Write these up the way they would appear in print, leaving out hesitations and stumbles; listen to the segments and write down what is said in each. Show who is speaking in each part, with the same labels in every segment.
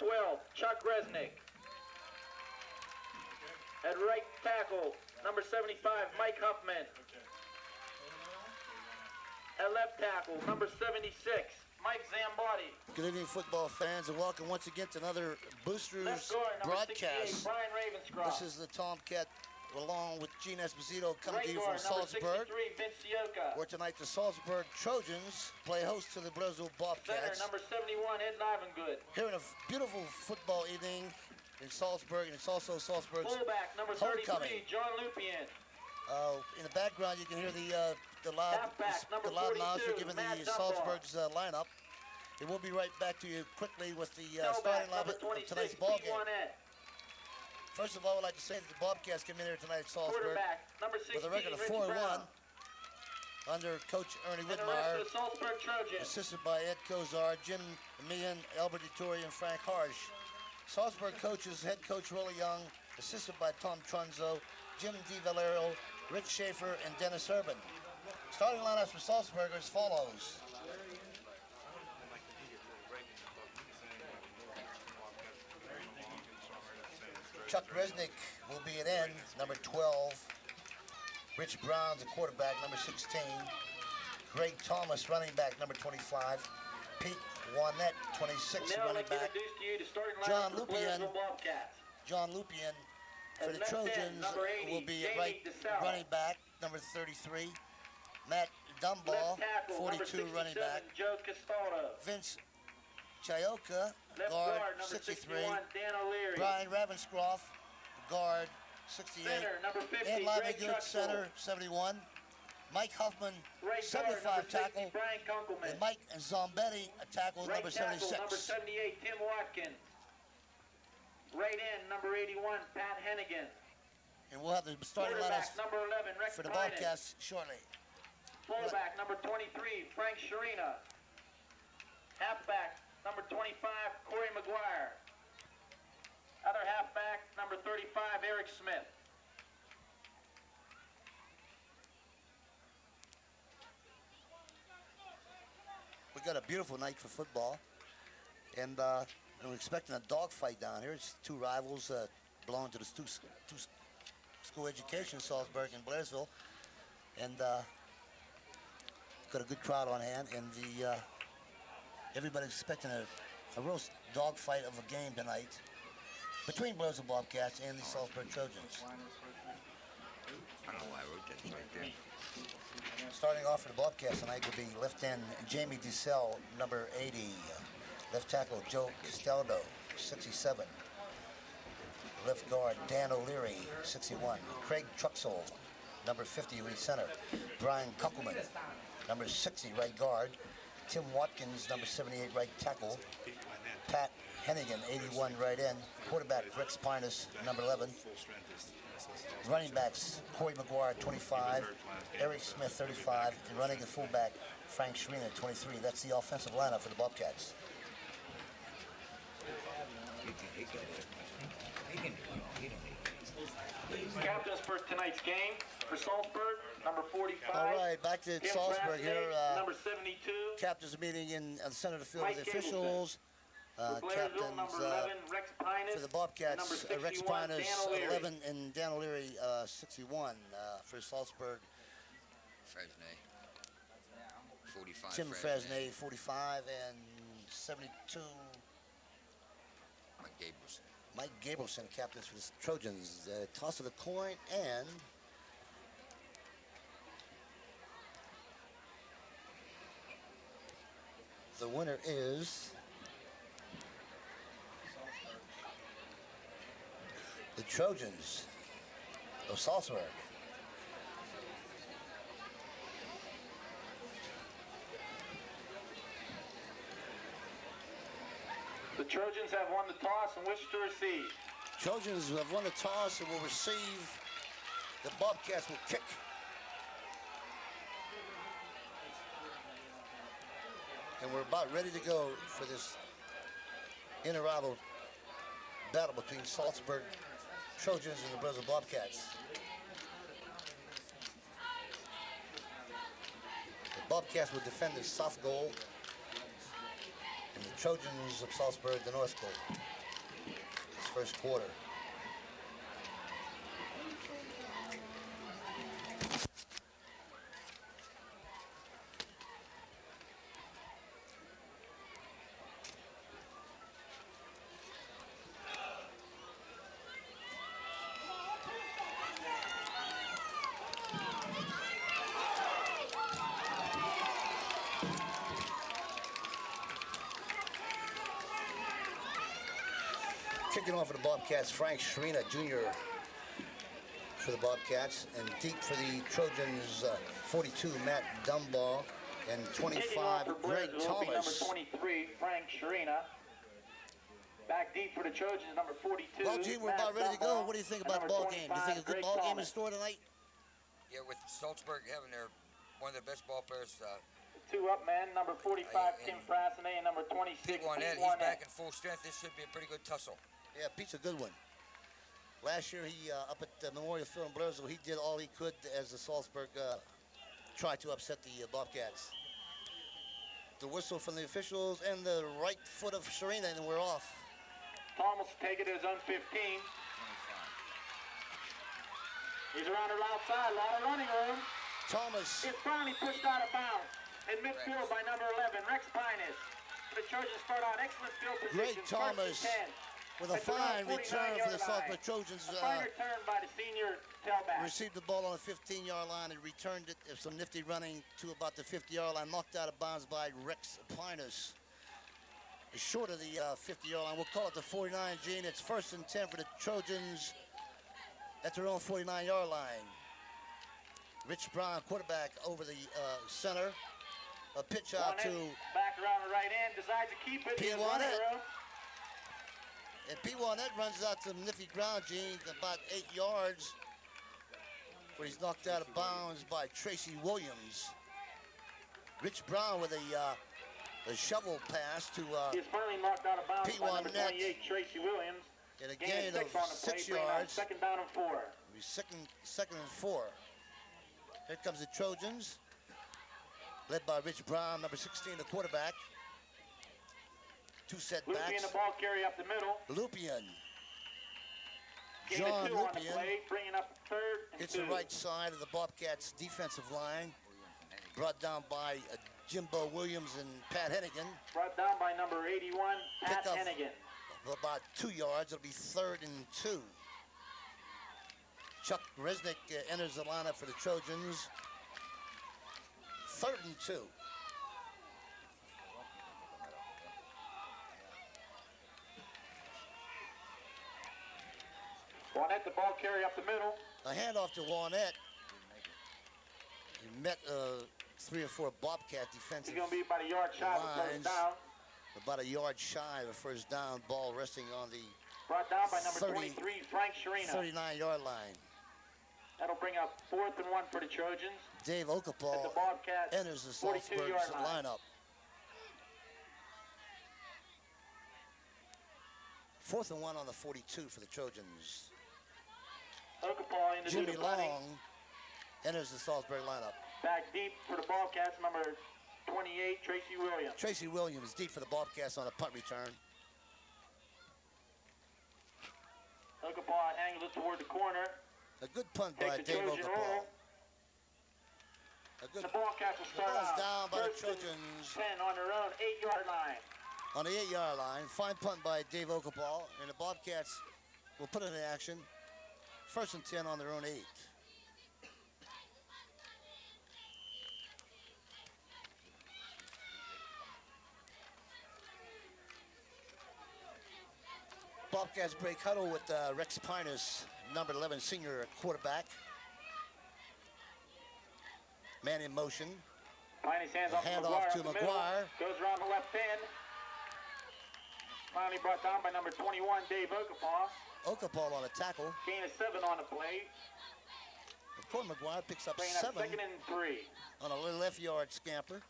Speaker 1: 12, Chuck Resnick. At right tackle, number 75, Mike Huffman. At left tackle, number 76, Mike Zambotti.
Speaker 2: Good evening, football fans, and welcome once again to another Boosters
Speaker 1: Left guard, number
Speaker 2: broadcast.
Speaker 1: 68, Brian Ravenscroft.
Speaker 2: This is the Tomcat, along with Gene Esposito, coming
Speaker 1: Right
Speaker 2: to you
Speaker 1: guard,
Speaker 2: from
Speaker 1: number
Speaker 2: Saltsburg.
Speaker 1: 63, Vince Sioka.
Speaker 2: Where tonight the Saltsburg Trojans play host to the Blairsville
Speaker 1: Center,
Speaker 2: Bobcats.
Speaker 1: number 71, Ed Livengood.
Speaker 2: Here in a beautiful football evening in Saltsburg, and it's also Saltsburg's
Speaker 1: Fullback, number
Speaker 2: homecoming.
Speaker 1: 33, John Lupien.
Speaker 2: In the background, you can hear the loud
Speaker 1: Halfback, number
Speaker 2: announcer
Speaker 1: 42,
Speaker 2: giving
Speaker 1: Matt
Speaker 2: the
Speaker 1: Dunbar.
Speaker 2: Saltsburg's lineup. And we'll be right back to you quickly with the
Speaker 1: Tailback,
Speaker 2: starting
Speaker 1: number
Speaker 2: lineup of
Speaker 1: 26,
Speaker 2: tonight's ball
Speaker 1: Pete
Speaker 2: game.
Speaker 1: Wannett.
Speaker 2: First of all, I'd like to say that the Bobcats came in here tonight at Saltsburg
Speaker 1: Quarterback, number 16,
Speaker 2: with a record of
Speaker 1: Rich
Speaker 2: 4-1
Speaker 1: Brown.
Speaker 2: under Coach Ernie
Speaker 1: And the rest
Speaker 2: Whitmire,
Speaker 1: of the Saltsburg Trojans.
Speaker 2: assisted by Ed Kozar, Jim Meehan, Albert DeTore, and Frank Harsh. Saltsburg coaches, head coach Rolly Young, assisted by Tom Trunzo, Jim DiValero, Rich Schaefer, and Dennis Urban. Starting lineups for Saltsburg are as follows. Chuck Resnick will be at end, number 12. Rich Brown, the quarterback, number 16. Greg Thomas, running back, number 25. Pete Wannett, 26,
Speaker 1: Now I'd
Speaker 2: running
Speaker 1: like to
Speaker 2: back.
Speaker 1: introduce to you the starting
Speaker 2: John
Speaker 1: lineup for
Speaker 2: Lupien.
Speaker 1: Blairsville Bobcats.
Speaker 2: John Lupien for
Speaker 1: At
Speaker 2: the
Speaker 1: left end,
Speaker 2: Trojans
Speaker 1: number 80,
Speaker 2: will be
Speaker 1: Jamie
Speaker 2: right
Speaker 1: DeSalle.
Speaker 2: running back, number 33. Matt Dunbar,
Speaker 1: Left tackle,
Speaker 2: 42,
Speaker 1: number
Speaker 2: running back.
Speaker 1: 67, Joe Castaldo.
Speaker 2: Vince Chioka,
Speaker 1: Left
Speaker 2: guard,
Speaker 1: number
Speaker 2: 63.
Speaker 1: 61, Dan O'Leary.
Speaker 2: Brian Ravenscroft, guard, 68.
Speaker 1: Center, number 50,
Speaker 2: Ed
Speaker 1: Greg
Speaker 2: Livengood,
Speaker 1: Truxell.
Speaker 2: center, 71. Mike Huffman,
Speaker 1: Right guard,
Speaker 2: 75
Speaker 1: number 60,
Speaker 2: tackle.
Speaker 1: Brian Kunkelman.
Speaker 2: And Mike Zombetti, a tackle,
Speaker 1: Right
Speaker 2: number
Speaker 1: tackle,
Speaker 2: 76.
Speaker 1: number 78, Tim Watkins. Right end, number 81, Pat Hennigan.
Speaker 2: And we'll have the starting
Speaker 1: Quarterback,
Speaker 2: lineups
Speaker 1: number 11, Rex
Speaker 2: for the
Speaker 1: Pynos.
Speaker 2: Bobcats shortly.
Speaker 1: Fullback, number 23, Frank Sharina. Halfback, number 25, Corey McGuire. Other halfback, number 35, Eric Smith.
Speaker 2: We got a beautiful night for football, and we're expecting a dogfight down here. It's two rivals belonging to the two school education, Saltsburg and Blairsville, and got a good crowd on hand, and everybody's expecting a real dogfight of a game tonight between Blairsville Bobcats and the Saltsburg Trojans.
Speaker 3: I don't know why I wrote that right there.
Speaker 2: Starting off for the Bobcats tonight will be left end Jamie DeSalle, number 80. Left tackle Joe Castaldo, 67. Left guard Dan O'Leary, 61. Craig Truxell, number 50, right center. Brian Kunkelman, number 60, right guard. Tim Watkins, number 78, right tackle. Pat Hennigan, 81, right end. Quarterback Rex Pynos, number 11. Running backs, Corey McGuire, 25, Eric Smith, 35, and running the fullback, Frank Sharina, 23. That's the offensive lineup for the Bobcats.
Speaker 1: Captains for tonight's game for Saltsburg, number 45.
Speaker 2: All right, back to
Speaker 1: Tim
Speaker 2: Saltsburg here.
Speaker 1: Krasny, number 72.
Speaker 2: Captains meeting in the center of the field
Speaker 1: Mike
Speaker 2: with the officials.
Speaker 1: For Blairsville, number 11, Rex Pynos.
Speaker 2: For the Bobcats,
Speaker 1: number 61,
Speaker 2: Rex
Speaker 1: Dan
Speaker 2: Pynos,
Speaker 1: O'Leary.
Speaker 2: 11, and Dan O'Leary, 61 for Saltsburg.
Speaker 3: Fresnay. 45.
Speaker 2: Tim Fresnay, 45, and 72.
Speaker 3: Mike Gabrielson.
Speaker 2: Mike Gabrielson, captains for the Trojans. Toss of the coin, and the winner is the Trojans of Saltsburg.
Speaker 1: The Trojans have won the toss and wish to receive.
Speaker 2: Trojans have won the toss and will receive. The Bobcats will kick. And we're about ready to go for this inter-rival battle between Saltsburg Trojans and the Blairsville Bobcats. The Bobcats will defend the south goal, and the Trojans of Saltsburg the north goal. first quarter. Kicking off for the Bobcats, Frank Sharina Jr. for the Bobcats, and deep for the Trojans, 42, Matt Dumbaugh, and 25, Greg Thomas.
Speaker 1: Number 23, Frank Sharina. Back deep for the Trojans, number 42.
Speaker 2: Well, Gene, we're about ready to go. What do you think about the ball game? Do you think a good ball game in store tonight?
Speaker 3: Yeah, with Saltsburg having one of their best ball players.
Speaker 1: Two up men, number 45, Tim Frassinay, and number 26,
Speaker 3: Pete Warnett, he's back in full strength. This should be a pretty good tussle.
Speaker 2: Yeah, Pete's a good one. Last year, he up at Memorial Field in Blairsville, he did all he could as the Saltsburg tried to upset the Bobcats. The whistle from the officials and the right foot of Sharina, and we're off.
Speaker 1: Thomas will take it to his own 15. He's around the outside, a lot of running room.
Speaker 2: Thomas.
Speaker 1: It's finally pushed out of bounds. In midfield by number 11, Rex Pynos. The Trojans start on excellent field position.
Speaker 2: Greg Thomas with a fine return for the Saltsburg Trojans.
Speaker 1: A fine return by the senior tailback.
Speaker 2: Received the ball on the 15-yard line and returned it with some nifty running to about the 50-yard line. Knocked out of bounds by Rex Pynos. Short of the 50-yard line. We'll call it the 49, Gene. It's 1st and 10 for the Trojans at their own 49-yard line. Rich Brown, quarterback, over the center. A pitch out to
Speaker 1: back around the right end, decides to keep it.
Speaker 2: Pete Warnett. And Pete Warnett runs out to nifty ground, Gene, about 8 yards, where he's knocked out of bounds by Tracy Williams. Rich Brown with a shovel pass to
Speaker 1: he's finally knocked out of bounds
Speaker 2: Pete
Speaker 1: by
Speaker 2: Warnett.
Speaker 1: number 28, Tracy Williams.
Speaker 2: And a gain of 6
Speaker 1: play,
Speaker 2: yards.
Speaker 1: 2nd down and 4.
Speaker 2: It'll be second and 4. Here comes the Trojans, led by Rich Brown, number 16, the quarterback. 2 setbacks.
Speaker 1: Lupien, the ball carry up the middle.
Speaker 2: Lupien.
Speaker 1: Gain of 2
Speaker 2: John
Speaker 1: on the
Speaker 2: Lupien
Speaker 1: play, bringing up 3rd and
Speaker 2: hits
Speaker 1: 2.
Speaker 2: the right side of the Bobcats' defensive line. Brought down by Jimbo Williams and Pat Hennigan.
Speaker 1: Brought down by number 81, Pat Hennigan.
Speaker 2: About 2 yards. It'll be 3rd and 2. Chuck Resnick enters the lineup for the Trojans. 3rd and 2.
Speaker 1: Warnett, the ball carry up the middle.
Speaker 2: A handoff to Warnett. He met 3 or 4 Bobcat defensive
Speaker 1: He's going to be about a yard shy of the 1st down.
Speaker 2: About a yard shy of a 1st down. Ball resting on the
Speaker 1: brought down by number 23, Frank Sharina.
Speaker 2: 39-yard line.
Speaker 1: That'll bring up 4th and 1 for the Trojans.
Speaker 2: Dave Okapal
Speaker 1: the Bobcats
Speaker 2: enters the Saltsburg lineup. 4th and 1 on the 42 for the Trojans.
Speaker 1: Okapal into
Speaker 2: Jimmy
Speaker 1: the
Speaker 2: Long enters the Saltsburg lineup.
Speaker 1: Back deep for the Bobcats, number 28, Tracy Williams.
Speaker 2: Tracy Williams deep for the Bobcats on a punt return.
Speaker 1: Okapal angles it toward the corner.
Speaker 2: A good punt by Dave Okapal.
Speaker 1: The Bobcats will start out
Speaker 2: down by the Trojans
Speaker 1: 10 on their own 8-yard line.
Speaker 2: On the 8-yard line, fine punt by Dave Okapal, and the Bobcats will put it in action. 1st and 10 on their own 8. Bobcats break huddle with Rex Pynos, number 11 senior quarterback. Man in motion.
Speaker 1: Pynos hands off to McGuire. Goes around the left end. Finally brought down by number 21, Dave Okapal.
Speaker 2: Okapal on a tackle.
Speaker 1: Gain of 7 on the play.
Speaker 2: Corey McGuire picks up
Speaker 1: Bringing
Speaker 2: 7
Speaker 1: up 2nd and 3.
Speaker 2: on a left yard scamper.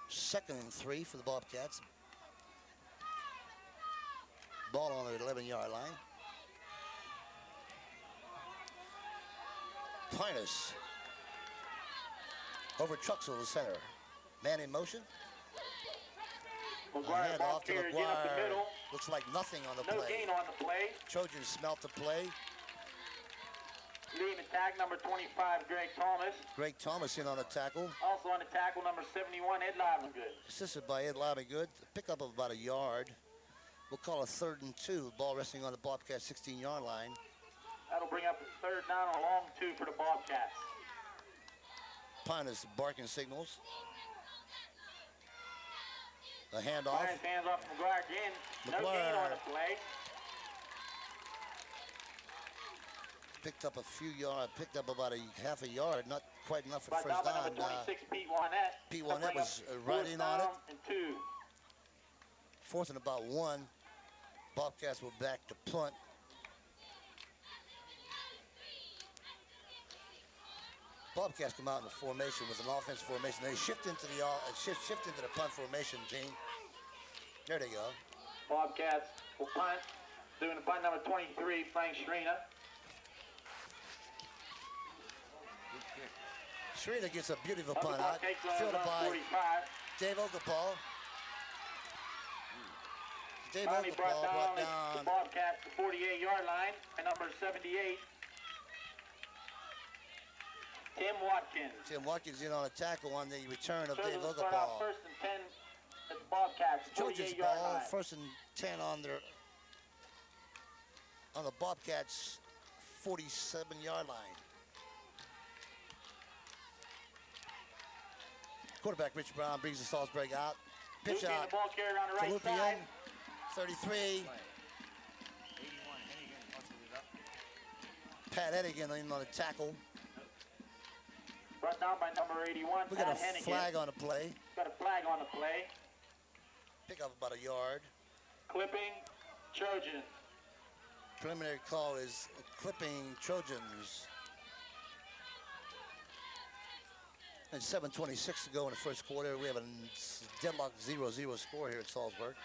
Speaker 2: Second and 3 for the Bobcats. Ball on the 11-yard line. Pynos over Truxell, the center. Man in motion.
Speaker 1: McGuire,
Speaker 2: Hand
Speaker 1: ball
Speaker 2: off to
Speaker 1: carrier, get up the
Speaker 2: McGuire.
Speaker 1: middle.
Speaker 2: Looks like nothing on the
Speaker 1: No
Speaker 2: play.
Speaker 1: gain on the play.
Speaker 2: Trojans smelt the play.
Speaker 1: Leading attack, number 25, Greg Thomas.
Speaker 2: Greg Thomas in on the tackle.
Speaker 1: Also on the tackle, number 71, Ed Livengood.
Speaker 2: Assisted by Ed Livengood. Pickup of about a yard. We'll call a 3rd and 2. Ball resting on the Bobcat 16-yard line.
Speaker 1: That'll bring up a 3rd down, a long 2 for the Bobcats.
Speaker 2: Pynos barking signals. A handoff.
Speaker 1: Pynos hands off to McGuire again. No gain on the play.
Speaker 2: Picked up a few yards, picked up about a half a yard, not quite enough for
Speaker 1: Brought
Speaker 2: first
Speaker 1: down by
Speaker 2: down.
Speaker 1: number 26, Pete Wannett.
Speaker 2: Pete
Speaker 1: That'll
Speaker 2: Wannett
Speaker 1: bring
Speaker 2: was
Speaker 1: up
Speaker 2: right
Speaker 1: 4th
Speaker 2: in on it.
Speaker 1: down and 2.
Speaker 2: 4th and about 1. Bobcats will back to punt. Bobcats come out in the formation with an offense formation. They shift into the shift into the punt formation, Gene. There they go.
Speaker 1: Bobcats will punt. Doing the punt, number 23, Frank Shrina.
Speaker 2: Shrina gets a beautiful punt
Speaker 1: Ball
Speaker 2: out,
Speaker 1: takes on
Speaker 2: fielded by
Speaker 1: 45.
Speaker 2: Dave Okapal. Dave
Speaker 1: Finally
Speaker 2: Okapal brought
Speaker 1: the
Speaker 2: down
Speaker 1: Bobcats to the 48-yard line, and number 78, Tim Watkins.
Speaker 2: Tim Watkins in on a tackle on the return of Dave
Speaker 1: Trojans start out
Speaker 2: Okapal.
Speaker 1: 1st and 10 at the Bobcats,
Speaker 2: Trojans
Speaker 1: 48-yard
Speaker 2: ball,
Speaker 1: line.
Speaker 2: 1st and 10 on the Bobcats 47-yard line. Quarterback Rich Brown brings the Saltsburg out. Pitch
Speaker 1: Lupian,
Speaker 2: out
Speaker 1: the ball carrier on the
Speaker 2: to
Speaker 1: right
Speaker 2: Lupian,
Speaker 1: side.
Speaker 2: 33.
Speaker 3: 81, Hennigan wants it up.
Speaker 2: Pat Hennigan in on the tackle.
Speaker 1: Brought down by number 81,
Speaker 2: We got a
Speaker 1: Pat Hennigan.
Speaker 2: flag on the play.
Speaker 1: Got a flag on the play.
Speaker 2: Pick up about a yard.
Speaker 1: Clipping, Trojans.
Speaker 2: Preliminary call is clipping Trojans. And 7:26 to go in the first quarter. We have a deadlock 0-0 score here at Saltsburg.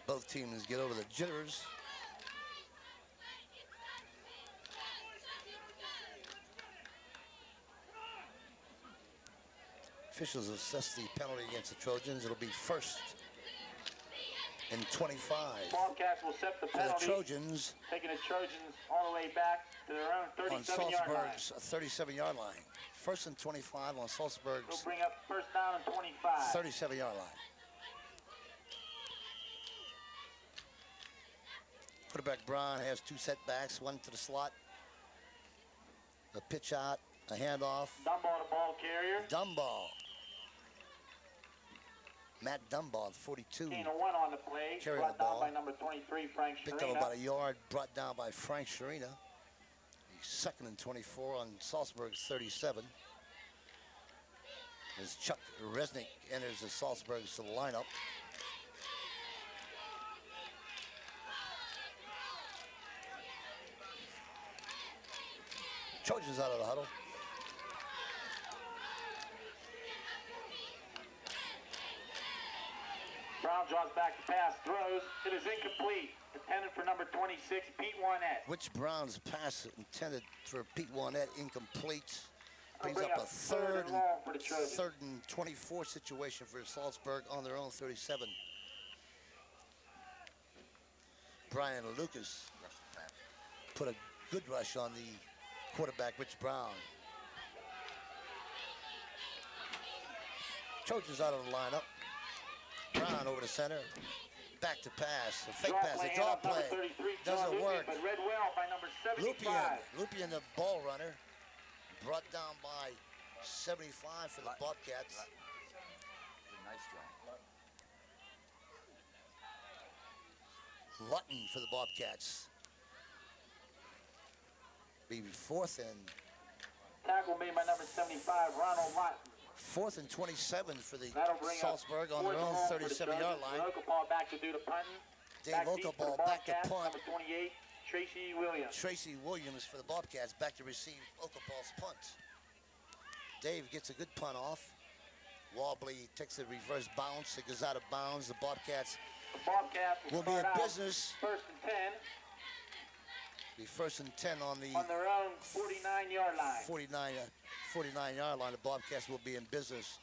Speaker 2: Both teams get over the jitters. Officials assess the penalty against the Trojans. It'll be 1st and 25
Speaker 1: Bobcats will set the
Speaker 2: for the
Speaker 1: penalty,
Speaker 2: Trojans
Speaker 1: taking the Trojans all the way back to their own
Speaker 2: on
Speaker 1: 37-yard line.
Speaker 2: Salzburg's 37-yard line. 1st and 25 on
Speaker 1: We'll
Speaker 2: Salzburg's
Speaker 1: bring up 1st down and 25.
Speaker 2: 37-yard line. Quarterback Brown has 2 setbacks, 1 to the slot. A pitch out, a handoff.
Speaker 1: Dunbar, the ball carrier.
Speaker 2: Dunbar. Matt Dunbar, 42.
Speaker 1: Gain of 1 on the play.
Speaker 2: Carrying
Speaker 1: Brought
Speaker 2: the
Speaker 1: down
Speaker 2: ball.
Speaker 1: by number 23, Frank
Speaker 2: Picked up
Speaker 1: Shrina.
Speaker 2: about a yard, brought down by Frank Shrina. 2nd and 24 on Saltsburg's 37. As Chuck Resnick enters the Saltsburg's lineup. Trojans out of the huddle.
Speaker 1: Brown draws back the pass, throws. It is incomplete. Intended for number 26, Pete Wannett.
Speaker 2: Which Brown's pass intended for Pete Wannett incomplete. Brings
Speaker 1: Bring
Speaker 2: up a
Speaker 1: up 3rd and long for the Trojans.
Speaker 2: 3rd and 24 situation for Saltsburg on their own 37. Brian Lucas put a good rush on the quarterback, Rich Brown. Trojans out of the lineup. Brown over the center. Back to pass. A fake pass. A draw play. Doesn't work.
Speaker 1: But read well by number 75.
Speaker 2: Lupian, the ball runner. Brought down by 75 for the Bobcats.
Speaker 3: Nice job.
Speaker 2: Lutton for the Bobcats. Be 4th and
Speaker 1: Tackle made by number 75, Ronald Lutton.
Speaker 2: 4th and 27 for the
Speaker 1: That'll bring
Speaker 2: Saltsburg
Speaker 1: up
Speaker 2: on their
Speaker 1: 4th
Speaker 2: own
Speaker 1: and long for the
Speaker 2: 37-yard
Speaker 1: Trojans.
Speaker 2: line.
Speaker 1: Okapal back to do the punting.
Speaker 2: Dave
Speaker 1: Back deep for the
Speaker 2: Okapal back to
Speaker 1: Bobcats,
Speaker 2: punt.
Speaker 1: Number 28, Tracy Williams.
Speaker 2: Tracy Williams for the Bobcats back to receive Okapal's punt. Dave gets a good punt off. Wobbly takes a reverse bounce. It goes out of bounds. The Bobcats
Speaker 1: The Bobcats
Speaker 2: will be
Speaker 1: start
Speaker 2: in
Speaker 1: out
Speaker 2: business.
Speaker 1: 1st and 10
Speaker 2: Be 1st and 10 on the
Speaker 1: on their own 49-yard line.
Speaker 2: 49-yard line. The Bobcats will be in business.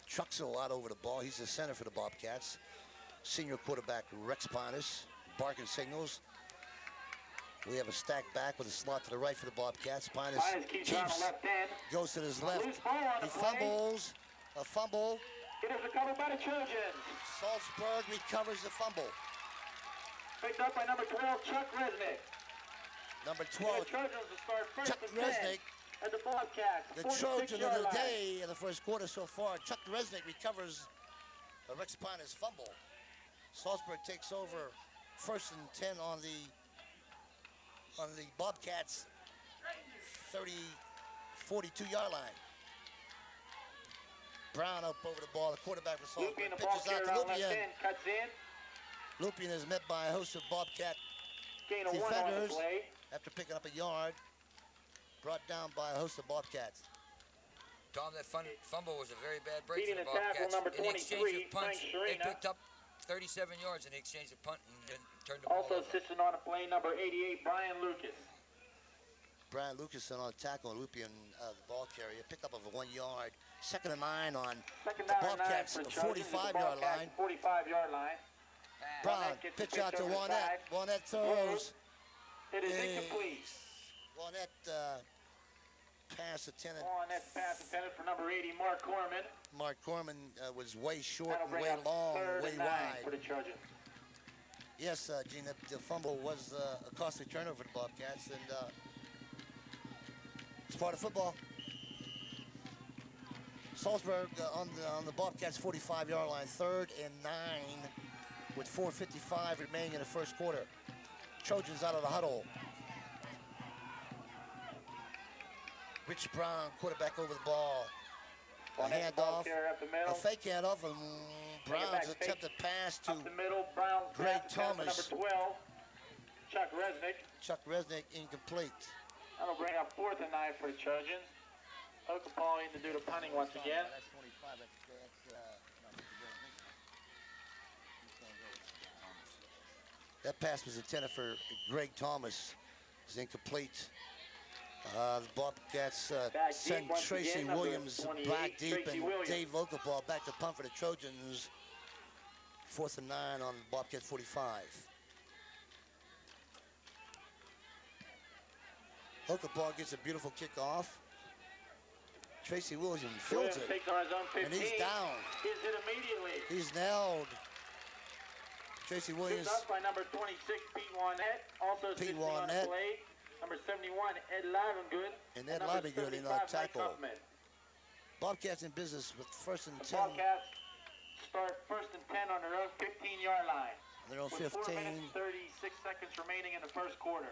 Speaker 2: trucks a lot over the ball. He's the center for the Bobcats. Senior quarterback Rex Pynos, barking signals. We have a stack back with a slot to the right for the Bobcats. Pynos
Speaker 1: keeps on the left end.
Speaker 2: goes to his left.
Speaker 1: Loose ball on the
Speaker 2: He
Speaker 1: play.
Speaker 2: fumbles. A fumble.
Speaker 1: It is recovered by the Trojans.
Speaker 2: Saltsburg recovers the fumble.
Speaker 1: Picked up by number 12, Chuck Resnick.
Speaker 2: Number
Speaker 1: The
Speaker 2: 12,
Speaker 1: Trojans will start first
Speaker 2: Chuck
Speaker 1: and 10
Speaker 2: Resnick,
Speaker 1: at the Bobcats.
Speaker 2: the
Speaker 1: 46
Speaker 2: Trojan of
Speaker 1: yard
Speaker 2: the
Speaker 1: line.
Speaker 2: day in the first quarter so far. Chuck Resnick recovers a Rex Pynos fumble. Saltsburg takes over first and 10 on the Bobcats 42-yard line. Brown up over the ball, the quarterback for
Speaker 1: Loopy in
Speaker 2: Saltsburg
Speaker 1: the ball
Speaker 2: pitches out
Speaker 1: carrier
Speaker 2: to
Speaker 1: on left
Speaker 2: Lupien.
Speaker 1: end, cuts in.
Speaker 2: Lupien is met by a host of Bobcat
Speaker 1: Gain of 1 on the
Speaker 2: defenders
Speaker 1: play.
Speaker 2: after picking up a yard. Brought down by a host of Bobcats.
Speaker 3: Tom, that fumble was a very bad break
Speaker 1: Beating
Speaker 3: for the
Speaker 1: the tackle,
Speaker 3: Bobcats.
Speaker 1: number
Speaker 3: In the exchange
Speaker 1: 23,
Speaker 3: of punts,
Speaker 1: Frank
Speaker 3: they
Speaker 1: Sharina.
Speaker 3: picked up 37 yards in the exchange of punt and then turned the ball
Speaker 1: Also
Speaker 3: over.
Speaker 1: assisting on the play, number 88, Brian Lucas.
Speaker 2: Brian Lucas on tackle, Lupien, the ball carrier, pick up of a 1 yard. Second and 9 on
Speaker 1: Second
Speaker 2: the
Speaker 1: down and 9
Speaker 2: Bobcats,
Speaker 1: for
Speaker 2: a
Speaker 1: the Trojans at the
Speaker 2: 45-yard
Speaker 1: Bobcats,
Speaker 2: line.
Speaker 1: 45-yard line.
Speaker 2: Brown,
Speaker 1: Barnett gets the
Speaker 2: pitch out to
Speaker 1: over the
Speaker 2: Warnett.
Speaker 1: side.
Speaker 2: Warnett throws.
Speaker 1: It is incomplete.
Speaker 2: Warnett pass intended.
Speaker 1: Barnett's pass intended for number 80, Mark Corman.
Speaker 2: Mark Corman was way short
Speaker 1: That'll
Speaker 2: and
Speaker 1: bring
Speaker 2: way
Speaker 1: up
Speaker 2: long,
Speaker 1: third
Speaker 2: way
Speaker 1: and 9 for
Speaker 2: wide.
Speaker 1: the Trojans.
Speaker 2: Yes, Gene, the fumble was a costly turnover for the Bobcats, and it's part of football. Saltsburg on the Bobcats 45-yard line, 3rd and 9 with 4:55 remaining in the first quarter. Trojans out of the huddle. Rich Brown, quarterback over the ball. A
Speaker 1: Barnett's ball
Speaker 2: handoff,
Speaker 1: carrier up the middle.
Speaker 2: a fake handoff, and Brown's
Speaker 1: back,
Speaker 2: attempted pass to
Speaker 1: Up the middle, Brown
Speaker 2: Greg
Speaker 1: pass to pass to
Speaker 2: Thomas.
Speaker 1: number 12, Chuck Resnick.
Speaker 2: Chuck Resnick, incomplete.
Speaker 1: That'll bring up 4th and 9 for the Trojans. Okapal in to do the punting once again.
Speaker 2: That pass was intended for Greg Thomas. It's incomplete. The Bobcats
Speaker 1: Back
Speaker 2: send
Speaker 1: deep once
Speaker 2: Tracy
Speaker 1: again, number
Speaker 2: Williams
Speaker 1: 28,
Speaker 2: back deep,
Speaker 1: Tracy
Speaker 2: and
Speaker 1: Williams.
Speaker 2: Dave Okapal back to punt for the Trojans. 4th and 9 on Bobcat 45. Okapal gets a beautiful kickoff. Tracy Williams fields it,
Speaker 1: Takes on his own 15.
Speaker 2: and he's down.
Speaker 1: Is it immediately?
Speaker 2: He's nailed. Tracy Williams.
Speaker 1: Picked up by number 26, Pete Warnett. Also
Speaker 2: Pete
Speaker 1: assisting on the
Speaker 2: Warnett.
Speaker 1: play. Number 71, Ed Livengood.
Speaker 2: And Ed
Speaker 1: number
Speaker 2: Livengood in
Speaker 1: 75,
Speaker 2: on
Speaker 1: Mike
Speaker 2: tackle.
Speaker 1: Huffman.
Speaker 2: Bobcats in business with 1st and
Speaker 1: The
Speaker 2: 10.
Speaker 1: Bobcats start 1st and 10 on their own 15-yard line.
Speaker 2: They're on
Speaker 1: With 4
Speaker 2: 15.
Speaker 1: minutes, 36 seconds remaining in the first quarter.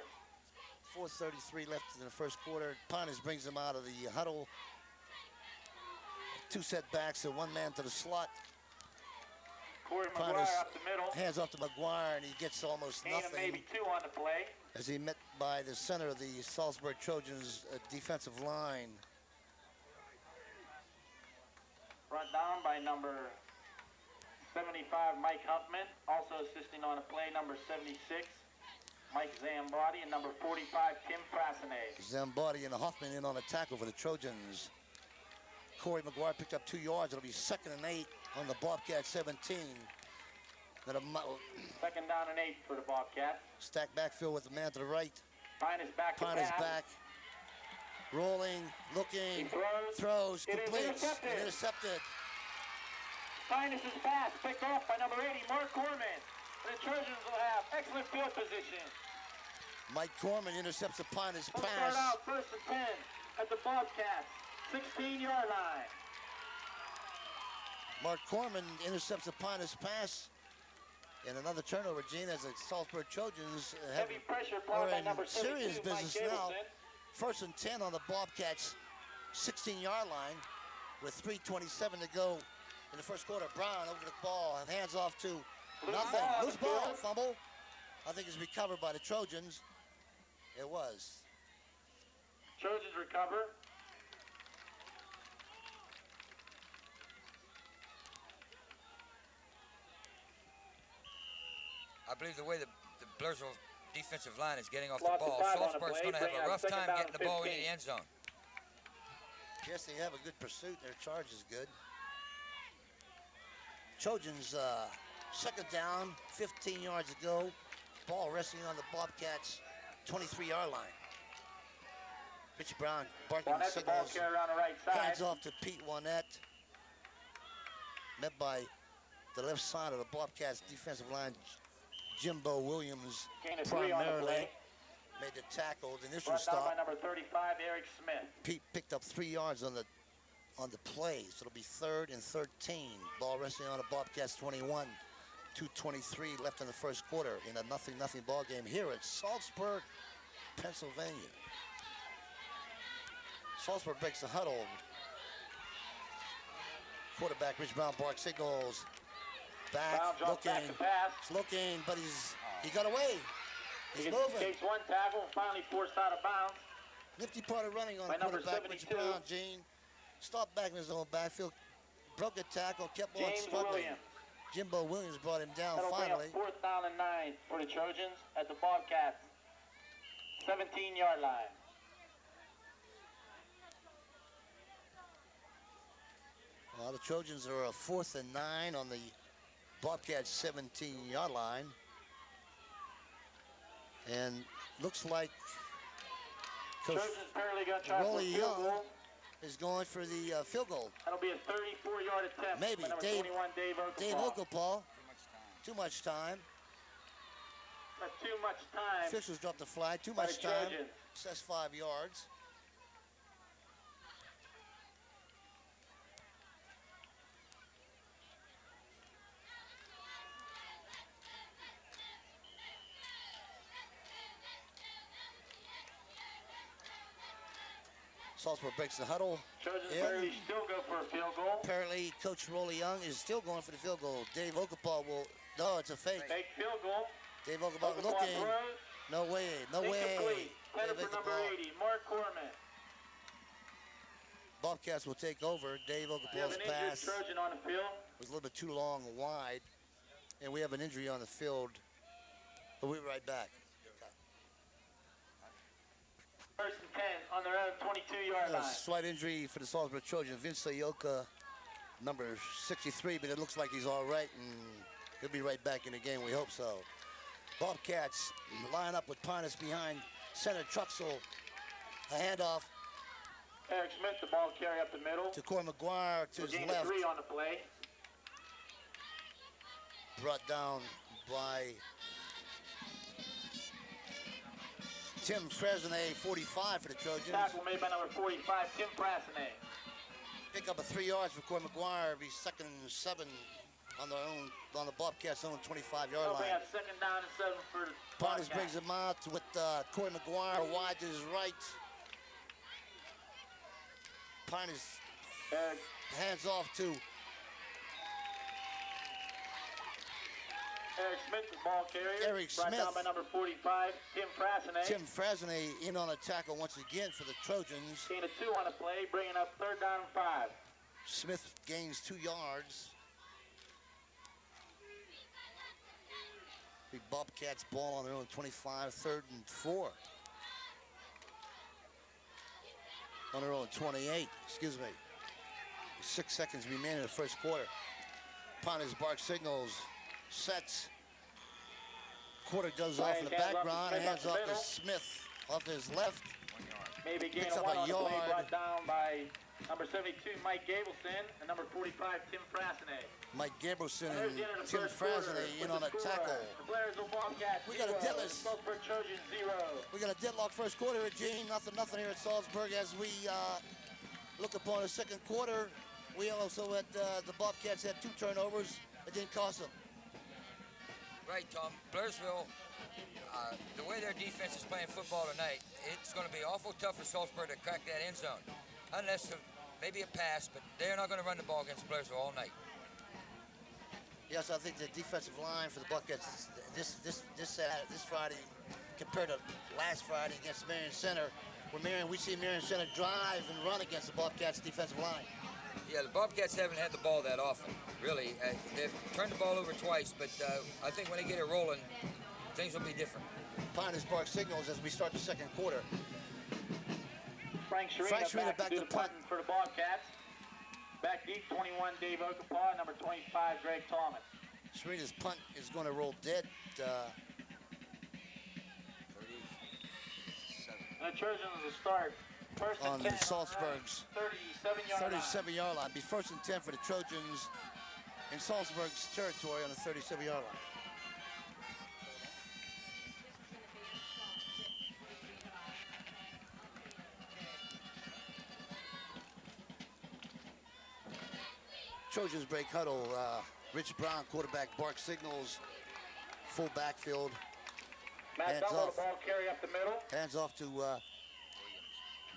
Speaker 2: 4:33 left in the first quarter. Pynos brings them out of the huddle. 2 setbacks, so 1 man to the slot.
Speaker 1: Corey
Speaker 2: Pynos
Speaker 1: McGuire up the middle.
Speaker 2: hands off to McGuire, and he gets almost
Speaker 1: Gain of
Speaker 2: nothing
Speaker 1: maybe 2 on the play.
Speaker 2: as he met by the center of the Saltsburg Trojans defensive line.
Speaker 1: Brought down by number 75, Mike Huffman. Also assisting on the play, number 76, Mike Zambati, and number 45, Tim Frassinay.
Speaker 2: Zambati and Hoffman in on a tackle for the Trojans. Corey McGuire picked up 2 yards. It'll be 2nd and 8 on the Bobcat 17. Then a
Speaker 1: 2nd down and 8 for the Bobcats.
Speaker 2: stacked backfield with the man to the right.
Speaker 1: Pynos back to
Speaker 2: Pynos
Speaker 1: pass.
Speaker 2: back. Rolling, looking,
Speaker 1: He
Speaker 2: throws,
Speaker 1: It is
Speaker 2: completes,
Speaker 1: intercepted.
Speaker 2: and intercepted.
Speaker 1: Pynos' pass picked off by number 80, Mark Corman. The Trojans will have excellent field position.
Speaker 2: Mike Corman intercepts a Pynos
Speaker 1: We'll start
Speaker 2: pass.
Speaker 1: out 1st and 10 at the Bobcats 16-yard line.
Speaker 2: Mark Corman intercepts a Pynos pass. And another turnover, Gene, as the Saltsburg Trojans
Speaker 1: Heavy pressure
Speaker 2: are
Speaker 1: applied by
Speaker 2: in
Speaker 1: number 72,
Speaker 2: serious
Speaker 1: Mike
Speaker 2: business now.
Speaker 1: Gableson.
Speaker 2: 1st and 10 on the Bobcats 16-yard line with 3:27 to go in the first quarter. Brown over the ball, hands off to nothing.
Speaker 1: ball on
Speaker 2: Loose
Speaker 1: the
Speaker 2: ball,
Speaker 1: field.
Speaker 2: fumble. I think it's recovered by the Trojans. It was.
Speaker 1: Trojans recover.
Speaker 3: I believe the way the Blairsville defensive line is getting off
Speaker 1: Lost
Speaker 3: the ball,
Speaker 1: the 5 on the
Speaker 3: Saltsburg's
Speaker 1: play,
Speaker 3: going to have
Speaker 1: bringing
Speaker 3: a
Speaker 1: up
Speaker 3: rough
Speaker 1: 2nd
Speaker 3: time
Speaker 1: down
Speaker 3: getting the ball into
Speaker 1: 15.
Speaker 3: the end zone.
Speaker 2: Yes, they have a good pursuit. Their charge is good. Trojans, second down, 15 yards to go. Ball resting on the Bobcats' 23-yard line. Richie Brown barking
Speaker 1: Wannett, the ball
Speaker 2: signals.
Speaker 1: carrier on the right side.
Speaker 2: Hands off to Pete Wannett. Met by the left side of the Bobcats defensive line, Jimbo Williams
Speaker 1: Gain of 3 on the
Speaker 2: primarily
Speaker 1: play.
Speaker 2: made the tackle. The initial
Speaker 1: Brought down by
Speaker 2: stop.
Speaker 1: number 35, Eric Smith.
Speaker 2: Pete picked up 3 yards on the play, so it'll be 3rd and 13. Ball resting on the Bobcats 21. 2:23 left in the first quarter in a 0-0 ball game here at Saltsburg, Pennsylvania. Saltsburg breaks the huddle. Quarterback Rich Brown bark signals. Back,
Speaker 1: Brown drops back
Speaker 2: looking,
Speaker 1: to pass.
Speaker 2: he's looking, but he got away. He's
Speaker 1: He
Speaker 2: moving.
Speaker 1: takes one tackle and finally forced out of bounds.
Speaker 2: Nifty part of running on
Speaker 1: By number
Speaker 2: quarterback Rich
Speaker 1: 72.
Speaker 2: Brown. Gene stopped back in his own backfield, broke a tackle, kept on
Speaker 1: James
Speaker 2: struggling.
Speaker 1: Williams.
Speaker 2: Jimbo Williams brought him down
Speaker 1: That'll
Speaker 2: finally.
Speaker 1: bring up 4th down and 9 for the Trojans at the Bobcats 17-yard line.
Speaker 2: Well, the Trojans are a 4th and 9 on the Bobcats 17-yard line. And looks like Coach
Speaker 1: Trojans apparently going to try for a
Speaker 2: Rolly
Speaker 1: field
Speaker 2: Young
Speaker 1: goal.
Speaker 2: is going for the field goal.
Speaker 1: That'll be a 34-yard attempt.
Speaker 2: Maybe.
Speaker 1: By number
Speaker 2: Dave
Speaker 1: 21, Dave Okapal.
Speaker 2: Dave Okapal. Too much time.
Speaker 1: That's too much time.
Speaker 2: Officials dropped the flag. Too
Speaker 1: by
Speaker 2: much
Speaker 1: the
Speaker 2: time.
Speaker 1: Trojans.
Speaker 2: Says 5 yards. Saltsburg breaks the huddle.
Speaker 1: Trojans
Speaker 2: Yeah.
Speaker 1: apparently still go for a field goal.
Speaker 2: Apparently, Coach Rolly Young is still going for the field goal. Dave Okapal will. No, it's a fake.
Speaker 1: Fake field goal.
Speaker 2: Dave Okapal
Speaker 1: Okapal
Speaker 2: looking.
Speaker 1: throws.
Speaker 2: No way. No way.
Speaker 1: Incomplete. Headed
Speaker 2: Dave
Speaker 1: for number
Speaker 2: Okapal.
Speaker 1: 80, Mark Corman.
Speaker 2: Bobcats will take over. Dave
Speaker 1: We have
Speaker 2: Okapal's
Speaker 1: an injured
Speaker 2: pass
Speaker 1: Trojan on the field.
Speaker 2: was a little bit too long and wide. And we have an injury on the field. But we'll be right back.
Speaker 1: 1st and 10 on their own 22-yard
Speaker 2: A
Speaker 1: line.
Speaker 2: slight injury for the Saltsburg Trojans. Vince Ayoka, number 63, but it looks like he's all right, and he'll be right back in the game. We hope so. Bobcats line up with Pynos behind center. Truxell, a handoff
Speaker 1: Eric Smith, the ball carry up the middle.
Speaker 2: to Corey McGuire to his
Speaker 1: Gain of
Speaker 2: left.
Speaker 1: 3 on the play.
Speaker 2: Brought down by Tim Fresnay, 45 for the Trojans.
Speaker 1: Tackle made by number 45, Tim Frassinay.
Speaker 2: Pick up a 3 yards for Corey McGuire. Be 2nd and 7 on the Bobcats' own 25-yard
Speaker 1: They'll
Speaker 2: line.
Speaker 1: bring up 2nd down and 7 for the
Speaker 2: Pynos
Speaker 1: Bobcats.
Speaker 2: brings him out with Corey McGuire wide to his right. Pynos
Speaker 1: Eric
Speaker 2: hands off to
Speaker 1: Smith, the ball carrier.
Speaker 2: Eric
Speaker 1: Brought down
Speaker 2: Smith.
Speaker 1: by number 45, Tim Frassinay.
Speaker 2: Tim Fresnay in on a tackle once again for the Trojans.
Speaker 1: Gain of 2 on the play, bringing up 3rd down and 5.
Speaker 2: Smith gains 2 yards. The Bobcats ball on their own 25, 3rd and 4. On their own 28, excuse me. 6 seconds remaining in the first quarter. Pynos bark signals, sets. Quarter goes off in the background, hands off to Smith, off his left.
Speaker 1: Maybe gain
Speaker 2: Picks
Speaker 1: of
Speaker 2: up
Speaker 1: 1
Speaker 2: a
Speaker 1: on the play,
Speaker 2: yard.
Speaker 1: brought down by number 72, Mike Gableson, and number 45, Tim Frassinay.
Speaker 2: Mike Gabrielson
Speaker 1: There's
Speaker 2: and
Speaker 1: the end of the
Speaker 2: Tim
Speaker 1: first quarter
Speaker 2: Frassinay in
Speaker 1: with
Speaker 2: on
Speaker 1: the
Speaker 2: a
Speaker 1: score.
Speaker 2: tackle.
Speaker 1: The Blairsville Bobcats
Speaker 2: We got a
Speaker 1: 0,
Speaker 2: Dillis.
Speaker 1: Saltsburg Trojans 0.
Speaker 2: We got a deadlock first quarter at Gene. Nothing here at Saltsburg as we look upon the second quarter. We also had the Bobcats had 2 turnovers. It didn't cost them.
Speaker 4: Right, Tom. Blairsville, the way their defense is playing football tonight, it's going to be awful tough for Saltsburg to crack that end zone. Unless maybe a pass, but they're not going to run the ball against Blairsville all night.
Speaker 2: Yes, I think the defensive line for the Bobcats this Friday compared to last Friday against Marion Center, where we see Marion Center drive and run against the Bobcats defensive line.
Speaker 4: Yeah, the Bobcats haven't had the ball that often, really. They've turned the ball over twice, but I think when they get it rolling, things will be different.
Speaker 2: Pynos bark signals as we start the second quarter.
Speaker 1: Frank Sharina back to do the
Speaker 2: punt.
Speaker 1: punting for the Bobcats. Back deep, 21, Dave Okapaw. Number 25, Greg Thomas.
Speaker 2: Serena's punt is going to roll dead.
Speaker 3: 37.
Speaker 1: The Trojans will start first
Speaker 2: On
Speaker 1: and
Speaker 2: the
Speaker 1: 10
Speaker 2: Saltsburg's
Speaker 1: 37-yard line.
Speaker 2: 37-yard line. Be first and 10 for the Trojans in Saltsburg's territory on the 37-yard line. Trojans break huddle. Rich Brown, quarterback, bark signals. Full backfield.
Speaker 1: Matt
Speaker 2: Hands
Speaker 1: Dumbo,
Speaker 2: off.
Speaker 1: the ball carry up the middle.
Speaker 2: Hands off to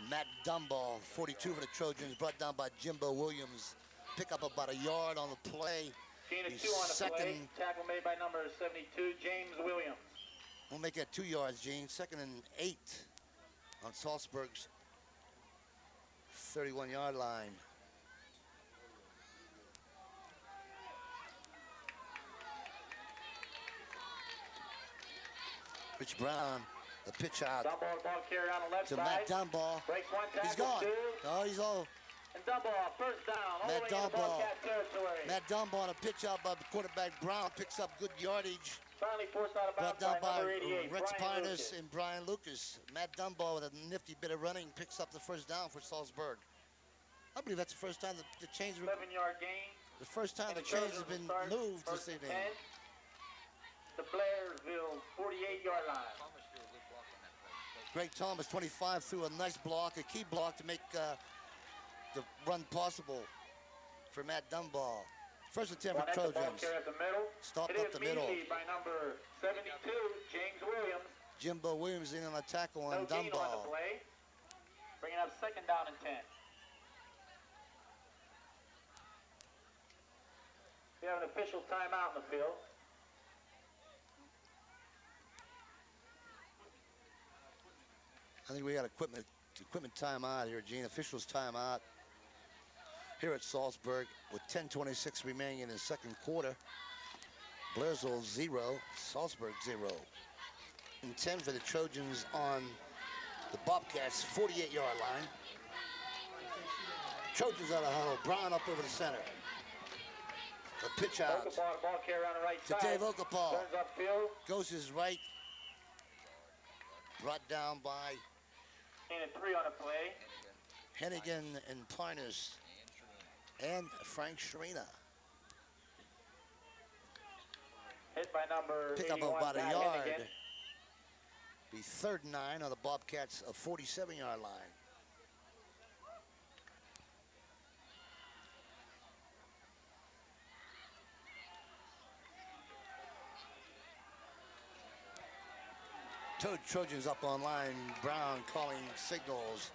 Speaker 2: Matt Dunball, 42 for the Trojans, brought down by Jimbo Williams. Pick up about a yard on the play.
Speaker 1: Gain of
Speaker 2: He's
Speaker 1: 2 on the
Speaker 2: second.
Speaker 1: play. Tackle made by number 72, James Williams.
Speaker 2: We'll make that 2 yards, Gene. 2nd and 8 on Saltsburg's 31-yard line. Rich Brown, the pitch out
Speaker 1: Dumbo, the ball carry on the left
Speaker 2: to
Speaker 1: side.
Speaker 2: Matt Dunball.
Speaker 1: Breaks one tackle,
Speaker 2: He's gone.
Speaker 1: 2.
Speaker 2: No, he's all.
Speaker 1: And Dumbo, first down, all the
Speaker 2: Matt
Speaker 1: way into
Speaker 2: Dumbo.
Speaker 1: Bobcat territory.
Speaker 2: Matt Dunball on a pitch out by the quarterback Brown, picks up good yardage.
Speaker 1: Finally forced out of
Speaker 2: Brought
Speaker 1: bounds
Speaker 2: down
Speaker 1: by
Speaker 2: by
Speaker 1: number 88,
Speaker 2: Rex
Speaker 1: Brian
Speaker 2: Pynos
Speaker 1: Lucas.
Speaker 2: and Brian Lucas. Matt Dunball with a nifty bit of running picks up the first down for Saltsburg. I believe that's the first time the change,
Speaker 1: 7-yard gain.
Speaker 2: the first time
Speaker 1: And
Speaker 2: the
Speaker 1: the
Speaker 2: change
Speaker 1: Trojans
Speaker 2: has been
Speaker 1: will start
Speaker 2: moved
Speaker 1: first
Speaker 2: this
Speaker 1: and
Speaker 2: evening.
Speaker 1: 10. The Blairsville 48-yard line.
Speaker 4: Thomas threw a good block on that play.
Speaker 2: Greg Thomas, 25, threw a nice block, a key block to make the run possible for Matt Dunball. First and 10 for
Speaker 1: One at the ball
Speaker 2: Trojans.
Speaker 1: carry up the middle.
Speaker 2: Stopped
Speaker 1: It
Speaker 2: up
Speaker 1: is
Speaker 2: the middle.
Speaker 1: immediately by number 72, James Williams.
Speaker 2: Jimbo Williams in on a tackle
Speaker 1: No
Speaker 2: on
Speaker 1: gain on the
Speaker 2: Dunball.
Speaker 1: play. Bringing up 2nd down and 10. We have an official timeout in the field.
Speaker 2: I think we got equipment timeout here, Gene. Officials timeout here at Saltsburg with 10:26 remaining in the second quarter. Blairsville 0, Saltsburg 0. And 10 for the Trojans on the Bobcats 48-yard line.
Speaker 1: Trojans out of huddle. Brown up over the center. The pitch out
Speaker 2: Okapaw, the ball carrier on the right
Speaker 1: to
Speaker 2: side.
Speaker 1: Dave Okapaw.
Speaker 2: Turns upfield.
Speaker 1: Goes his right. Brought down by
Speaker 2: And 3 on the play.
Speaker 1: Hennigan and Pynos and Frank Sharina.
Speaker 2: Hit by number
Speaker 1: Pick up
Speaker 2: 81,
Speaker 1: about a
Speaker 2: Matt
Speaker 1: yard.
Speaker 2: Hennigan.
Speaker 1: Be 3rd and 9 on the Bobcats' 47-yard line. Trojans up on line. Brown calling signals.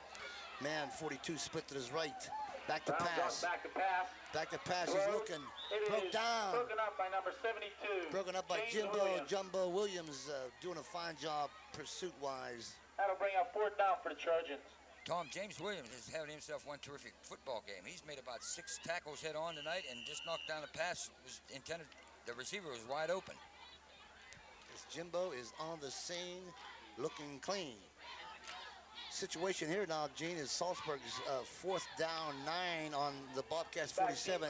Speaker 1: Man, 42 split to his right. Back to
Speaker 2: Brown
Speaker 1: pass.
Speaker 2: drops back to pass.
Speaker 1: Back to pass.
Speaker 2: Throw.
Speaker 1: He's looking.
Speaker 2: It
Speaker 1: Broke
Speaker 2: is
Speaker 1: down.
Speaker 2: broken up by number 72.
Speaker 1: Broken up by
Speaker 2: James Williams.
Speaker 1: Jumbo Williams, doing a fine job pursuit-wise.
Speaker 2: That'll bring up 4th down for the Trojans.
Speaker 4: Tom, James Williams is having himself one terrific football game. He's made about 6 tackles head on tonight and just knocked down a pass. Was intended, the receiver was wide open.
Speaker 1: This Jimbo is on the scene, looking clean. Situation here now, Gene, is Saltsburg's 4th down, 9 on the Bobcats 47.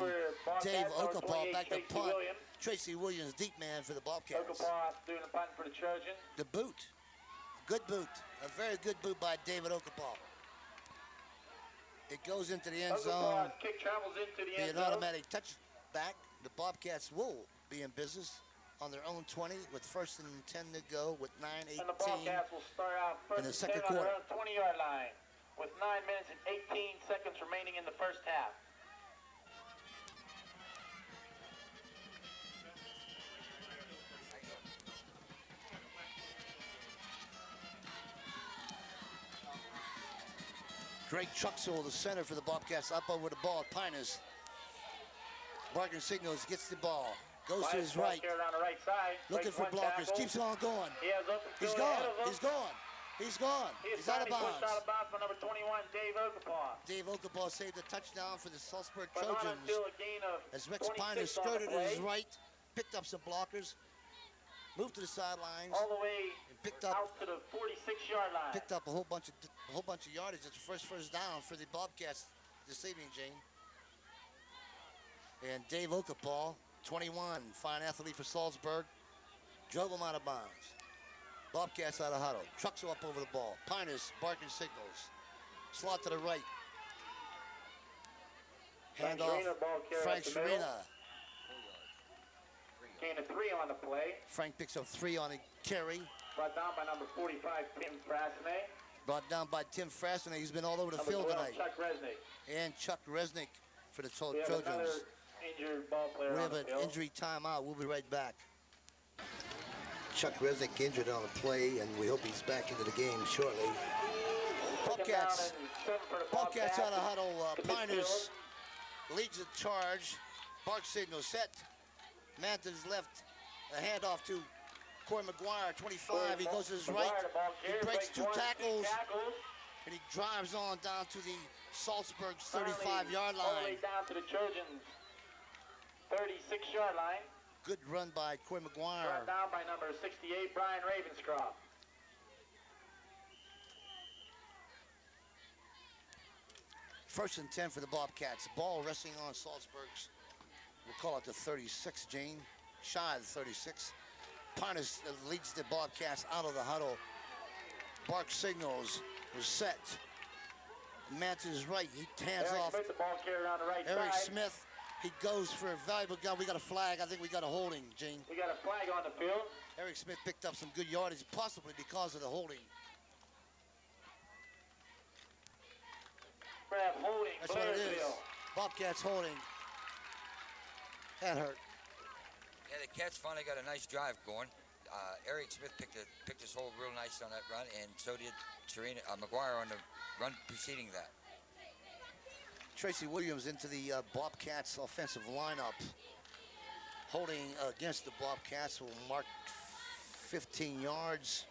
Speaker 1: Dave Okapaw back to punt. Tracy Williams, deep man for the Bobcats.
Speaker 2: Okapaw doing the punt for the Trojans.
Speaker 1: The boot. Good boot. A very good boot by David Okapaw. It goes into the end zone.
Speaker 2: Okapaw's kick travels into the
Speaker 1: Be
Speaker 2: end
Speaker 1: an
Speaker 2: zone.
Speaker 1: automatic touchback. The Bobcats will be in business on their own 20 with 1st and 10 to go with 9:18.
Speaker 2: And the Bobcats will start out first
Speaker 1: in the
Speaker 2: and
Speaker 1: second
Speaker 2: 10 on their
Speaker 1: quarter.
Speaker 2: own 20-yard line with 9 minutes and 18 seconds remaining in the first half.
Speaker 1: Greg Truxell, the center for the Bobcats, up over the ball. Pynos. Barking signals, gets the ball. Goes to his
Speaker 2: Ball
Speaker 1: right.
Speaker 2: carrier on the right side.
Speaker 1: Looking
Speaker 2: Breaks
Speaker 1: for
Speaker 2: one
Speaker 1: blockers.
Speaker 2: tackle.
Speaker 1: Keeps it on going.
Speaker 2: He has open
Speaker 1: He's
Speaker 2: field ahead
Speaker 1: gone.
Speaker 2: of him.
Speaker 1: He's gone. He's gone.
Speaker 2: He is
Speaker 1: He's out of
Speaker 2: finally
Speaker 1: bounds.
Speaker 2: pushed out of bounds for number 21, Dave Okapaw.
Speaker 1: Dave Okapaw saved a touchdown for the Saltsburg
Speaker 2: But not
Speaker 1: Trojans.
Speaker 2: until a gain of
Speaker 1: As Rex
Speaker 2: 26
Speaker 1: Pynos
Speaker 2: on the
Speaker 1: skirted to his
Speaker 2: play.
Speaker 1: right, picked up some blockers, moved to the sidelines,
Speaker 2: All the way
Speaker 1: and picked up
Speaker 2: out to the 46-yard line.
Speaker 1: a whole bunch of yardage. It's the first down for the Bobcats this evening, Jane. And Dave Okapal, 21, fine athlete for Saltsburg, drove him out of bounds. Bobcats out of huddle. Trucks are up over the ball. Pynos barking signals. Slot to the right. Hand off. Frank Sharina.
Speaker 5: Gain of 3 on the play.
Speaker 1: Frank picks up 3 on a carry.
Speaker 5: Brought down by number 45, Tim Frasney.
Speaker 1: Brought down by Tim Frasney. He's been all over the
Speaker 5: Number
Speaker 1: field
Speaker 5: 12,
Speaker 1: tonight.
Speaker 5: Chuck Resnick.
Speaker 1: And Chuck Resnick for the
Speaker 5: We have another
Speaker 1: Trojans.
Speaker 5: injured ball player
Speaker 1: We
Speaker 5: on
Speaker 1: have
Speaker 5: the
Speaker 1: an
Speaker 5: field.
Speaker 1: injury timeout. We'll be right back. Chuck Resnick injured on the play, and we hope he's back into the game shortly. Bobcats. Bobcats out of huddle. Pynos leads the charge. Bark signal set. Manton's left. A handoff to Corey McGuire, 25. He goes to his right. He breaks 2 tackles. And he drives on down to the Saltsburg 35-yard
Speaker 5: All the
Speaker 1: line.
Speaker 5: way down to the Trojans 36-yard line.
Speaker 1: Good run by Corey McGuire.
Speaker 5: Brought down by number 68, Brian Ravenscroft.
Speaker 1: First and 10 for the Bobcats. Ball resting on Saltsburg's. We'll call it the 36, Gene. Shy of the 36. Pynos leads the Bobcats out of the huddle. Bark signals was set. Manton's right. He hands
Speaker 5: Eric
Speaker 1: off.
Speaker 5: Smith, the ball carrier on the right
Speaker 1: Eric
Speaker 5: side.
Speaker 1: Smith. He goes for a valuable guy. We got a flag. I think we got a holding, Gene.
Speaker 5: We got a flag on the field.
Speaker 1: Eric Smith picked up some good yardage, possibly because of the holding.
Speaker 5: We have holding.
Speaker 1: That's what it is.
Speaker 5: Blairsville.
Speaker 1: Bobcats holding. That hurt.
Speaker 4: Yeah, the Cats finally got a nice drive going. Eric Smith picked his hold real nice on that run, and so did McGuire on the run preceding that.
Speaker 1: Tracy Williams into the Bobcats offensive lineup. Holding against the Bobcats will mark 15 yards.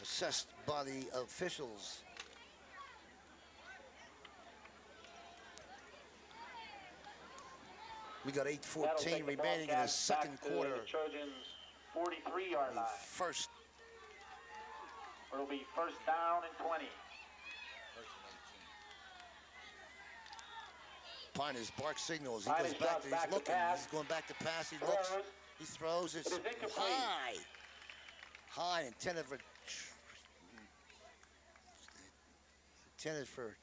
Speaker 1: Assessed by the officials. We got
Speaker 5: That'll
Speaker 1: 8:14
Speaker 5: take the
Speaker 1: remaining in the
Speaker 5: Bobcats
Speaker 1: second
Speaker 5: back to
Speaker 1: quarter.
Speaker 5: The Trojans 43-yard line.
Speaker 1: First,
Speaker 5: It'll be first down and 20.
Speaker 4: First and 18.
Speaker 1: Pynos bark signals. He
Speaker 5: Pynos
Speaker 1: goes back.
Speaker 5: drops back
Speaker 1: He's
Speaker 5: to
Speaker 1: looking.
Speaker 5: pass.
Speaker 1: He's going back to pass. He looks.
Speaker 5: Throws.
Speaker 1: He throws. It's
Speaker 5: It is incomplete.
Speaker 1: high. High intended for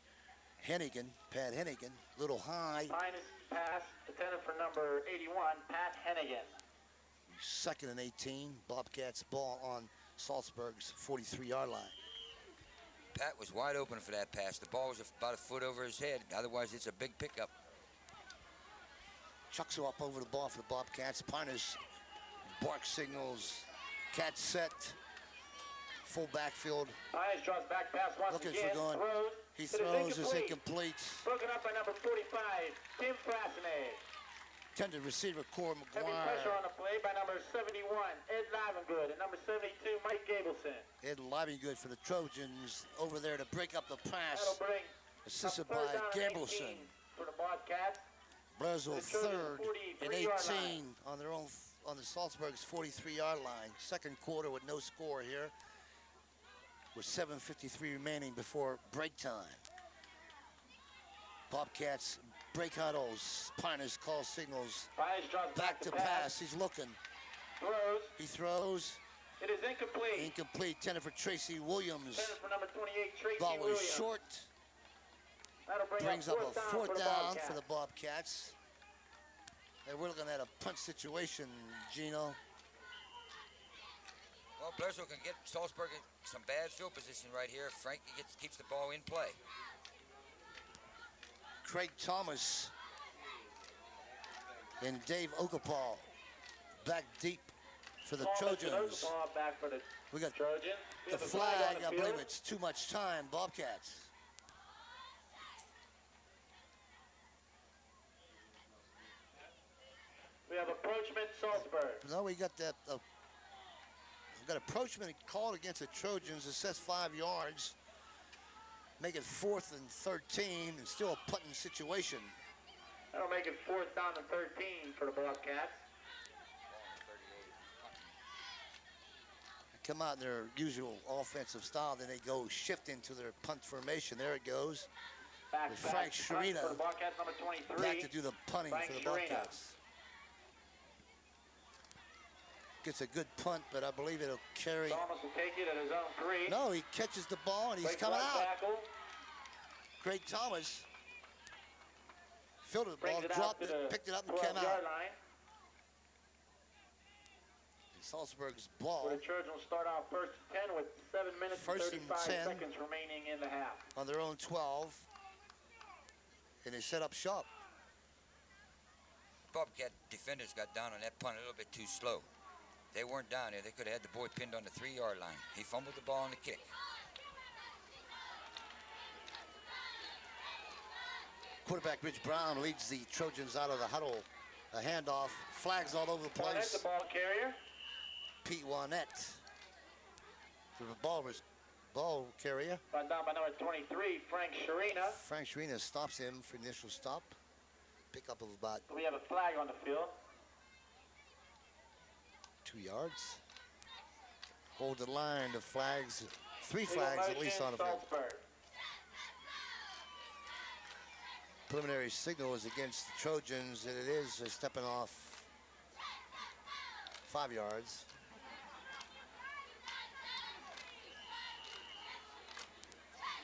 Speaker 1: Hennigan, Pat Hennigan. Little high.
Speaker 5: Pynos pass intended for number 81, Pat Hennigan.
Speaker 1: Second and 18. Bobcats ball on Saltsburg's 43-yard line.
Speaker 4: Pat was wide open for that pass. The ball was about a foot over his head. Otherwise, it's a big pickup.
Speaker 1: Chucks are up over the ball for the Bobcats. Pynos bark signals. Cat set. Full backfield.
Speaker 5: Pynos draws back pass once
Speaker 1: Looking
Speaker 5: again.
Speaker 1: for going.
Speaker 5: Throws.
Speaker 1: He
Speaker 5: It is
Speaker 1: throws. It's incomplete.
Speaker 5: Broken up by number 45, Tim Frasney.
Speaker 1: Tended receiver Corey
Speaker 5: Heavy pressure
Speaker 1: McGuire.
Speaker 5: on the play by number 71, Ed Livengood, and number 72, Mike Gableson.
Speaker 1: Ed Livingood for the Trojans over there to break up the pass.
Speaker 5: That'll bring
Speaker 1: Assisted
Speaker 5: a third
Speaker 1: by
Speaker 5: down and
Speaker 1: Gableson.
Speaker 5: 18 for the Bobcats.
Speaker 1: Blairsville
Speaker 5: The Trojans
Speaker 1: third and
Speaker 5: 43-yard
Speaker 1: 18 on their own, on the Saltsburg's 43-yard line. Second quarter with no score here. With 7:53 remaining before break time. Bobcats break huddles. Pynos call signals.
Speaker 5: Pynos draws
Speaker 1: Back to pass. He's looking.
Speaker 5: Throws.
Speaker 1: He throws.
Speaker 5: It is incomplete.
Speaker 1: Incomplete. Tended for Tracy Williams.
Speaker 5: Intended for number 28, Tracy
Speaker 1: Ball was
Speaker 5: Williams.
Speaker 1: short.
Speaker 5: That'll bring
Speaker 1: Brings up a fourth
Speaker 5: for the
Speaker 1: down
Speaker 5: Bobcats.
Speaker 1: for the Bobcats. And we're looking at a punt situation, Gino.
Speaker 4: Well, Blairsville can get Saltsburg in some bad field position right here. If Frank keeps the ball in play.
Speaker 1: Craig Thomas and Dave Okapal back deep for the
Speaker 5: Thomas and
Speaker 1: Trojans.
Speaker 5: Okapal back for the
Speaker 1: We got
Speaker 5: Trojans. We
Speaker 1: the
Speaker 5: have a
Speaker 1: flag.
Speaker 5: on the
Speaker 1: I believe
Speaker 5: field.
Speaker 1: it's too much time. Bobcats.
Speaker 5: We have approachment Salzburg.
Speaker 1: No, we got that. We got approachment called against the Trojans. It says 5 yards. Make it 4th and 13, and still a punting situation.
Speaker 5: That'll make it fourth down and 13 for the Bobcats.
Speaker 1: Come out in their usual offensive style, then they go shift into their punt formation. There it goes.
Speaker 5: Back,
Speaker 1: with Frank
Speaker 5: punt
Speaker 1: Sharina
Speaker 5: for the Bobcats, number 23.
Speaker 1: back to do the punting
Speaker 5: Frank
Speaker 1: for the
Speaker 5: Sharina.
Speaker 1: Bobcats. Gets a good punt, but I believe it'll carry.
Speaker 5: Thomas will take it at his own 3.
Speaker 1: No, he catches the ball and he's
Speaker 5: Breaks
Speaker 1: coming
Speaker 5: right
Speaker 1: out.
Speaker 5: tackle.
Speaker 1: Craig Thomas fielded the ball,
Speaker 5: Brings it out
Speaker 1: dropped
Speaker 5: to
Speaker 1: it,
Speaker 5: the
Speaker 1: picked it up, and came
Speaker 5: 12-yard
Speaker 1: out.
Speaker 5: line.
Speaker 1: Salzburg's
Speaker 5: Where
Speaker 1: ball
Speaker 5: the Trojans will start off first and 10 with 7 minutes
Speaker 1: First
Speaker 5: and
Speaker 1: and
Speaker 5: 35
Speaker 1: 10.
Speaker 5: seconds remaining in the half.
Speaker 1: on their own 12, and they set up shop.
Speaker 4: Bobcat defenders got down on that punt a little bit too slow. They weren't down there. They could have had the boy pinned on the 3-yard line. He fumbled the ball on the kick.
Speaker 1: Quarterback Rich Brown leads the Trojans out of the huddle. A handoff, flags all over the
Speaker 5: Barnett,
Speaker 1: place.
Speaker 5: the ball carrier.
Speaker 1: Pete Wannett, the ball carrier.
Speaker 5: Brought down by number 23, Frank Sharina.
Speaker 1: Frank Sharina stops him for initial stop. Pickup of about
Speaker 5: We have a flag on the field.
Speaker 1: 2 yards. Hold the line, the flags, 3
Speaker 5: Legal
Speaker 1: flags at
Speaker 5: motion,
Speaker 1: least on the field.
Speaker 5: Saltsburg.
Speaker 1: Preliminary signal is against the Trojans, and it is stepping off 5 yards.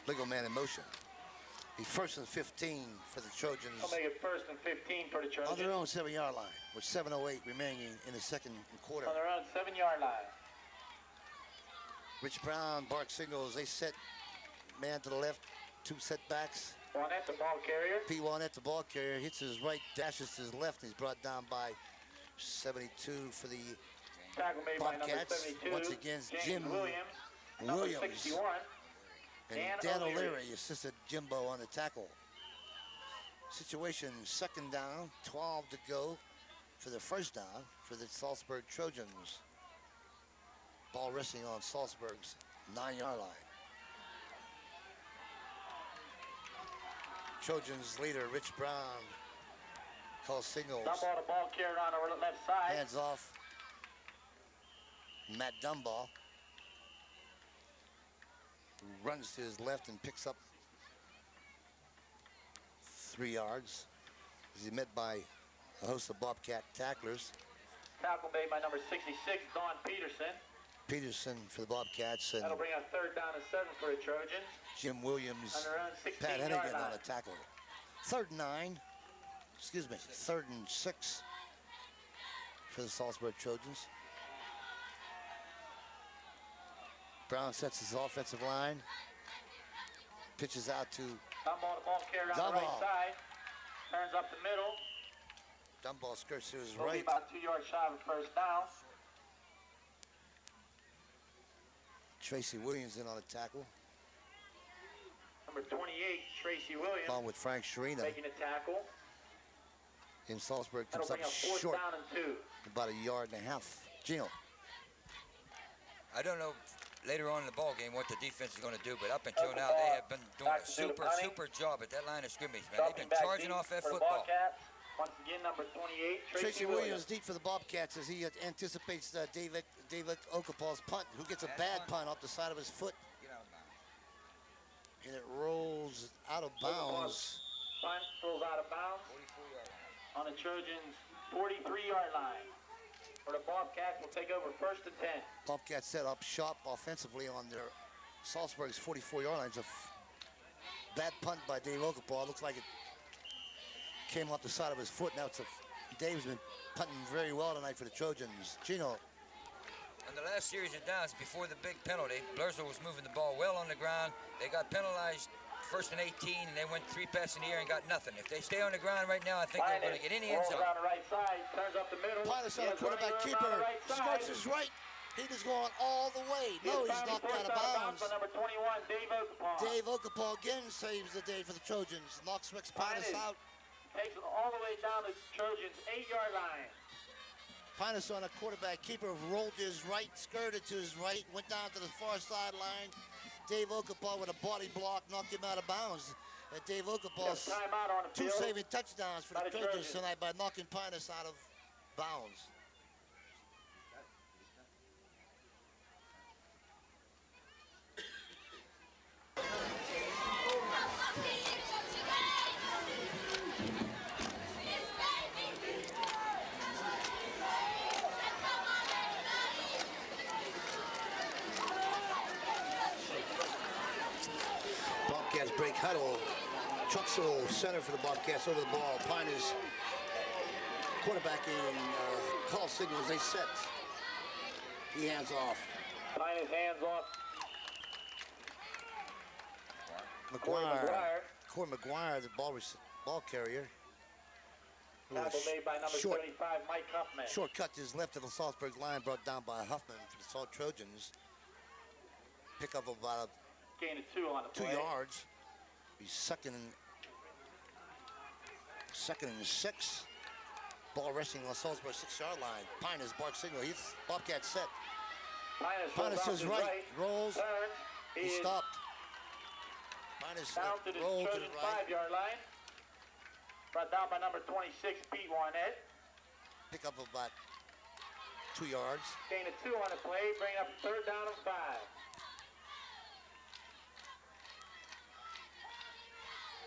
Speaker 1: Legal man in motion. The first and 15 for the Trojans
Speaker 5: I'll make it first and 15 for the Trojans.
Speaker 1: on their own 7-yard line with 7:08 remaining in the second quarter.
Speaker 5: On their own 7-yard line.
Speaker 1: Rich Brown, Bark signals, they set man to the left, 2 setbacks.
Speaker 5: Barnett, the ball carrier.
Speaker 1: P. Wannett, the ball carrier, hits his right, dashes to his left, and he's brought down by 72 for the
Speaker 5: Tackle made by number
Speaker 1: Bobcats.
Speaker 5: 72.
Speaker 1: Once again,
Speaker 5: James
Speaker 1: Jim
Speaker 5: Williams. Number
Speaker 1: Williams
Speaker 5: 61.
Speaker 1: and Dan O'Leary assisted Jimbo on the tackle. Situation second down, 12 to go for the first down for the Saltsburg Trojans. Ball resting on Saltsburg's 9-yard line. Trojans leader Rich Brown calls signals.
Speaker 5: Dumbo, the ball carrier on the left side.
Speaker 1: Hands off Matt Dumbaugh. Runs to his left and picks up 3 yards. He's met by a host of Bobcat tacklers.
Speaker 5: Tackle made by number 66, Don Peterson.
Speaker 1: Peterson for the Bobcats and
Speaker 5: That'll bring up third down and 7 for the Trojans.
Speaker 1: Jim Williams,
Speaker 5: On their own
Speaker 1: Pat
Speaker 5: 16-yard
Speaker 1: Hennigan on
Speaker 5: line.
Speaker 1: a tackle. Third and 9, excuse me, third and 6 for the Saltsburg Trojans. Brown sets his offensive line, pitches out to
Speaker 5: Dumbo, the ball carrier on the right
Speaker 1: Dumbo.
Speaker 5: side. Turns up the middle.
Speaker 1: Dumbaugh, skirts to his
Speaker 5: Will be
Speaker 1: right.
Speaker 5: about 2 yards shy of a first down.
Speaker 1: Tracy Williams in on a tackle,
Speaker 5: Number 28, Tracy Williams,
Speaker 1: along with Frank Sharina.
Speaker 5: making a tackle.
Speaker 1: And Saltsburg
Speaker 5: That'll
Speaker 1: comes
Speaker 5: bring
Speaker 1: up
Speaker 5: up fourth
Speaker 1: short,
Speaker 5: down and 2.
Speaker 1: about 1.5 yards. Gino.
Speaker 4: I don't know later on in the ball game what the defense is going to do, but up until
Speaker 5: That's the
Speaker 4: now they
Speaker 5: ball.
Speaker 4: have been doing
Speaker 5: Back
Speaker 4: a
Speaker 5: to do the
Speaker 4: super,
Speaker 5: punting.
Speaker 4: super job at that line of scrimmage, man. They've
Speaker 5: Dropping
Speaker 4: been
Speaker 5: back
Speaker 4: charging
Speaker 5: deep
Speaker 4: off that
Speaker 5: for the
Speaker 4: football.
Speaker 5: Bobcats. Once again, number 28,
Speaker 1: Tracy Williams deep for the Bobcats as he anticipates David Okapal's punt, who gets a bad punt off the side of his foot,
Speaker 4: Get out of bounds.
Speaker 1: and it rolls out of bounds.
Speaker 5: Punt rolls out of bounds
Speaker 4: 44-yard line.
Speaker 5: on the Trojans' 43-yard line. Where the Bobcats will take over first and 10.
Speaker 1: Bobcats set up shop offensively on their Salzburg's 44-yard line. It's a bad punt by Dave Okapal. Looks like it came off the side of his foot. Now Dave's been punting very well tonight for the Trojans. Gino.
Speaker 4: On the last series of downs before the big penalty, Blairsville was moving the ball well on the ground. They got penalized first and 18, and they went 3 passes in the air and got nothing. If they stay on the ground right now, I think they're going to get in the end
Speaker 5: rolls
Speaker 4: zone.
Speaker 5: around the right side, turns up the middle.
Speaker 1: Pynos on
Speaker 5: He
Speaker 1: the
Speaker 5: has
Speaker 1: quarterback
Speaker 5: running room
Speaker 1: keeper.
Speaker 5: on the right side.
Speaker 1: Skirts his right. He is going all the way. No, he's knocked out of bounds.
Speaker 5: By number 21, Dave Okapal.
Speaker 1: Dave Okapal again saves the day for the Trojans. Knocks Rex Pynos out.
Speaker 5: Takes it all the way down to Trojans' 8-yard line.
Speaker 1: Pynos on a quarterback keeper rolled to his right, skirted to his right, went down to the far sideline. Dave Okapal with a body block knocked him out of bounds. And Dave Okapal's
Speaker 5: Timeout on the
Speaker 1: 2
Speaker 5: field.
Speaker 1: saving touchdowns for
Speaker 5: By
Speaker 1: the
Speaker 5: the
Speaker 1: Trojans
Speaker 5: Trojans.
Speaker 1: tonight by knocking Pynos out of bounds. Bobcats break huddle. Truxell center for the Bobcats over the ball. Pynos quarterbacking, call signals, they set. He hands off.
Speaker 5: Pynos hands off.
Speaker 1: McGuire. Corey McGuire, the ball carrier.
Speaker 5: Tackle made by number 75, Mike Huffman.
Speaker 1: Shortcut to his left of the Saltsburg line, brought down by Huffman for the Salt Trojans. Pick up about
Speaker 5: Gain of 2 on the
Speaker 1: 2
Speaker 5: play.
Speaker 1: yards. He's second and 6. Ball resting on the Saltsburg 6-yard line. Pynos bark signal. He's Bobcat set. Pynos to his right. Rolls.
Speaker 5: Turn.
Speaker 1: He stopped. Pynos
Speaker 5: Down to the
Speaker 1: rolled to the
Speaker 5: Trojan
Speaker 1: right.
Speaker 5: 5-yard line. Brought down by number 26, Pete Warnett.
Speaker 1: Pick up about 2 yards.
Speaker 5: Gain of 2 on the play, bring up 3rd down and 5.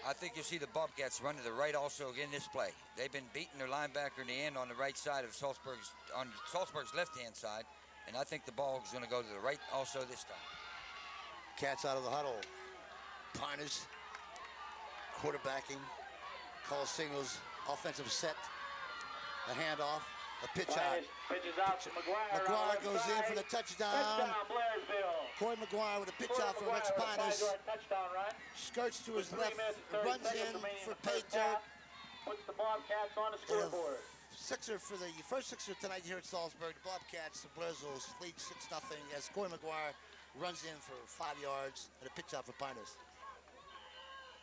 Speaker 4: I think you'll see the Bobcats run to the right also again this play. They've been beating their linebacker in the end on the right side of Saltsburg's left-hand side, and I think the ball is going to go to the right also this time.
Speaker 1: Cats out of the huddle. Pynos quarterbacking. Call signals. Offensive set. A handoff. A pitch out.
Speaker 5: Pitches out to McGuire.
Speaker 1: McGuire goes in for the touchdown.
Speaker 5: Touchdown, Blairsville.
Speaker 1: Corey McGuire with a pitch out for Rex Pynos.
Speaker 5: Touchdown run.
Speaker 1: Skirts to his
Speaker 5: 3
Speaker 1: left.
Speaker 5: minutes and 30
Speaker 1: Runs
Speaker 5: seconds
Speaker 1: in
Speaker 5: remaining
Speaker 1: for
Speaker 5: in the
Speaker 1: pay
Speaker 5: first
Speaker 1: dirt.
Speaker 5: half. Puts the Bobcats on the scoreboard.
Speaker 1: Sixer for the first sixer tonight here at Saltsburg. The Bobcats, the Blairsville lead 6-0 as Corey McGuire runs in for 5 yards and a pitch out for Pynos.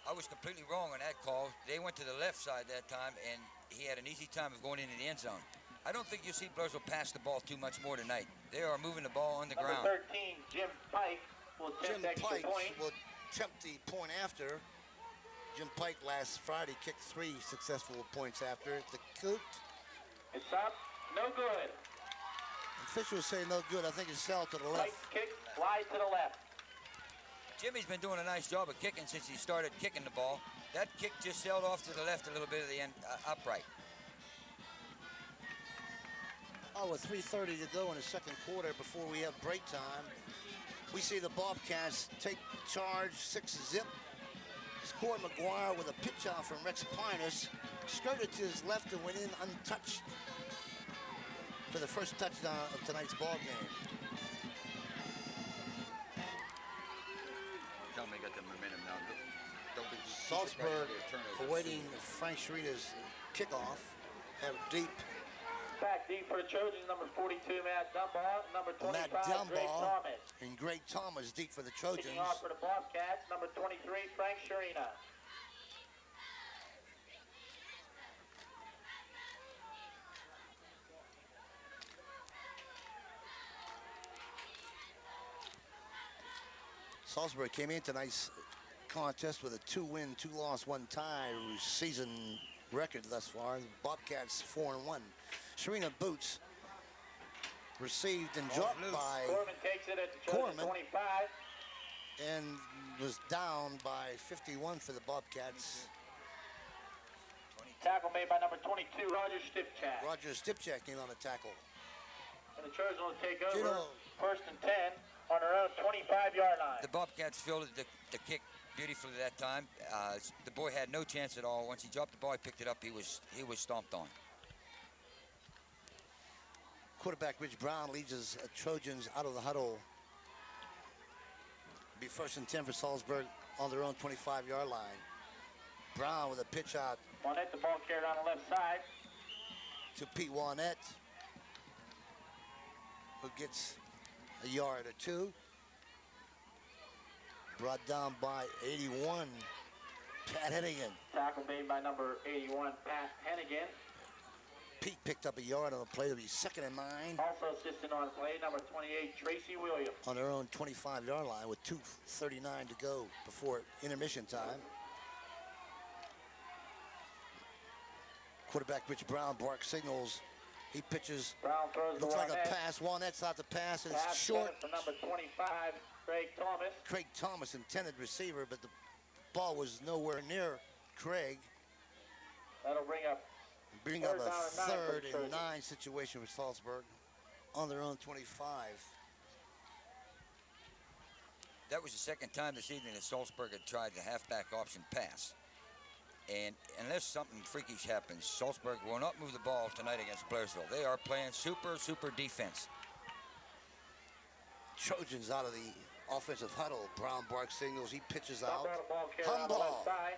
Speaker 4: I was completely wrong on that call. They went to the left side that time, and he had an easy time of going into the end zone. I don't think you'll see Blairsville pass the ball too much more tonight. They are moving the ball on the
Speaker 5: Number
Speaker 4: ground.
Speaker 5: 13, Jim Pike, will attempt extra
Speaker 1: Pike
Speaker 5: point.
Speaker 1: will attempt the point after. Jim Pike last Friday kicked 3 successful points after. The coot.
Speaker 5: It's up, no good.
Speaker 1: Officials say no good. I think it's Sell to the
Speaker 5: Pike
Speaker 1: left.
Speaker 5: kick, wide to the left.
Speaker 4: Jimmy's been doing a nice job of kicking since he started kicking the ball. That kick just sailed off to the left a little bit of the end, upright.
Speaker 1: Oh, with 3:30 to go in the second quarter before we have break time. We see the Bobcats take charge, 6-zip. It's Corey McGuire with a pitch out from Rex Pynos. Skirted to his left and went in untouched for the first touchdown of tonight's ball game.
Speaker 3: Tell me, got the momentum now. Don't be
Speaker 1: Saltsburg awaiting Frank Sharita's kickoff. Have it deep.
Speaker 5: Back deep for the Trojans, number 42, Matt Dunbar. Number 25,
Speaker 1: Matt
Speaker 5: Greg
Speaker 1: Dunbar
Speaker 5: Thomas.
Speaker 1: and Greg Thomas deep for the Trojans.
Speaker 5: Kicking off for the Bobcats, number 23, Frank Sharita.
Speaker 1: Saltsburg came in tonight's contest with a 2-win, 2-loss, 1-tie season record thus far. The Bobcats 4-1. Sharina Boots received and dropped by
Speaker 5: Corman takes it at the Trojan 25.
Speaker 1: and was down by 51 for the Bobcats.
Speaker 5: Tackle made by number 22, Roger Stipchak.
Speaker 1: Roger Stipchak came on the tackle.
Speaker 5: And the Trojans will take over
Speaker 1: Gino.
Speaker 5: 1st and 10 on their own 25-yard line.
Speaker 4: The Bobcats fielded the kick beautifully that time. The boy had no chance at all. Once he dropped the ball, he picked it up. He was stomped on.
Speaker 1: Quarterback Rich Brown leads his Trojans out of the huddle. Be 1st and 10 for Saltsburg on their own 25-yard line. Brown with a pitch out
Speaker 5: Warnett, the ball carried on the left side.
Speaker 1: to Pete Warnett, who gets a yard or 2. Brought down by 81, Pat Hennigan.
Speaker 5: Tackle made by number 81, Pat Hennigan.
Speaker 1: Pete picked up a yard on the play. It'll be 2nd and 9
Speaker 5: Also assisting on the play, number 28, Tracy Williams.
Speaker 1: on their own 25-yard line with 2:39 to go before intermission time. Quarterback Rich Brown barks signals. He pitches.
Speaker 5: Brown throws
Speaker 1: Looks
Speaker 5: to
Speaker 1: like a
Speaker 5: Warnett.
Speaker 1: pass. Warnett's out the pass, and
Speaker 5: Pass
Speaker 1: it's short.
Speaker 5: for number 25, Craig Thomas.
Speaker 1: Craig Thomas, intended receiver, but the ball was nowhere near Craig.
Speaker 5: That'll bring up
Speaker 1: Bring up
Speaker 5: Third
Speaker 1: a
Speaker 5: down and 9 for
Speaker 1: 3rd
Speaker 5: the
Speaker 1: and
Speaker 5: Trojans.
Speaker 1: 9 situation with Saltsburg on their own 25.
Speaker 4: That was the second time this evening that Saltsburg had tried the halfback option pass. And unless something freakish happens, Saltsburg will not move the ball tonight against Blairsville. They are playing super defense.
Speaker 1: Trojans out of the offensive huddle. Brown bark signals. He pitches
Speaker 5: Dump
Speaker 1: out.
Speaker 5: ball to ball carrier on the
Speaker 1: Humble.
Speaker 5: left side.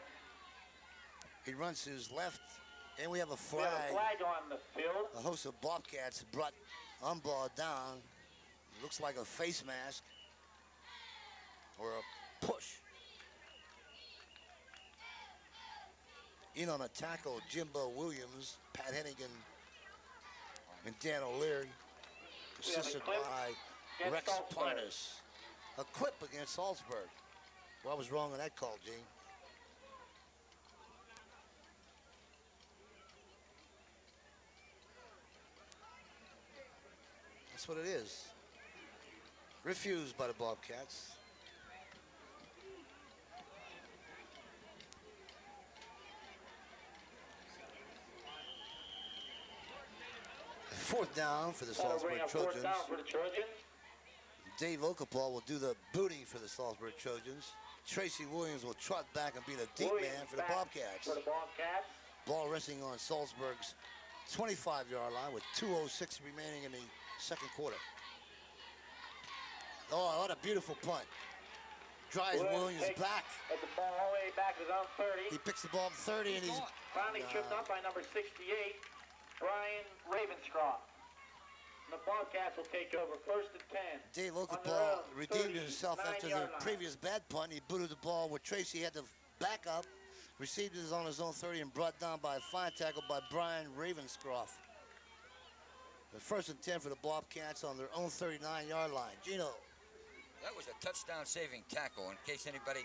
Speaker 1: He runs to his left, and we have a
Speaker 5: We have a
Speaker 1: flag.
Speaker 5: flag on the field.
Speaker 1: A host of Bobcats brought Umball down. Looks like a face mask or a push. In on a tackle, Jimbo Williams, Pat Hennigan, and Dan O'Leary, assisted
Speaker 5: clip
Speaker 1: by
Speaker 5: against
Speaker 1: Rex
Speaker 5: Saltsburg.
Speaker 1: Pynos. A clip against Saltsburg. Well, I was wrong on that call, Gene. That's what it is. Refused by the Bobcats. Fourth down for the
Speaker 5: That'll bring
Speaker 1: Saltsburg
Speaker 5: up fourth
Speaker 1: Trojans.
Speaker 5: down for the Trojans.
Speaker 1: Dave Okapaw will do the booty for the Saltsburg Trojans. Tracy Williams will trot back and be the deep
Speaker 5: Williams
Speaker 1: man for the
Speaker 5: back
Speaker 1: Bobcats.
Speaker 5: For the Bobcats.
Speaker 1: Ball resting on Salzburg's 25-yard line with 2:06 remaining in the second quarter. Oh, what a beautiful punt. Drives Williams
Speaker 5: takes
Speaker 1: back.
Speaker 5: At the ball all the way back to his own 30.
Speaker 1: He picks the ball up 30 and he's
Speaker 5: Finally tripped up by number 68, Brian Ravenscroft. The Bobcats will take over first and 10.
Speaker 1: Dave
Speaker 5: On their
Speaker 1: Okapaw
Speaker 5: own
Speaker 1: redeemed himself after the
Speaker 5: 39-yard line.
Speaker 1: previous bad punt. He booted the ball where Tracy had to back up, received it on his own 30 and brought down by a fine tackle by Brian Ravenscroft. The first and 10 for the Bobcats on their own 39-yard line. Gino.
Speaker 4: That was a touchdown-saving tackle, in case anybody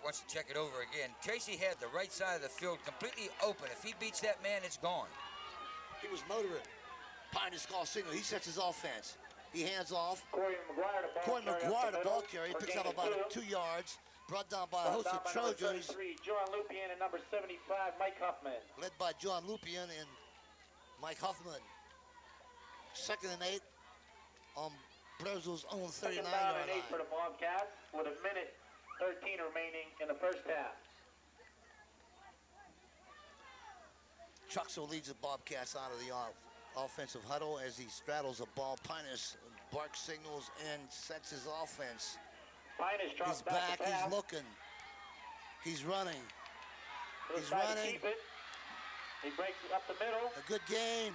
Speaker 4: wants to check it over again. Tracy had the right side of the field completely open. If he beats that man, it's gone.
Speaker 1: He was motoring. Pynos call signal. He sets his offense. He hands off.
Speaker 5: Corey McGuire, the ball
Speaker 1: Corey
Speaker 5: carrier,
Speaker 1: McGuire,
Speaker 5: up
Speaker 1: the
Speaker 5: the
Speaker 1: ball
Speaker 5: middle
Speaker 1: carrier,
Speaker 5: for
Speaker 1: picks
Speaker 5: gain
Speaker 1: up
Speaker 5: of
Speaker 1: about
Speaker 5: 2.
Speaker 1: 2 yards. Brought down by a
Speaker 5: Brought
Speaker 1: host
Speaker 5: down
Speaker 1: of
Speaker 5: by number
Speaker 1: Trojans,
Speaker 5: 33, John Lupien, and number 75, Mike Huffman.
Speaker 1: led by John Lupien and Mike Huffman. Second and 8 on Blairsville's own
Speaker 5: Second
Speaker 1: 39-yard
Speaker 5: down and 8 for
Speaker 1: line.
Speaker 5: the Bobcats with a minute 13 remaining in the first half.
Speaker 1: Truxell leads the Bobcats out of the offensive huddle as he straddles a ball. Pynos barks signals and sets his offense.
Speaker 5: Pynos drops
Speaker 1: He's
Speaker 5: back,
Speaker 1: back,
Speaker 5: to pass.
Speaker 1: he's looking. He's running.
Speaker 5: To the
Speaker 1: he's
Speaker 5: side to
Speaker 1: running.
Speaker 5: keep it. He breaks it up the middle.
Speaker 1: A good game.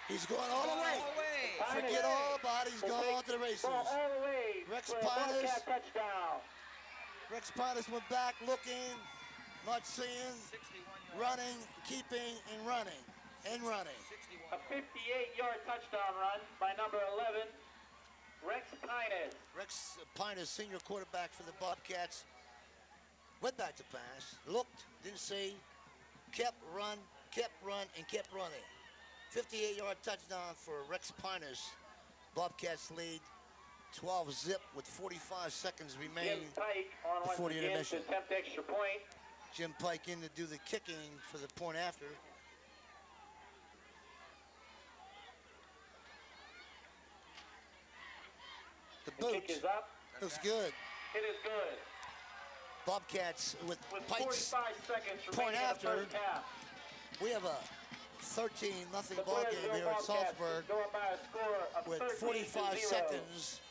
Speaker 1: He's going all the way.
Speaker 5: Pynos
Speaker 1: Forget all about it. He's
Speaker 5: will
Speaker 1: going
Speaker 5: take
Speaker 1: to the races.
Speaker 5: ball all the way
Speaker 1: Rex
Speaker 5: for a
Speaker 1: Pynos.
Speaker 5: Bobcat touchdown.
Speaker 1: Rex Pynos went back looking, not seeing, running, keeping, and running, and running.
Speaker 5: A 58-yard touchdown run by number 11, Rex Pynos.
Speaker 1: Rex Pynos, senior quarterback for the Bobcats, went back to pass, looked, didn't see, kept run, and kept running. 58-yard touchdown for Rex Pynos. Bobcats lead 12-zip with 45 seconds
Speaker 5: Jim
Speaker 1: remaining
Speaker 5: Pike on
Speaker 1: before
Speaker 5: once
Speaker 1: the
Speaker 5: again to
Speaker 1: intermission.
Speaker 5: attempt extra point.
Speaker 1: Jim Pike in to do the kicking for the point after. The
Speaker 5: The kick
Speaker 1: boot
Speaker 5: is up.
Speaker 1: looks good.
Speaker 5: It is good.
Speaker 1: Bobcats with
Speaker 5: With
Speaker 1: Pike's
Speaker 5: 45 seconds
Speaker 1: point
Speaker 5: remaining in
Speaker 1: after.
Speaker 5: the first half.
Speaker 1: We have a 13-0
Speaker 5: The
Speaker 1: ball game
Speaker 5: Blairsville
Speaker 1: here at
Speaker 5: Bobcats
Speaker 1: Saltsburg
Speaker 5: go up by a score of
Speaker 1: with
Speaker 5: 13 to
Speaker 1: 45
Speaker 5: 0.
Speaker 1: seconds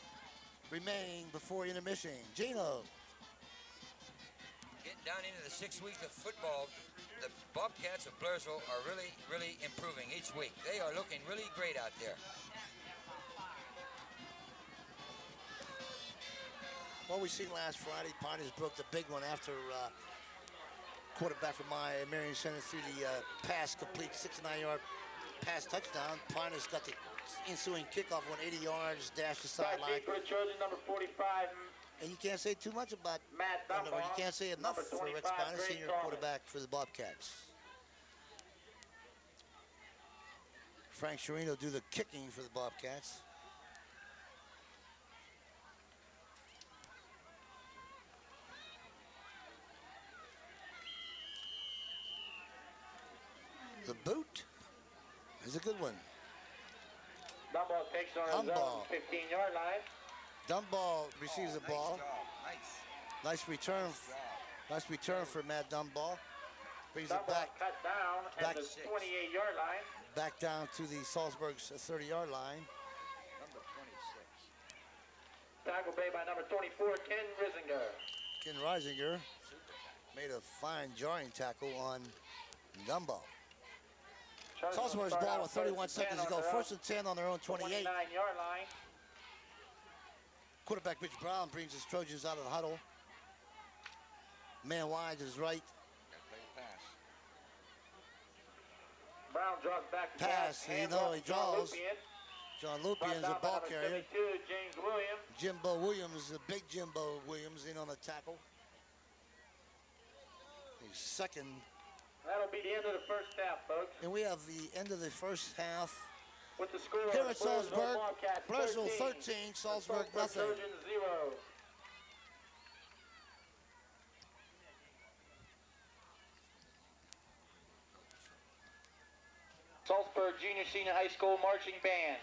Speaker 1: remaining before intermission. Gino.
Speaker 4: Getting down into the 6th week of football, the Bobcats of Blairsville are really improving each week. They are looking really great out there.
Speaker 1: What we seen last Friday, Pynos broke the big one after quarterback from Marion Center through the pass, complete 69-yard pass touchdown. Pynos got the ensuing kickoff, went 80 yards, dashed the
Speaker 5: Back
Speaker 1: sideline.
Speaker 5: deep for the Trojan, number 45,
Speaker 1: And you can't say too much about
Speaker 5: Matt
Speaker 1: or
Speaker 5: Dunbar.
Speaker 1: you can't say enough
Speaker 5: Number
Speaker 1: for Rex
Speaker 5: 25,
Speaker 1: Pynos,
Speaker 5: Greg
Speaker 1: senior
Speaker 5: Thomas.
Speaker 1: quarterback for the Bobcats. Frank Sherino do the kicking for the Bobcats. The boot is a good one.
Speaker 5: Dunbar takes on his own
Speaker 1: Dunbar.
Speaker 5: 15-yard line.
Speaker 1: Dunball receives the ball.
Speaker 3: Nice.
Speaker 1: Nice return.
Speaker 3: Job.
Speaker 1: Nice return for Matt Dunball. Brings it
Speaker 5: Dunball
Speaker 1: back
Speaker 5: cut down
Speaker 1: back
Speaker 5: at the 28-yard line.
Speaker 1: back down to the Saltsburg's 30-yard line.
Speaker 3: Number 26.
Speaker 5: Tackle made by number 24, Ken Risinger.
Speaker 1: Ken Reisinger made a fine jarring tackle on Dunball. Saltsburg's ball with 31 seconds to go. First and 10 on their own 28.
Speaker 5: 29-yard line.
Speaker 1: Quarterback Rich Brown brings his Trojans out of the huddle. Man wide to his right.
Speaker 3: Gotta play the pass.
Speaker 5: Brown draws back to
Speaker 1: Pass,
Speaker 5: back.
Speaker 1: you know he draws. John Lupien's a ball carrier.
Speaker 5: 72, James Williams.
Speaker 1: Jimbo Williams, the big Jimbo Williams, in on the tackle. The second.
Speaker 5: That'll be the end of the first half, folks.
Speaker 1: And we have the end of the first half.
Speaker 5: With the score
Speaker 1: Here
Speaker 5: of
Speaker 1: at Saltsburg, Blairsville 13,
Speaker 5: 13,
Speaker 1: Saltsburg nothing.
Speaker 5: Trojans 0. Saltsburg Junior Senior High School Marching Band.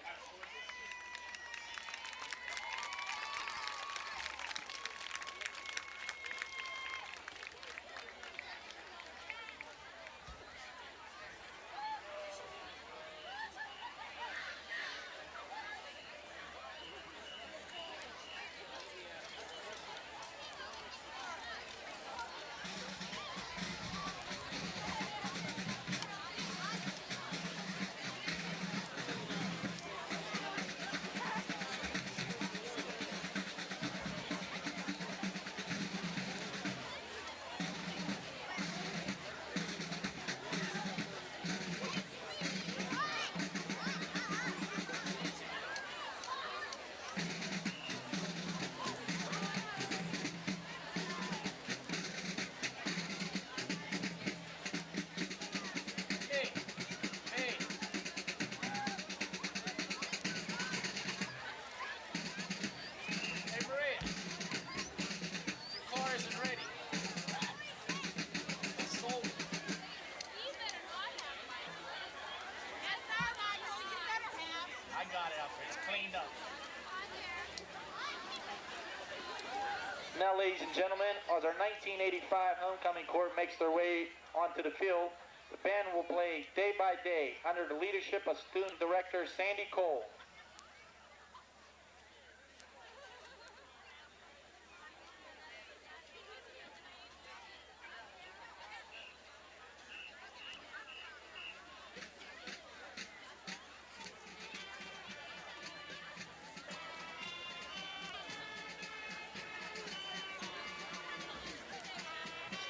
Speaker 5: Now, ladies and gentlemen, as our 1985 homecoming court makes their way onto the field, the band will play Day by Day under the leadership of student director Sandy Cole.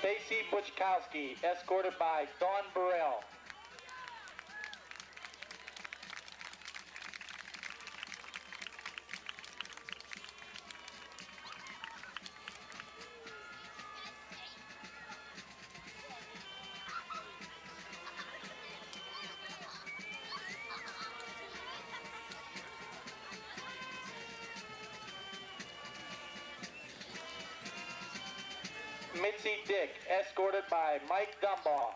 Speaker 5: Stacy Butchkowski, escorted by Dawn Burrell. Mitzi Dick, escorted by Mike Dunball.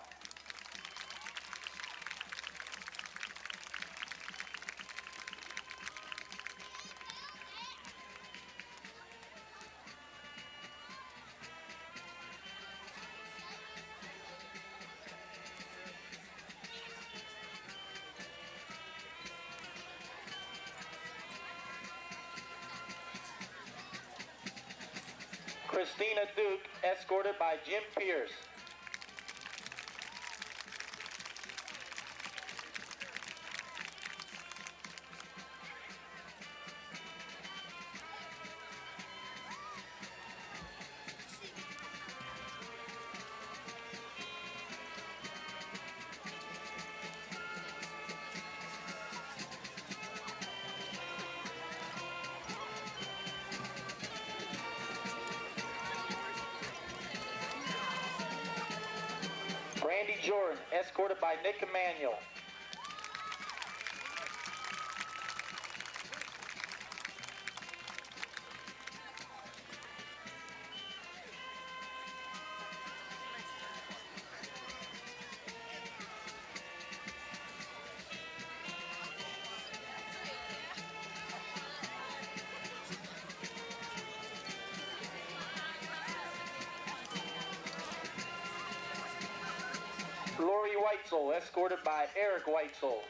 Speaker 5: Christina Duke, escorted by Jim Pierce. Randy Jordan, escorted by Nick Emanuel. Weitzel, escorted by Eric Weitzel.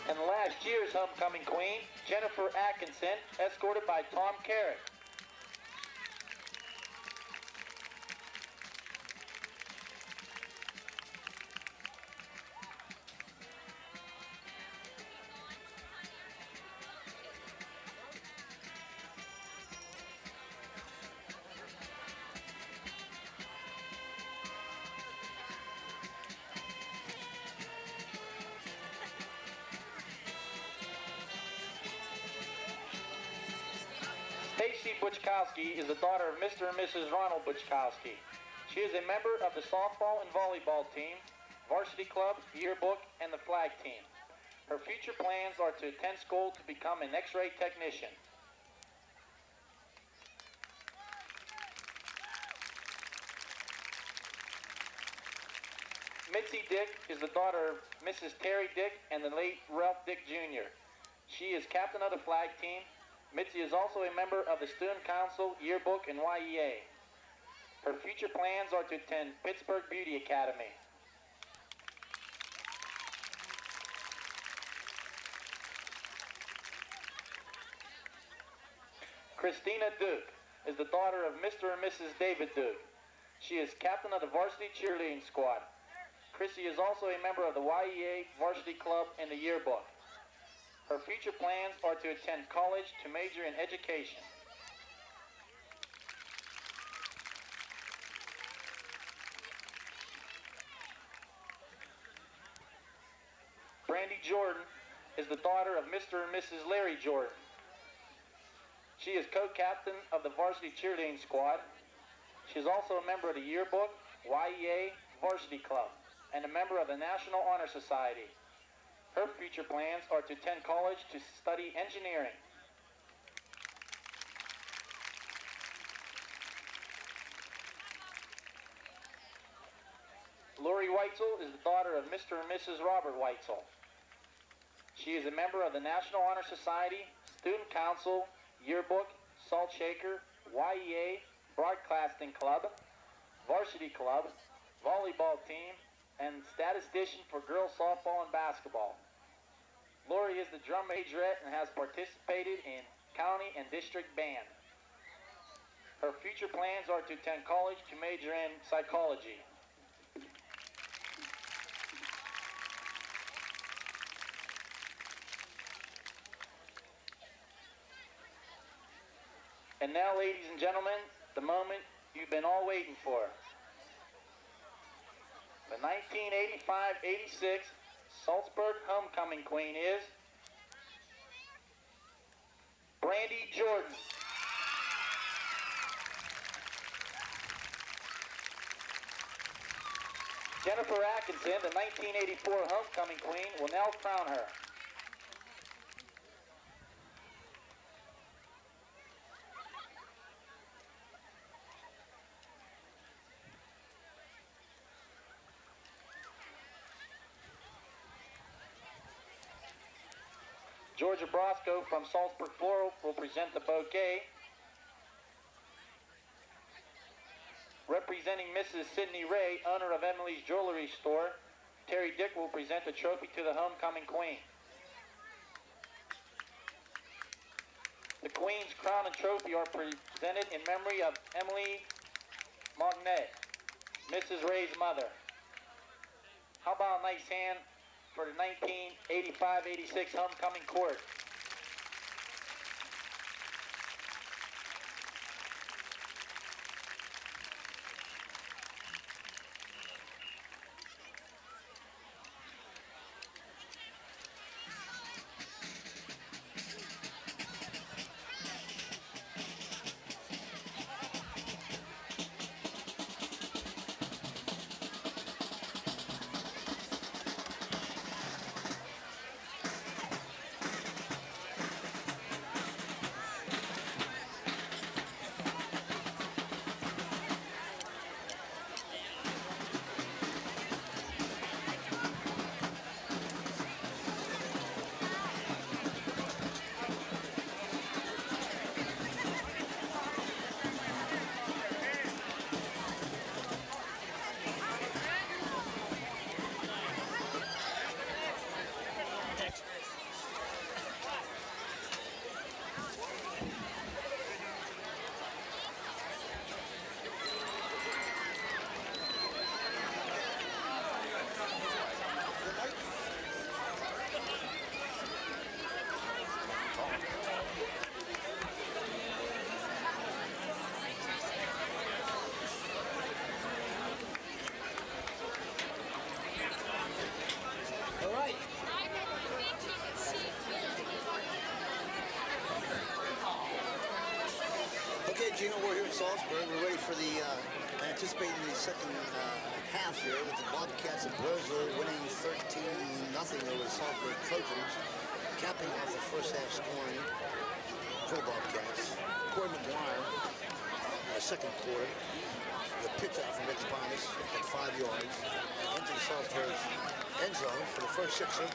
Speaker 5: And last year's homecoming queen, Jennifer Atkinson, escorted by Tom Carrick. Stacy Butchkowski is the daughter of Mr. and Mrs. Ronald Butchkowski. She is a member of the softball and volleyball team, varsity club, yearbook, and the flag team. Her future plans are to attend school to become an X-ray technician. Mitzi Dick is the daughter of Mrs. Terry Dick and the late Ralph Dick Jr. She is captain of the flag team. Mitzi is also a member of the Student Council, Yearbook, and YEA. Her future plans are to attend Pittsburgh Beauty Academy. Christina Duke is the daughter of Mr. and Mrs. David Duke. She is captain of the varsity cheerleading squad. Chrissy is also a member of the YEA varsity club and the yearbook. Her future plans are to attend college to major in education. Brandy Jordan is the daughter of Mr. and Mrs. Larry Jordan. She is co-captain of the varsity cheerleading squad. She is also a member of the yearbook, YEA varsity club, and a member of the National Honor Society. Her future plans are to attend college to study engineering. Lori Weitzel is the daughter of Mr. and Mrs. Robert Weitzel. She is a member of the National Honor Society, Student Council, Yearbook, Salt Shaker, YEA, Broadcasting Club, Varsity Club, Volleyball Team, and statistician for girls softball and basketball. Lori is the drum majorette and has participated in county and district band. Her future plans are to attend college to major in psychology. And now, ladies and gentlemen, the moment you've been all waiting for. The 1985-86 Saltsburg homecoming queen is Brandy Jordan. Jennifer Atkinson, the 1984 homecoming queen, will now crown her. Georgia Brosco from Saltsburg Floral will present the bouquet. Representing Mrs. Sidney Ray, owner of Emily's Jewelry Store, Terry Dick will present the trophy to the homecoming queen. The queen's crown and trophy are presented in memory of Emily Mognet, Mrs. Ray's mother. How about a nice hand for the 1985-86 homecoming court?
Speaker 1: Gino, we're here in Saltsburg. We're ready for the, anticipating the second half here with the Bobcats of Blairsville winning 13-0 over the Saltsburg Trojans, capping off the first half scoring for the Bobcats. Corey McGuire, second quarter, the pitch out from Rex Pynos at 5 yards into the Saltsburg's end zone for the first sixer.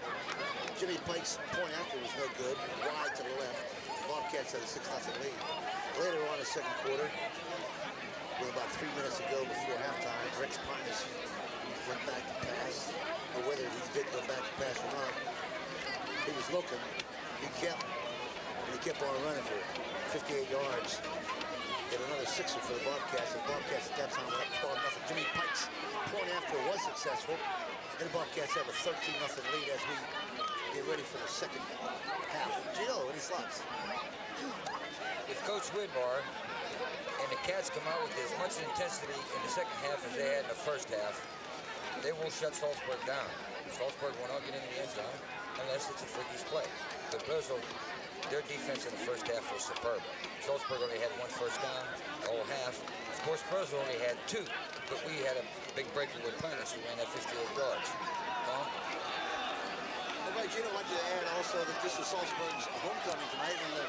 Speaker 1: Jimmy Pike's point after was no good, wide to the left. The Bobcats had a 6-0 lead. Later on in the second quarter, with about 3 minutes to go before halftime, Rex Pynos went back to pass, or whether he did go back to pass or not, he was looking. He kept on running for 58 yards. Get another sixer for the Bobcats. The Bobcats at that time went up 12-0. Jimmy Pike's point after was successful, and the Bobcats have a 13-0 lead as we get ready for the second half. Gino, any thoughts?
Speaker 4: If Coach Widmar and the Cats come out with as much intensity in the second half as they had in the first half, they won't shut Saltsburg down. Saltsburg will not get into the end zone unless it's a freakish play. But Blairsville, their defense in the first half was superb. Saltsburg only had 1 first down the whole half. Of course, Blairsville only had 2, but we had a big breakthrough with Pynos who ran at 58 yards. Tom?
Speaker 1: All right, Gino, I'd like to add also that this is Saltsburg's homecoming tonight, and the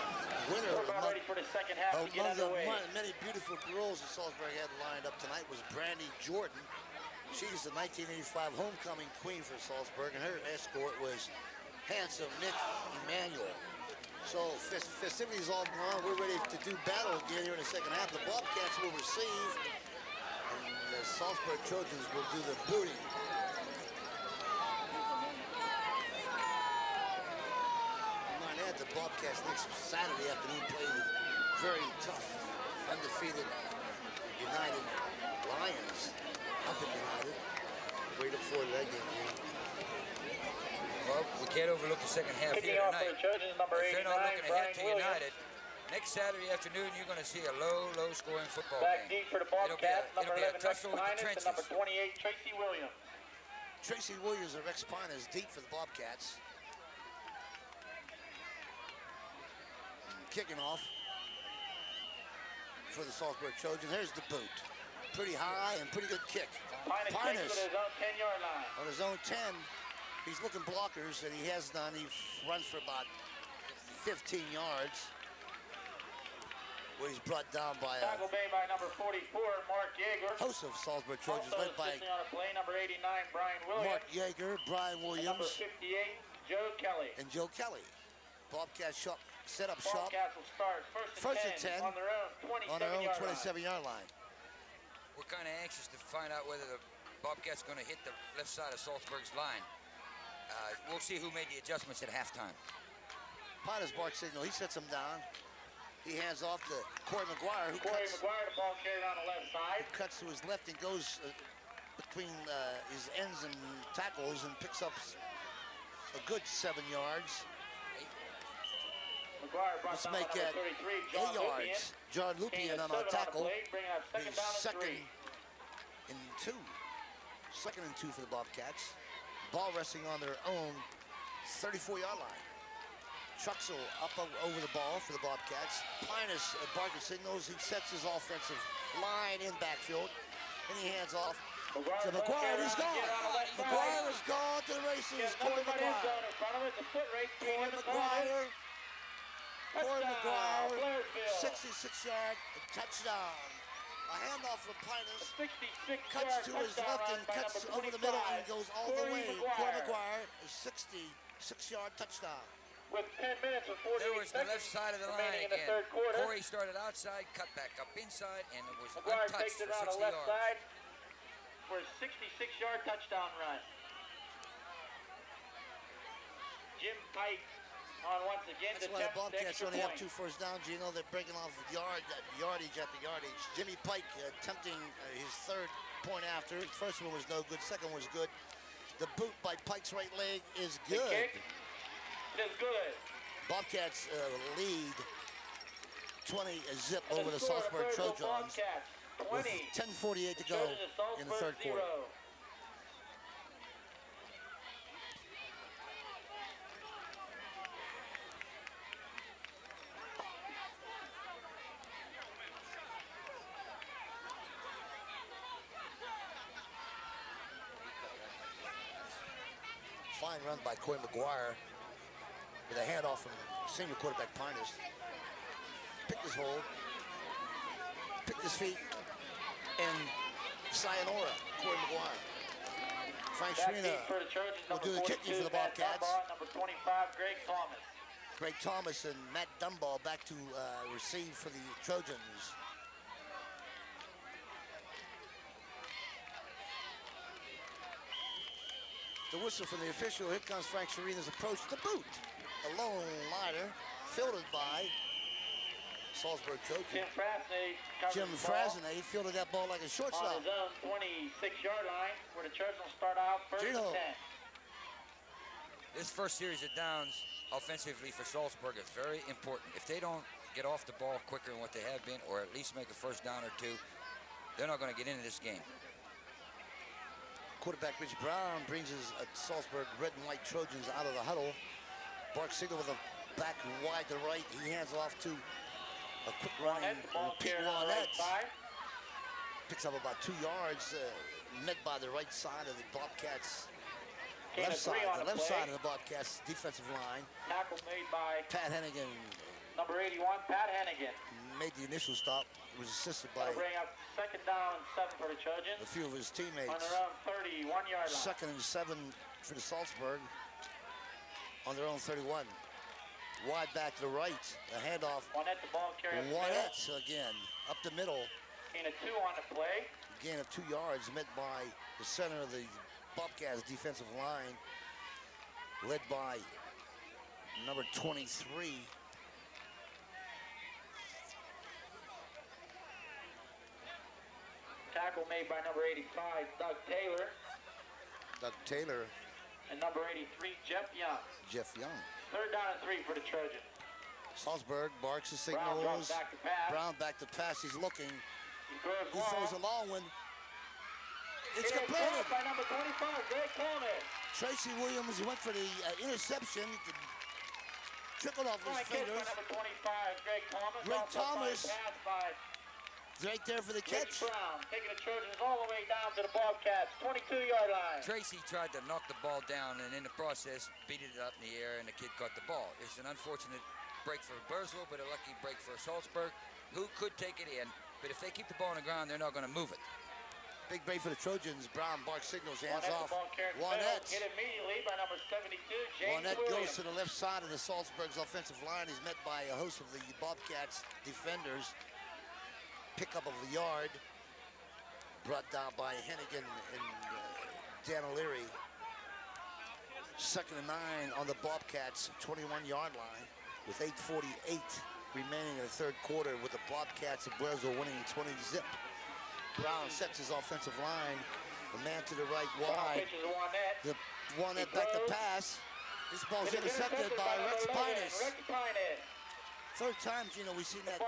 Speaker 1: winner
Speaker 5: We're about ready for the second half to get underway.
Speaker 1: Many beautiful girls that Saltsburg had lined up tonight was Brandy Jordan. She's the 1985 homecoming queen for Saltsburg, and her escort was handsome Nick Emanuel. So festivities all gone. We're ready to do battle again here in the second half. The Bobcats will receive, and the Saltsburg Trojans will do the booting. The Bobcats next Saturday afternoon play the very tough, undefeated United Lions up in United. We look forward to that game.
Speaker 4: Well, we can't overlook the second half
Speaker 5: Picking
Speaker 4: here
Speaker 5: off for
Speaker 4: tonight.
Speaker 5: the Trojans, number
Speaker 4: If they're not
Speaker 5: 89,
Speaker 4: looking
Speaker 5: Brian
Speaker 4: ahead to
Speaker 5: Williams.
Speaker 4: United, next Saturday afternoon you're going to see a low-scoring football
Speaker 5: Back
Speaker 4: game.
Speaker 5: deep for the
Speaker 4: It'll be
Speaker 5: Bobcats,
Speaker 4: a
Speaker 5: number 11, Rex
Speaker 4: tussle with the
Speaker 5: Pynos, and
Speaker 4: trenches.
Speaker 5: number 28, Tracy Williams.
Speaker 1: Tracy Williams and Rex Pynos deep for the Bobcats. Kicking off for the Saltsburg Trojans. There's the boot. Pretty high and pretty good kick.
Speaker 5: Pynos takes it to his own 10-yard line.
Speaker 1: On his own 10. He's looking blockers, and he has done. He runs for about 15 yards. Where he's brought down by a
Speaker 5: Tackle made by number 44, Mark Yeager.
Speaker 1: host of Saltsburg Trojans,
Speaker 5: Also
Speaker 1: led by
Speaker 5: assisting on a play, number 89, Brian Williams.
Speaker 1: Mark Yeager, Brian
Speaker 5: And number
Speaker 1: Williams,
Speaker 5: 58, Joe Kelly.
Speaker 1: and Joe Kelly. Bobcats set up shop
Speaker 5: Bobcats will start first and 10 on their own 27-yard line.
Speaker 4: We're kind of anxious to find out whether the Bobcats going to hit the left side of Saltsburg's line. We'll see who made the adjustments at halftime.
Speaker 1: Pynos bark signal. He sets him down. He hands off to Corey McGuire, who
Speaker 5: Corey McGuire, the ball carried on the left side.
Speaker 1: cuts to his left and goes between his ends and tackles and picks up a good 7 yards.
Speaker 5: McGuire brought
Speaker 1: Let's
Speaker 5: down
Speaker 1: make
Speaker 5: by
Speaker 1: it
Speaker 5: number 33,
Speaker 1: 8 yards. John Lupien on a tackle.
Speaker 5: Bringing up second down and
Speaker 1: Second
Speaker 5: 3.
Speaker 1: and 2. Second and 2 for the Bobcats. Ball resting on their own 34-yard line. Truxell up over the ball for the Bobcats. Pynos barking signals. He sets his offensive line in backfield, and he hands off to McGuire. He's gone. McGuire is gone to the races. Corey McGuire. Corey McGuire. Corey McGuire. 66-yard touchdown. A handoff from Pynos. Cuts to his left and cuts over the middle and goes all the way. Corey McGuire, a 66-yard touchdown.
Speaker 5: With 10 minutes and 48
Speaker 4: There was the left
Speaker 5: seconds
Speaker 4: side of the line
Speaker 5: remaining in the
Speaker 4: again.
Speaker 5: third quarter.
Speaker 4: Corey started outside, cut back up inside, and it was
Speaker 5: McGuire
Speaker 4: untouched
Speaker 5: takes it
Speaker 4: for
Speaker 5: on the
Speaker 4: 60
Speaker 5: left
Speaker 4: yards.
Speaker 5: side for a 66-yard touchdown run. Jim Pike on once again
Speaker 1: That's
Speaker 5: to
Speaker 1: why the
Speaker 5: attempt the
Speaker 1: Bobcats
Speaker 5: extra
Speaker 1: only have
Speaker 5: point.
Speaker 1: 2 first down, Gino. They're breaking off yardage after yardage. Jimmy Pike attempting his third point after. First one was no good. Second was good. The boot by Pike's right leg is
Speaker 5: The
Speaker 1: good.
Speaker 5: kick is good.
Speaker 1: Bobcats lead 20-0
Speaker 5: And
Speaker 1: over the
Speaker 5: score,
Speaker 1: Saltsburg
Speaker 5: Blairsville
Speaker 1: Trojans
Speaker 5: Bobcats,
Speaker 1: with
Speaker 5: 20.
Speaker 1: 10:48 to go in the third quarter.
Speaker 5: 0.
Speaker 1: fine run by Corey McGuire with a handoff from senior quarterback Pynos. Picked his hold, picked his feet, and sayonara, Corey McGuire. Frank Shrina will do the kicking for the Bobcats.
Speaker 5: Number 25, Greg Thomas.
Speaker 1: Greg Thomas and Matt Dunball back to receive for the Trojans. The whistle from the official. Here comes Frank Shrina's approach to the boot. A lone liner, fielded by Saltsburg Trojan. Jim Frasney fielded that ball like a shortstop.
Speaker 5: On his own 26-yard line, where the Trojans will start out first and 10.
Speaker 4: This first series of downs offensively for Saltsburg is very important. If they don't get off the ball quicker than what they have been, or at least make a first down or two, they're not going to get into this game.
Speaker 1: Quarterback Rich Brown brings his Saltsburg red and white Trojans out of the huddle. Bark signal with a back wide to right. He hands off to a quick running Pete Wannett. Picks up about 2 yards, met by the right side of the Bobcats. Left side of the Bobcats defensive line.
Speaker 5: Tackle made by
Speaker 1: Pat Hennigan.
Speaker 5: Number 81, Pat Hennigan.
Speaker 1: Made the initial stop. Was assisted by
Speaker 5: bring up second down and 7 for the Trojans.
Speaker 1: a few of his teammates.
Speaker 5: On their own 31-yard line.
Speaker 1: Second and 7 for the Saltsburg on their own 31. Wide back to the right. A handoff.
Speaker 5: Wannett, the ball carrier.
Speaker 1: Wannett again up the middle.
Speaker 5: Gain of 2 on the play.
Speaker 1: Gain of 2 yards met by the center of the Bobcats defensive line, led by number 23.
Speaker 5: Tackle made by number 85, Doug Taylor.
Speaker 1: Doug Taylor.
Speaker 5: And number 83, Jeff Young.
Speaker 1: Jeff Young.
Speaker 5: Third down and 3 for the Trojans.
Speaker 1: Saltsburg barks his
Speaker 5: Brown
Speaker 1: signals.
Speaker 5: back to pass.
Speaker 1: Brown back to pass. He's looking.
Speaker 5: He throws
Speaker 1: He throws a long one. It's completed.
Speaker 5: By number 25, Greg Thomas.
Speaker 1: Tracy Williams went for the interception. Trickled off his fingers.
Speaker 5: By number 25, Greg Thomas.
Speaker 1: Greg Thomas.
Speaker 5: Pass by
Speaker 1: right there for the
Speaker 5: Rich
Speaker 1: catch.
Speaker 5: Brown, taking the Trojans all the way down to the Bobcats, 22-yard line.
Speaker 4: Tracy tried to knock the ball down, and in the process, beat it up in the air, and the kid caught the ball. It's an unfortunate break for Blairsville, but a lucky break for Saltsburg, who could take it in. But if they keep the ball on the ground, they're not going to move it.
Speaker 1: Big break for the Trojans. Brown bark signals, hands
Speaker 5: Wannett,
Speaker 1: off.
Speaker 5: Wannett. Hit immediately by number 72, James
Speaker 1: Wannett
Speaker 5: Williams.
Speaker 1: goes to the left side of the Saltsburg's offensive line. He's met by a host of the Bobcats defenders. Pickup of a yard. Brought down by Hennigan and Dan O'Leary. 2nd and 9 on the Bobcats' 21-yard line with 8:48 remaining in the third quarter, with the Bobcats of Blairsville winning 20-zip. Brown sets his offensive line. The man to the right wide. The Wannett back to pass. This ball's intercepted by Rex Pynos. Third time, we've seen that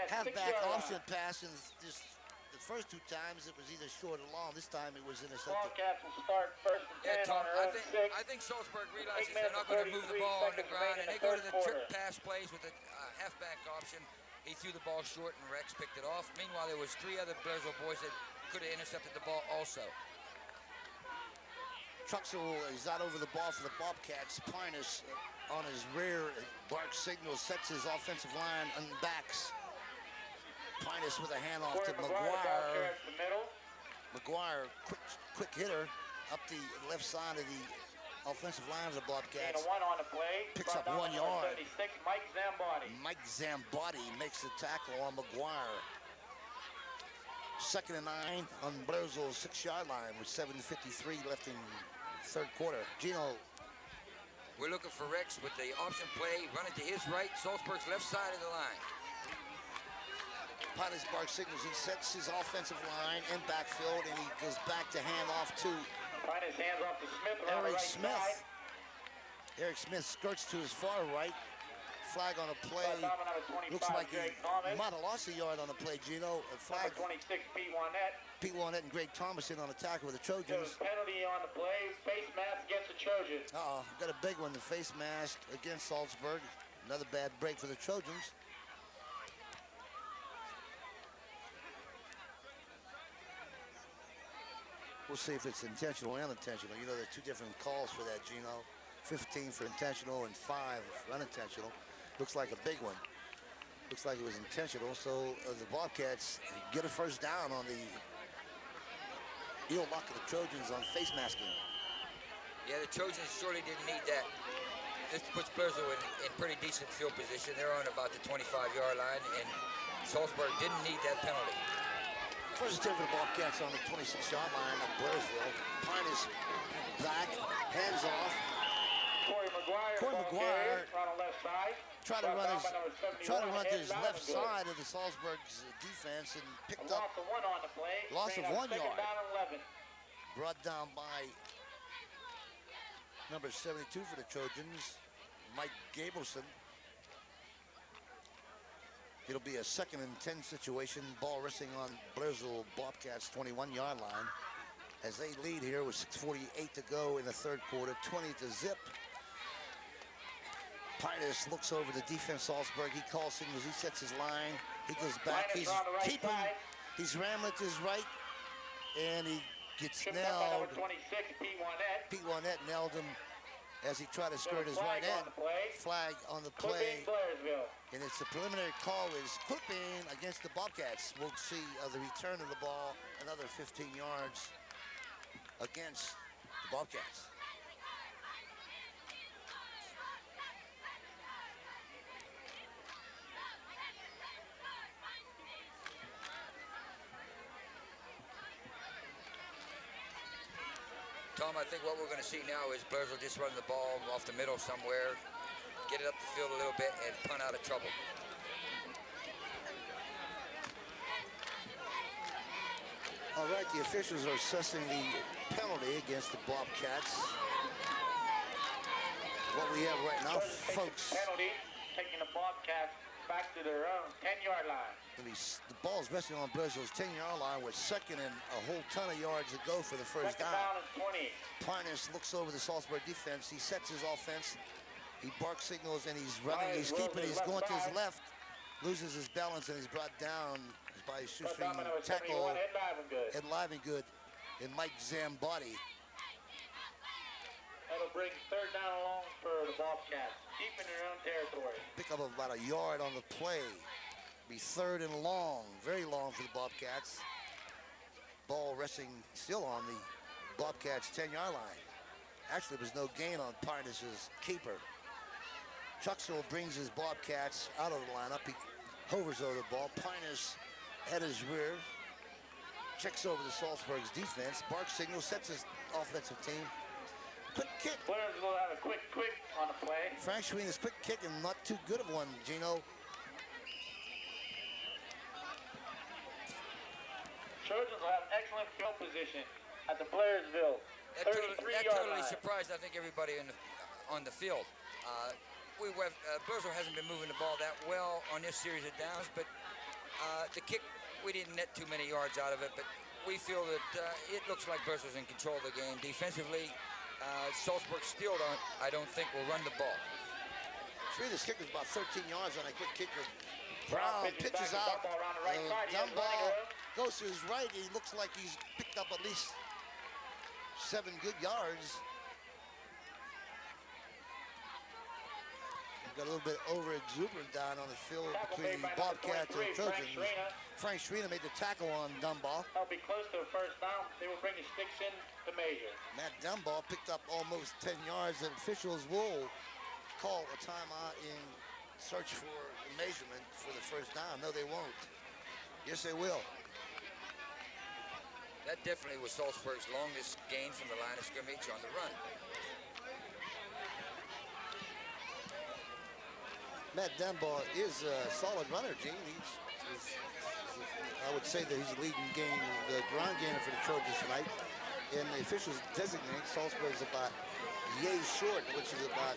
Speaker 1: halfback option pass, and the first 2 times it was either short or long. This time it was intercepted.
Speaker 5: Bobcats will start first and 10
Speaker 4: Tom,
Speaker 5: on their own 6.
Speaker 4: I think Saltsburg realizes they're not going to move the ball on the ground, and they go to the trick pass plays with the halfback option. He threw the ball short, and Rex picked it off. Meanwhile, there was 3 other Blairsville boys that could have intercepted the ball also.
Speaker 1: Truxell is out over the ball for the Bobcats. Pynos on his rear, bark signal, sets his offensive line and backs. Pynos with a handoff to McGuire. McGuire, quick hitter up the left side of the offensive line of the Bobcats.
Speaker 5: On the play.
Speaker 1: Picks up 1 yard.
Speaker 5: 76, Mike Zambotti.
Speaker 1: Mike Zambotti makes the tackle on McGuire. 2nd and 9 on Blairsville's 6-yard line with 7:53 left in third quarter. Gino.
Speaker 4: We're looking for Rex with the option play, running to his right, Saltsburg's left side of the line.
Speaker 1: Pynos bark signals. He sets his offensive line in backfield, and he goes back to hand off to
Speaker 5: Pynos hands off to Smith around the
Speaker 1: Eric
Speaker 5: right
Speaker 1: Smith.
Speaker 5: side.
Speaker 1: Eric Smith skirts to his far right. Flag on a play.
Speaker 5: Number 25,
Speaker 1: Looks like he
Speaker 5: Greg Thomas.
Speaker 1: might have lost a yard on the play, Gino. A flag.
Speaker 5: Number 26, Pete Wannett.
Speaker 1: Pete Wannett and Greg Thomas in on the tackle with the
Speaker 5: There
Speaker 1: Trojans.
Speaker 5: was penalty on the play. Face mask against the Trojans.
Speaker 1: Got a big one, the face mask against Saltsburg. Another bad break for the Trojans. We'll We'll see if it's intentional or unintentional. You know, there's two different calls for that, Gino. 15 for intentional and 5 for unintentional. Looks like a big one. Looks like it was intentional. So the Bobcats get a first down on the heel lock of the Trojans on face masking.
Speaker 4: Yeah, the Trojans surely didn't need that. This puts Blairsville in pretty decent field position. They're on about the 25-yard line, and Saltsburg didn't need that penalty.
Speaker 1: First attempt for the Bobcats on the 26-yard line of Blairsville. Pynos back, hands off.
Speaker 5: Corey McGuire
Speaker 1: Try to run his left side of the Salzburg's defense and picked up
Speaker 5: loss of 1 on the play.
Speaker 1: Loss of 1
Speaker 5: second
Speaker 1: yard.
Speaker 5: down and 11.
Speaker 1: Brought down by number 72 for the Trojans, Mike Gabelson. It'll be a 2nd and 10 situation. Ball resting on Blairsville Bobcats 21-yard line as they lead here with 6:48 to go in the third quarter, 20-0. Pynos looks over the defense, Salzburg. He calls signals, he sets his line. He goes back, he's keeping, he's rambling to his right, and he gets nailed.
Speaker 5: 26,
Speaker 1: Pete Wannett nailed him as he tried to skirt his right end. Flag on the play. And it's the preliminary call is clipping against the Bobcats. We'll see the return of the ball, another 15 yards against the Bobcats.
Speaker 4: Tom, I think what we're going to see now is Blairsville just run the ball off the middle somewhere, get it up the field a little bit, and punt out of trouble.
Speaker 1: All right, the officials are assessing the penalty against the Bobcats. What we have right now, folks.
Speaker 5: Penalty, taking the Bobcats back to their own 10-yard line.
Speaker 1: The ball's resting on Blairsville's 10-yard line with 2nd and a whole ton of yards to go for the first
Speaker 5: Second
Speaker 1: down.
Speaker 5: down and 20.
Speaker 1: Pynos looks over the Saltsburg defense. He sets his offense. He barks signals and he's running. He's keeping. He's going to his left. Loses his balance and he's brought down by his shoestring tackle. Ed Livengood and Mike Zambotti.
Speaker 5: That'll bring third down along for the Bobcats, deep in their own territory.
Speaker 1: Pick up about a yard on the play. Be 3rd and long, very long for the Bobcats. Ball resting still on the Bobcats' 10-yard line. Actually, there was no gain on Pynos' keeper. Chuxell brings his Bobcats out of the lineup. He hovers over the ball. Pynos at his rear. Checks over the Saltsburg's defense. Bark signal, sets his offensive team. Quick kick.
Speaker 5: Blairsville will have a quick on the play.
Speaker 1: Frank Schween's quick kick and not too good of one, Gino.
Speaker 5: Trojans will have excellent field position at the Blairsville.
Speaker 4: That
Speaker 5: 33-yard
Speaker 4: totally
Speaker 5: line.
Speaker 4: surprised, I think, everybody on the field. Blairsville hasn't been moving the ball that well on this series of downs, but the kick, we didn't net too many yards out of it, but we feel that it looks like Blairsville's in control of the game. Defensively, Saltsburg still I don't think will run the ball.
Speaker 1: Schween's kick was about 13 yards on a quick kicker. Brown pitches out. Dumb ball goes to his right. He looks like he's picked up at least 7 good yards. Got a little bit over-exuberant down on the field between the Bobcats and the Trojans. Frank Schween made the tackle on Dunball.
Speaker 5: That'll be close to a first down. They will bring the sticks in to measure.
Speaker 1: Matt Dunball picked up almost 10 yards. The officials will call a timeout in search for a measurement for the first down. No, they won't. Yes, they will.
Speaker 4: That definitely was Saltsburg's longest gain from the line of scrimmage on the run.
Speaker 1: Matt Dunball is a solid runner, Gene. I would say that he's leading the ground gainer for the Trojans tonight. And the officials designate Saltsburg's about yay short, which is about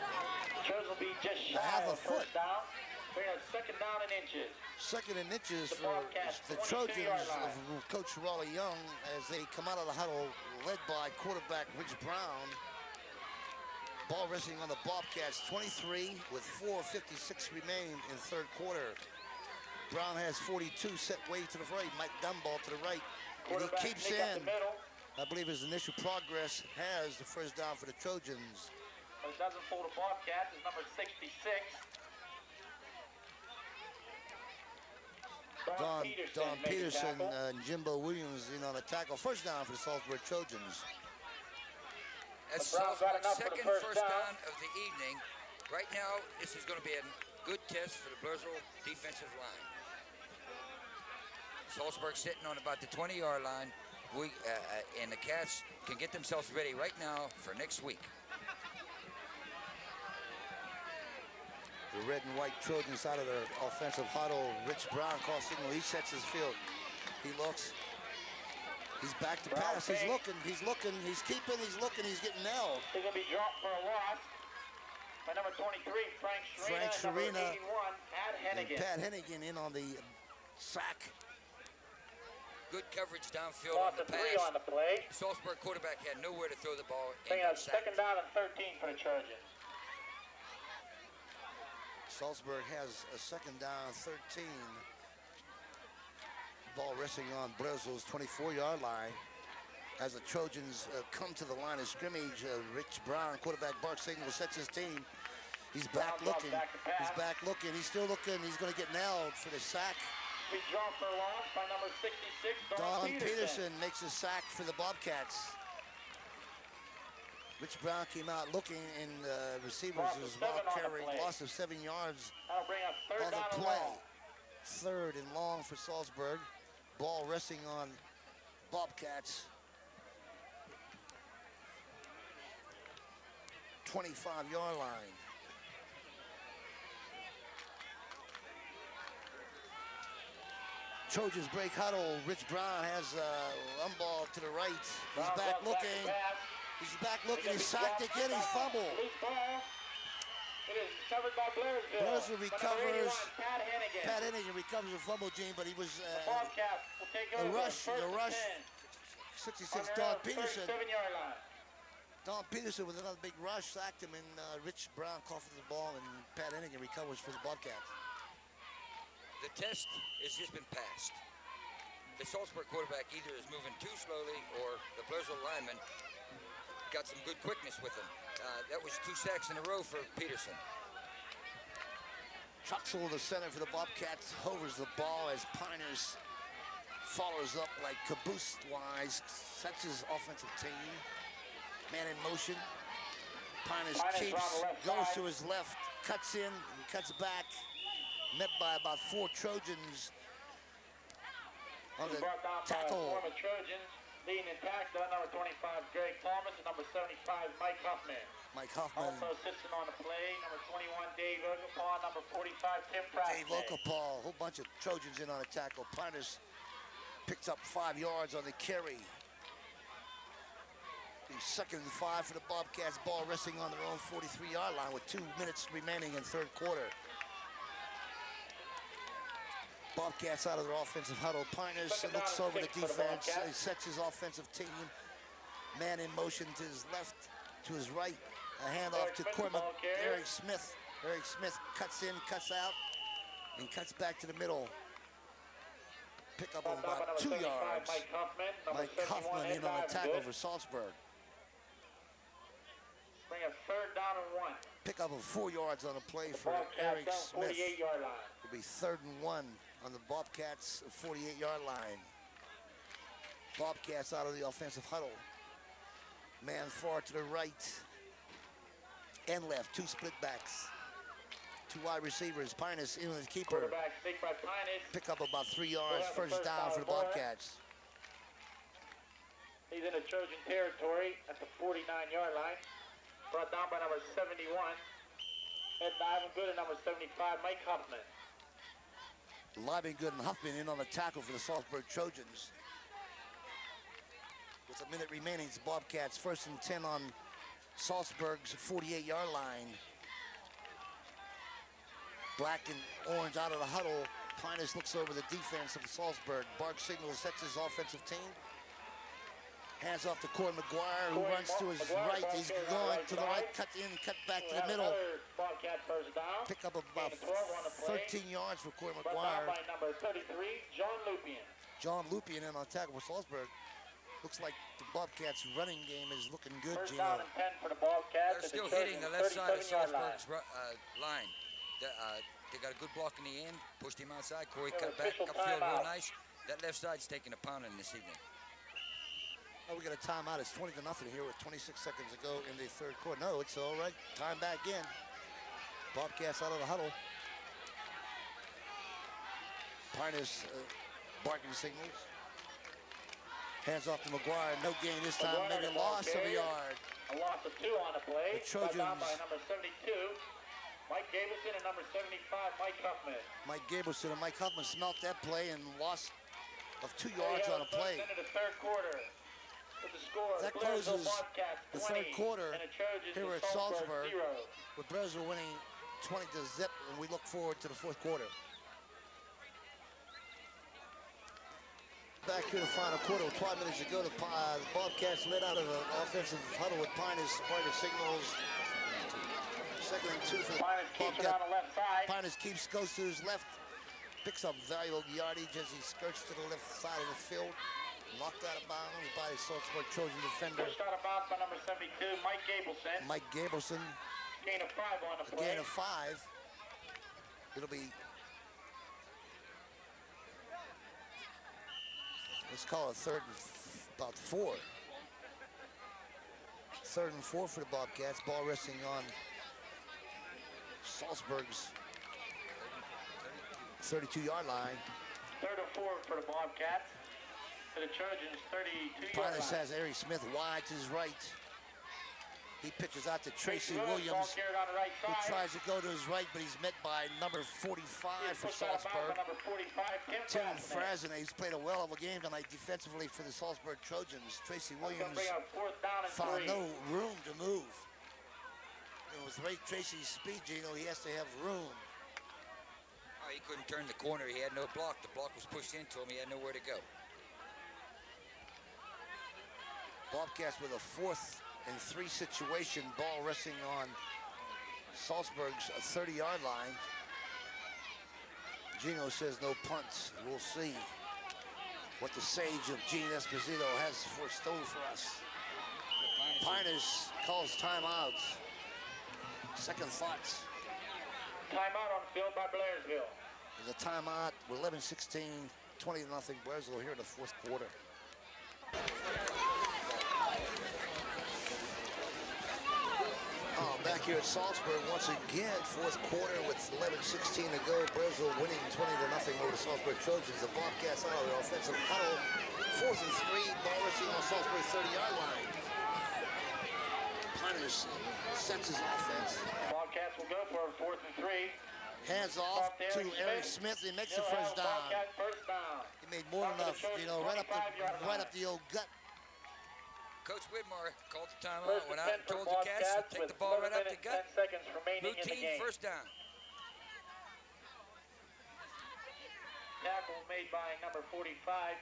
Speaker 5: Trojans will be just shy
Speaker 1: half a
Speaker 5: of
Speaker 1: foot.
Speaker 5: first down. Bring us second down and inches.
Speaker 1: 2nd and inches
Speaker 5: The
Speaker 1: for
Speaker 5: Bobcats,
Speaker 1: the
Speaker 5: 22-yard
Speaker 1: Trojans
Speaker 5: line.
Speaker 1: of Coach Raleigh Young as they come out of the huddle, led by quarterback Rich Brown. Ball resting on the Bobcats, 23 with 4:56 remain in third quarter. Brown has 42 set way to the right. Mike Dunball to the right. And he
Speaker 5: Quarterback
Speaker 1: keeps
Speaker 5: sneak up
Speaker 1: in.
Speaker 5: the middle.
Speaker 1: I believe his initial progress has the first down for the Trojans.
Speaker 5: But it doesn't fool the Bobcats. It's number 66.
Speaker 1: Don
Speaker 5: made the
Speaker 1: Peterson
Speaker 5: tackle.
Speaker 1: and Jimbo Williams in on a tackle. First down for the Saltsburg Trojans.
Speaker 4: That's
Speaker 5: The Browns got
Speaker 4: Salzburg's
Speaker 5: enough for the
Speaker 4: second
Speaker 5: first down.
Speaker 4: down of the evening. Right now, this is going to be a good test for the Blairsville defensive line. Salzburg sitting on about the 20-yard line. And the Cats can get themselves ready right now for next week.
Speaker 1: The red and white Trojans out of their offensive huddle. Rich Brown calls signal. He sets his field. He looks. He's back to pass. He's looking. He's looking. He's keeping. He's looking. He's getting nailed.
Speaker 5: He's going to be dropped for a loss by number 23, Frank Sharina.
Speaker 1: Frank Sharina.
Speaker 5: Number 81, Pat Hennigan.
Speaker 1: And Pat Hennigan in on the sack.
Speaker 4: Good coverage downfield
Speaker 5: Loss
Speaker 4: on the
Speaker 5: of
Speaker 4: pass.
Speaker 5: 3 on the play.
Speaker 4: The Salzburg quarterback had nowhere to throw the ball.
Speaker 5: Bring
Speaker 4: And
Speaker 5: up
Speaker 4: got sacked.
Speaker 5: second down and 13 for the Trojans.
Speaker 1: Salzburg has a second down, 13. Ball resting on Blairsville's 24-yard line. As the Trojans come to the line of scrimmage, Rich Brown, quarterback, Bark signal, sets his team. He's back looking. He's back looking. He's still looking. He's going to get nailed for the sack.
Speaker 5: We dropped for a loss by number 66,
Speaker 1: Don Peterson makes a sack for the Bobcats. Rich Brown came out looking, and receivers is ball carrying, loss of 7 yards
Speaker 5: That'll bring us third
Speaker 1: on
Speaker 5: down
Speaker 1: the
Speaker 5: and
Speaker 1: play.
Speaker 5: long.
Speaker 1: Third and long for Salzburg. Ball resting on Bobcats. 25-yard line. Trojans break huddle. Rich Brown has one ball to the right. He's back looking. He's back looking. He's sacked again. He's fumbled.
Speaker 5: Loose ball. It is recovered by Blairsville.
Speaker 1: Blairsville recovers.
Speaker 5: Pat Hennigan.
Speaker 1: Pat Hennigan recovers a fumble, Gene, but he was
Speaker 5: The Bobcats will take
Speaker 1: the
Speaker 5: over.
Speaker 1: rush.
Speaker 5: First
Speaker 1: The
Speaker 5: and
Speaker 1: rush.
Speaker 5: 10.
Speaker 1: 66.
Speaker 5: On
Speaker 1: Don
Speaker 5: their
Speaker 1: Peterson.
Speaker 5: 37-yard line.
Speaker 1: Don Peterson with another big rush sacked him, and Rich Brown coughs the ball, and Pat Hennigan recovers for the Bobcats.
Speaker 4: The test has just been passed. The Salzburg quarterback either is moving too slowly or the Blairsville lineman got some good quickness with him. That was 2 sacks in a row for Peterson.
Speaker 1: Truxell, the center for the Bobcats, hovers the ball as Pynos follows up like caboose-wise, sets his offensive team. Man in motion. Pynos keeps, goes to his left, cuts in, and cuts back. Met by about 4 Trojans on the
Speaker 5: Brought down by
Speaker 1: tackle.
Speaker 5: former Trojans. Leading in tackle, number 25, Greg Thomas, and number 75, Mike Huffman.
Speaker 1: Mike Huffman.
Speaker 5: Also assisting on the play, number 21, Dave Okapaw, number 45, Tim Pratt.
Speaker 1: Dave Okapaw, a whole bunch of Trojans in on a tackle. Pynos picks up 5 yards on the carry. The second and 5 for the Bobcats. Ball resting on their own 43-yard line with 2 minutes remaining in third quarter. Bobcats out of their offensive huddle. Pynos looks over the defense. He sets his offensive team. Man in motion to his left, to his right. A handoff to Eric Smith. Eric Smith cuts in, cuts out, and cuts back to the middle. Pick up of about 2 yards. Mike Huffman in on a tackle for Saltsburg.
Speaker 5: Bring a third down and 1.
Speaker 1: Pick up of 4 yards on a play for
Speaker 5: Bobcats
Speaker 1: Eric
Speaker 5: down
Speaker 1: Smith.
Speaker 5: 48-yard line.
Speaker 1: It'll be 3rd and 1 on the Bobcats' 48-yard line. Bobcats out of the offensive huddle. Man far to the right and left. 2 split backs. 2 wide receivers. Pynos in with the keeper.
Speaker 5: Quarterback sneak by Pynos.
Speaker 1: Pick up about 3 yards. First down for the Bobcats.
Speaker 5: He's in the Trojan territory at the 49-yard line. Brought down by number 71. Head diving good at number 75, Mike Huffman.
Speaker 1: Livingood and Huffman in on the tackle for the Saltsburg Trojans. With a minute remaining, it's Bobcats 1st and 10 on Saltsburg's 48-yard line. Black and orange out of the huddle. Pynos looks over the defense of Saltsburg. Bark signals, sets his offensive team. Hands off to Corey McGuire, who runs to his right. He's going to the right, cut in, cut back to the middle. Pick up about 13 yards for Corey McGuire.
Speaker 5: By number 33, John Lupien.
Speaker 1: John Lupien in on tackle for Saltsburg. Looks like the Bobcats' running game is looking good,
Speaker 5: First
Speaker 1: Gino.
Speaker 5: down and 10 for the Bobcats.
Speaker 4: They're
Speaker 5: at the
Speaker 4: still hitting the
Speaker 5: Trojans'
Speaker 4: left side of
Speaker 5: 37-yard line.
Speaker 4: Salzburg's line. They got a good block in the end, pushed him outside. Corey
Speaker 5: Yeah,
Speaker 4: cut back
Speaker 5: official
Speaker 4: upfield real
Speaker 5: timeout.
Speaker 4: nice. That left side's taking a pounding this evening.
Speaker 1: Oh, we got a timeout. It's 20-0 here with 26 seconds to go in the third quarter. No, it's all right. Time back in. Bobcats out of the huddle. Pynos barking signals. Hands off to McGuire. No gain this time.
Speaker 5: McGuire,
Speaker 1: Maybe
Speaker 5: the
Speaker 1: a
Speaker 5: ball
Speaker 1: loss of a
Speaker 5: carrier.
Speaker 1: yard.
Speaker 5: A loss of 2 on the play.
Speaker 1: The
Speaker 5: Brought down by
Speaker 1: Trojans.
Speaker 5: number 72, Mike Gableson, and number 75, Mike Huffman.
Speaker 1: Mike Gableson and Mike Huffman smelt that play and lost of 2
Speaker 5: There you
Speaker 1: yards
Speaker 5: have
Speaker 1: on a
Speaker 5: it,
Speaker 1: play.
Speaker 5: Into the third quarter. With the score,
Speaker 1: That
Speaker 5: Blairsville
Speaker 1: closes
Speaker 5: Bobcats
Speaker 1: the
Speaker 5: 20,
Speaker 1: third quarter
Speaker 5: and the Trojans
Speaker 1: here
Speaker 5: of
Speaker 1: at Saltsburg.
Speaker 5: 0.
Speaker 1: With Blairsville winning 20-0, and we look forward to the fourth quarter. Back here in the final quarter with 12 minutes to go. The Bobcats led out of the offensive huddle with Pynos barking signals. Second and 2 for the
Speaker 5: Pynos keeps it
Speaker 1: Bobcat.
Speaker 5: on the left side.
Speaker 1: Pynos goes to his left, picks up valuable yardage as he skirts to the left side of the field. Knocked out of bounds by the Saltsburg Trojan defender,
Speaker 5: Pushed out of bounds by number 72, Mike Gableson.
Speaker 1: Mike Gableson.
Speaker 5: Gain of 5 on the
Speaker 1: A
Speaker 5: play.
Speaker 1: gain of 5. It'll be, let's call it about 4. Third and 4 for the Bobcats. Ball resting on Salzburg's 32-yard line.
Speaker 5: Third and 4 for the Bobcats. For the Trojans, 32-yard
Speaker 1: Pynos
Speaker 5: line.
Speaker 1: has Ari Smith wide to his right. He pitches out to Tracy
Speaker 5: Ball
Speaker 1: Williams,
Speaker 5: carried on the right
Speaker 1: who
Speaker 5: side.
Speaker 1: tries to go to his right, but he's met by number 45 for
Speaker 5: Pushed out of bounds
Speaker 1: Salzburg.
Speaker 5: by number 45,
Speaker 1: Tim
Speaker 5: Frasnett.
Speaker 1: Frasner. He's played a well of a game tonight defensively for the Salzburg Trojans. Tracy
Speaker 5: That's gonna
Speaker 1: Williams
Speaker 5: bring up 4th down and
Speaker 1: found
Speaker 5: 3.
Speaker 1: no room to move. With Tracy's speed, Gino, he has to have room.
Speaker 4: Oh, he couldn't turn the corner. He had no block. The block was pushed into him. He had nowhere to go.
Speaker 1: Bobcats with a 4th and 3 situation. Ball resting on Salzburg's 30-yard line. Gino says no punts. We'll see what the sage of Gene Esposito has forestalled for us. Pynos calls timeouts. Second thoughts.
Speaker 5: Timeout on the field by Blairsville.
Speaker 1: There's a timeout with 11-16, 20-0 Blairsville here in the fourth quarter. Back here at Saltsburg once again, fourth quarter with 11-16 to go. Blairsville winning 20-0 over the Saltsburg Trojans. The Bobcats out of their offensive huddle. 4th and 3, ball resting on Saltsburg's 30-yard line. Pynos sets his offense.
Speaker 5: Bobcats will go for a 4th and 3.
Speaker 1: Hands off to Eric Smith. He makes the first down.
Speaker 5: Bobcat first down.
Speaker 1: He made more than enough, you know, right up the old gut.
Speaker 4: Coach Whitmore called the timeout,
Speaker 5: First
Speaker 4: went
Speaker 5: and
Speaker 4: out
Speaker 5: 10
Speaker 4: and
Speaker 5: for
Speaker 4: told the Cats to
Speaker 5: Bobcats
Speaker 4: take
Speaker 5: with
Speaker 4: the ball right
Speaker 5: 11
Speaker 4: up the
Speaker 5: minutes,
Speaker 4: gut.
Speaker 5: 10 seconds remaining in the
Speaker 4: Routine
Speaker 5: game.
Speaker 4: first down.
Speaker 5: Tackle made by number 45,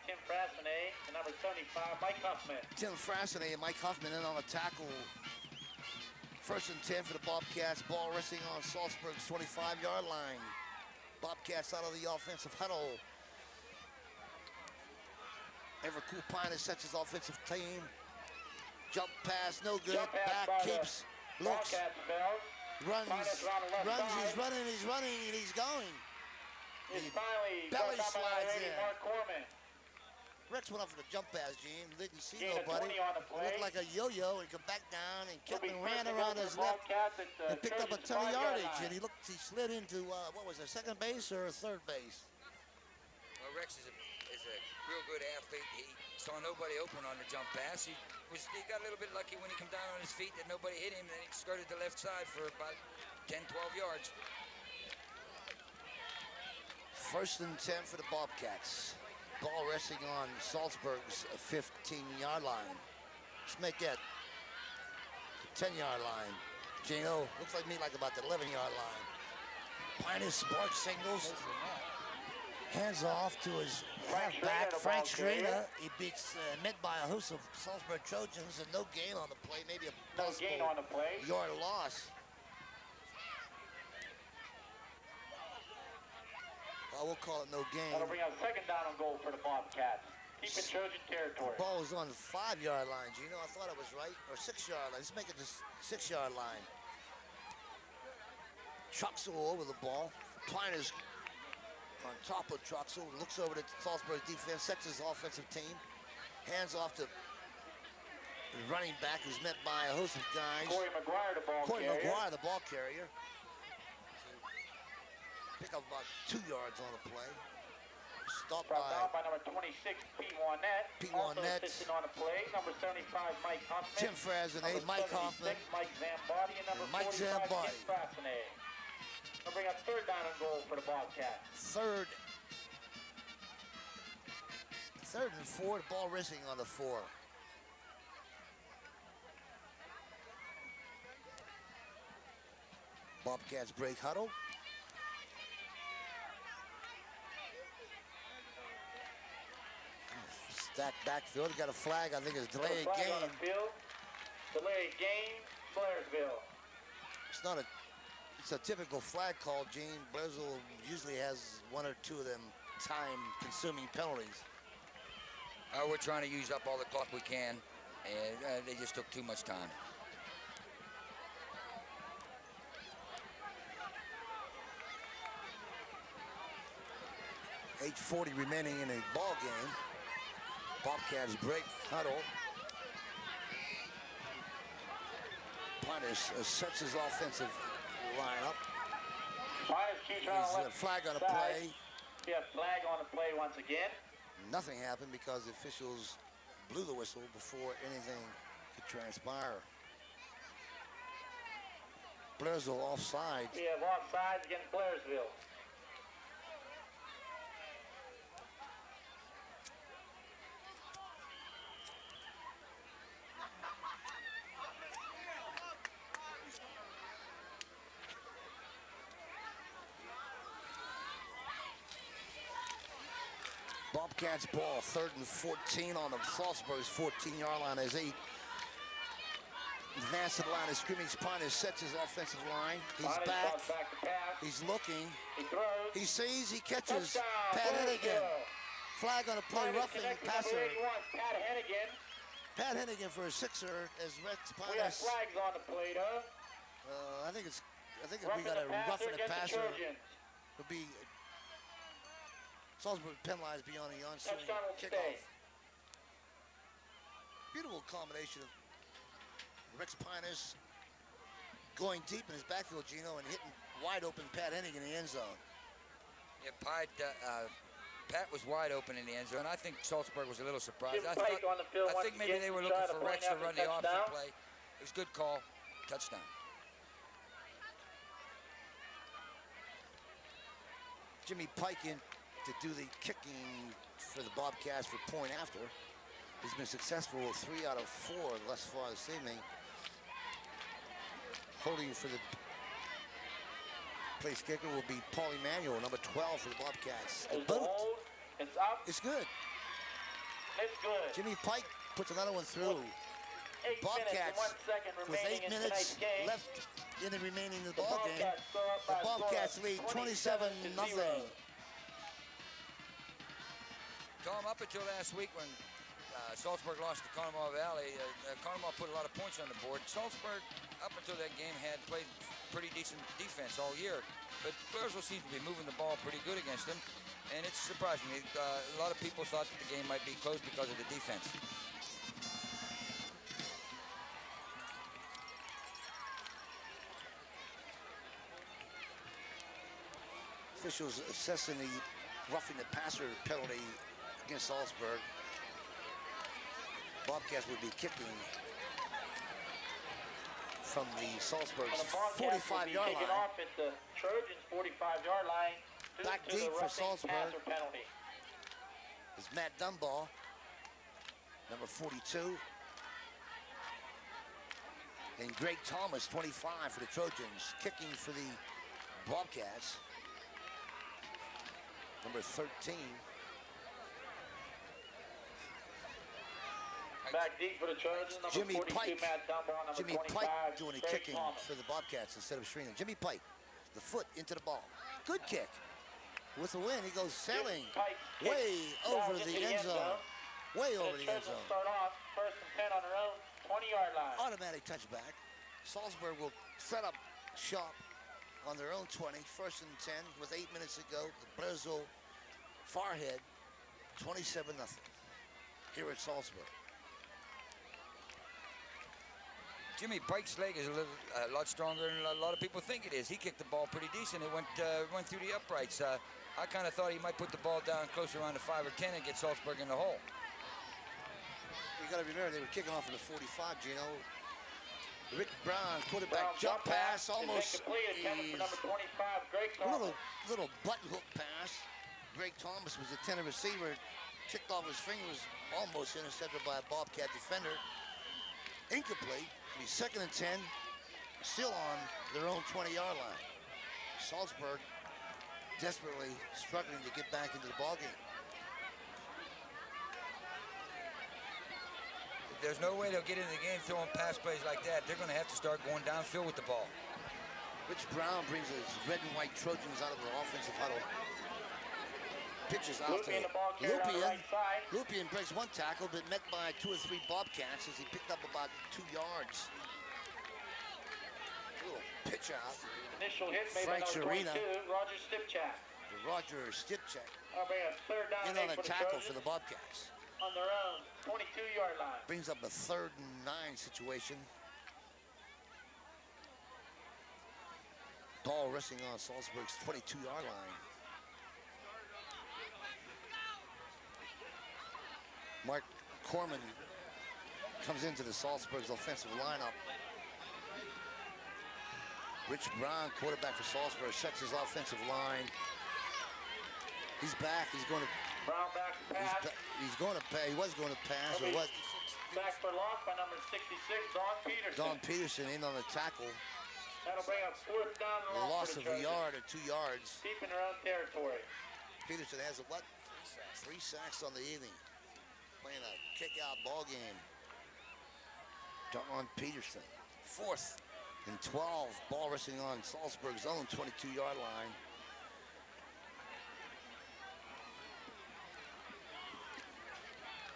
Speaker 5: Tim Frasnet, and number 75, Mike Huffman.
Speaker 1: Tim Frasnet and Mike Huffman in on a tackle. First and 10 for the Bobcats. Ball resting on Saltsburg's 25-yard line. Bobcats out of the offensive huddle. Evercool Pynos sets his offensive team. Jump pass, no good.
Speaker 5: Jump pass
Speaker 1: Back
Speaker 5: by
Speaker 1: keeps,
Speaker 5: the
Speaker 1: looks,
Speaker 5: Bobcats fell.
Speaker 1: runs,
Speaker 5: Pynos around the left
Speaker 1: he's
Speaker 5: side.
Speaker 1: running, and he's going.
Speaker 5: It's
Speaker 1: He
Speaker 5: finally
Speaker 1: belly
Speaker 5: brought down by
Speaker 1: slides
Speaker 5: number 80,
Speaker 1: in.
Speaker 5: Mark Corman.
Speaker 1: Rex went up for the jump pass, Gene. Didn't see
Speaker 5: Gain of
Speaker 1: nobody.
Speaker 5: 20 on the
Speaker 1: It
Speaker 5: play.
Speaker 1: looked like a yo-yo and come back down and
Speaker 5: It'll be
Speaker 1: Kipling
Speaker 5: first
Speaker 1: ran
Speaker 5: and
Speaker 1: around
Speaker 5: goal
Speaker 1: his
Speaker 5: for the
Speaker 1: left
Speaker 5: Bobcats at the
Speaker 1: and picked up a
Speaker 5: Trojans'
Speaker 1: ton of
Speaker 5: 5-yard
Speaker 1: yardage.
Speaker 5: line.
Speaker 1: And he slid into, what was it, second base or third base?
Speaker 4: Well, Rex is a real good athlete. He saw nobody open on the jump pass. He got a little bit lucky when he came down on his feet that nobody hit him. Then he skirted the left side for about 10, 12 yards.
Speaker 1: First and 10 for the Bobcats. Ball resting on Saltsburg's 15-yard line. Let's make that the 10-yard line. Gino, looks like me like about the 11-yard line. Pynos spark signals. Hands off to his halfback, Frank Schrader. He beats met by a host of Saltsburg Trojans and no gain on the play, maybe a
Speaker 5: No
Speaker 1: possible
Speaker 5: gain on the play.
Speaker 1: yard loss. We'll call it no gain.
Speaker 5: That'll bring up second down and goal for the Bobcats. Keep in Trojan territory.
Speaker 1: The ball was on the 5-yard line, Gino. I thought it was right. Or 6-yard line. Let's make it the 6-yard line. Truxell over the ball. Pynos on top of Truxell. Looks over to Saltsburg defense. Sets his offensive team. Hands off to the running back, who's met by a host of guys.
Speaker 5: Corey McGuire, the ball
Speaker 1: Corey
Speaker 5: carrier.
Speaker 1: McGuire, the ball carrier. Pick up about 2 yards on the play. Stopped
Speaker 5: Brought down
Speaker 1: by
Speaker 5: by number 26, Pete Wannett.
Speaker 1: Pete
Speaker 5: Also
Speaker 1: Wannett.
Speaker 5: assisting on the play, number 75, Mike Huffman.
Speaker 1: Tim Frasnay,
Speaker 5: Number
Speaker 1: Mike
Speaker 5: 76,
Speaker 1: Hoffman.
Speaker 5: Mike Zambotti, and number
Speaker 1: Mike
Speaker 5: 45,
Speaker 1: Zambotti.
Speaker 5: Tim Frasnay. We'll bring up 3rd down and goal for the Bobcats.
Speaker 1: Third and 4, the ball resting on the 4. Bobcats break huddle. Stacked backfield, got a flag, I think it's delayed
Speaker 5: Flag on
Speaker 1: game.
Speaker 5: the field. Delayed game, Blairsville.
Speaker 1: It's not a, it's a typical flag call, Gene. Blairsville usually has 1 or 2 of them time-consuming penalties.
Speaker 4: We're trying to use up all the clock we can, and they just took too much time.
Speaker 1: .8:40 remaining in a ball game. Bobcats break huddle. Pynos sets his offensive lineup.
Speaker 5: Pynos keeps
Speaker 1: There's
Speaker 5: on
Speaker 1: a
Speaker 5: left
Speaker 1: flag on the
Speaker 5: side.
Speaker 1: play.
Speaker 5: Yeah, flag on the play once again.
Speaker 1: Nothing happened because the officials blew the whistle before anything could transpire. Blairsville offside.
Speaker 5: We have offsides against Blairsville.
Speaker 1: Bobcats ball, 3rd and 14 on the Saltsburg's 14-yard line as they advance to the line of scrimmage. Pynos sets his offensive line. He's
Speaker 5: Pynos
Speaker 1: back.
Speaker 5: drops back to pass.
Speaker 1: He's looking.
Speaker 5: He throws.
Speaker 1: He sees. He catches.
Speaker 5: Touchdown,
Speaker 1: Pat Hennigan.
Speaker 5: Blairsville.
Speaker 1: Flag on a play,
Speaker 5: Pynos
Speaker 1: roughing
Speaker 5: connects with
Speaker 1: passer.
Speaker 5: number 81, Pat Hennigan.
Speaker 1: Pat Hennigan for a 6er as Rex
Speaker 5: We have
Speaker 1: Pynos.
Speaker 5: flags on the play, though.
Speaker 1: I think we
Speaker 5: Roughing
Speaker 1: got a
Speaker 5: the passer
Speaker 1: roughing the
Speaker 5: against the
Speaker 1: passer.
Speaker 5: Trojans.
Speaker 1: Would be Salzburg penalized beyond the ensuing
Speaker 5: Touchdown will stay.
Speaker 1: kickoff. Beautiful combination of Rex Pynos going deep in his backfield, Gino, and hitting wide open Pat Hennigan in the end zone.
Speaker 4: Yeah, Pat was wide open in the end zone. I think Saltsburg was a little surprised.
Speaker 5: Jim
Speaker 4: I
Speaker 5: Pike on the field
Speaker 4: I
Speaker 5: once
Speaker 4: think maybe
Speaker 5: again
Speaker 4: they were
Speaker 5: to
Speaker 4: looking
Speaker 5: try to
Speaker 4: for
Speaker 5: point
Speaker 4: Rex to
Speaker 5: out the
Speaker 4: run the option
Speaker 5: touchdown.
Speaker 4: play. It was a good call. Touchdown.
Speaker 1: Jimmy Pike in to do the kicking for the Bobcats for point after. He's been successful 3 out of 4 thus far this evening. Holding for the place kicker will be Paul Emanuel, number 12 for the Bobcats.
Speaker 5: There's the hold. It's up.
Speaker 1: It's good.
Speaker 5: It's good.
Speaker 1: Jimmy Pike puts another one through.
Speaker 5: 8
Speaker 1: Bobcats
Speaker 5: minutes and 1 second
Speaker 1: with
Speaker 5: remaining
Speaker 1: 8
Speaker 5: in
Speaker 1: minutes
Speaker 5: tonight's game.
Speaker 1: left in the remaining of the
Speaker 5: The
Speaker 1: ball game.
Speaker 5: Bobcats go up
Speaker 1: The
Speaker 5: by a score of
Speaker 1: Bobcats lead 27-0.
Speaker 4: Tom, up until last week when Saltsburg lost to Conemaugh Valley, Conemaugh put a lot of points on the board. Saltsburg, up until that game, had played pretty decent defense all year. But Blairsville seems to be moving the ball pretty good against them, and it's surprising me. A lot of people thought that the game might be close because of the defense.
Speaker 1: Officials assessing the roughing the passer penalty against Saltsburg. Bobcats would be kicking from the Saltsburg's 45-yard
Speaker 5: Kicking
Speaker 1: line.
Speaker 5: off at the Trojans' 45-yard line.
Speaker 1: Back
Speaker 5: to
Speaker 1: deep
Speaker 5: the
Speaker 1: for
Speaker 5: roughing
Speaker 1: Saltsburg.
Speaker 5: passer penalty.
Speaker 1: Is Matt Dunball, number 42. And Greg Thomas, 25 for the Trojans, kicking for the Bobcats. Number 13.
Speaker 5: Back deep for the Trojans, number
Speaker 1: Jimmy
Speaker 5: 42,
Speaker 1: Pike.
Speaker 5: Matt Dunbar, number
Speaker 1: Jimmy
Speaker 5: 25,
Speaker 1: Pike doing a
Speaker 5: Greg
Speaker 1: kicking
Speaker 5: Thomas.
Speaker 1: for the Bobcats instead of Shrina. Jimmy Pike, the foot into the ball. Good kick. With the win, he goes sailing
Speaker 5: Pike
Speaker 1: way
Speaker 5: down
Speaker 1: over
Speaker 5: into
Speaker 1: the end zone. way over
Speaker 5: The
Speaker 1: the end
Speaker 5: Trojans
Speaker 1: zone.
Speaker 5: start off 1st and 10 on their own 20-yard line.
Speaker 1: Automatic touchback. Saltsburg will set up shop on their own 20, 1st and 10 with 8 minutes to go. The Blairsville far ahead, 27-0 here at Saltsburg.
Speaker 4: Jimmy Pike's leg is a lot stronger than a lot of people think it is. He kicked the ball pretty decent. It went through the uprights. I kind of thought he might put the ball down closer around the 5 or 10 and get Saltsburg in the hole.
Speaker 1: You got to remember, they were kicking off at the 45, Gino. Rick Brown, quarterback, jump pass, almost
Speaker 5: intended for number 25, Greg
Speaker 1: a
Speaker 5: Thomas.
Speaker 1: little button hook pass. Greg Thomas was the tender receiver, kicked off his fingers, almost intercepted by a Bobcat defender. Incomplete. It'll be 2nd and 10, still on their own 20-yard line. Saltsburg desperately struggling to get back into the ballgame.
Speaker 4: There's no way they'll get into the game throwing pass plays like that. They're going to have to start going downfield with the ball.
Speaker 1: Rich Brown brings his red and white Trojans out of the offensive huddle. Pitches out to Lupien. Lupien breaks one tackle, but met by 2 or 3 Bobcats as he picked up about 2 yards. Little pitch out.
Speaker 5: Initial hit made
Speaker 1: Frank
Speaker 5: by number
Speaker 1: Sharina.
Speaker 5: 22, Roger Stipchak.
Speaker 1: Roger Stipchak
Speaker 5: That'll bring a 3rd down
Speaker 1: in
Speaker 5: and
Speaker 1: on
Speaker 5: 8
Speaker 1: a
Speaker 5: for the
Speaker 1: tackle for
Speaker 5: Trojans
Speaker 1: the Bobcats.
Speaker 5: on their own 22-yard line.
Speaker 1: Brings up a 3rd and 9 situation. Ball resting on Salzburg's 22-yard line. Mark Corman comes into the Salzburg's offensive lineup. Rich Brown, quarterback for Salzburg, sets his offensive line. He's back. He's going to.
Speaker 5: Brown back to pass.
Speaker 1: He's going to pay. He was going to pass. Or what?
Speaker 5: Back for loss by number 66, Don Peterson.
Speaker 1: Don Peterson in on the tackle.
Speaker 5: That'll bring up 4th down and long
Speaker 1: Loss
Speaker 5: for
Speaker 1: of
Speaker 5: the
Speaker 1: a
Speaker 5: Trojans.
Speaker 1: yard or 2 yards.
Speaker 5: Deep in their own territory.
Speaker 1: Peterson has a what? 3 sacks on the evening. Playing a kick-out ball game. Don Peterson. 4th and 12. Ball resting on Salzburg's own 22-yard line.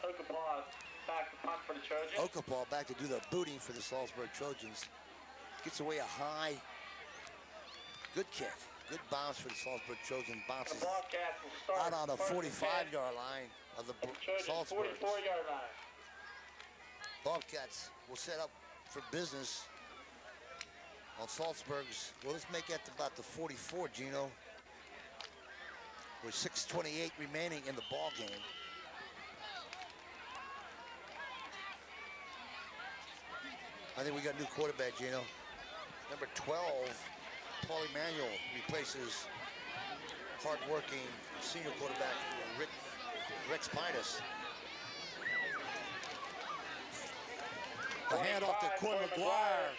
Speaker 5: Okapaw back to punt for the Trojans.
Speaker 1: Okapaw back to do the booting for the Salzburg Trojans. Gets away a high. Good kick. Good bounce for the Salzburg Trojans. Bounces
Speaker 5: The Bobcats will start
Speaker 1: out on the
Speaker 5: 1st and 10
Speaker 1: 45-yard line of the
Speaker 5: Trojans'
Speaker 1: Salzburg.
Speaker 5: 44-yard line.
Speaker 1: Bobcats will set up for business on Salzburg's. Well, let's make that about the 44, Gino. With 6:28 remaining in the ball game. I think we got a new quarterback, Gino. Number 12, Paul Emanuel, replaces hard-working senior quarterback Rex Pynos. A handoff to Corey McGuire.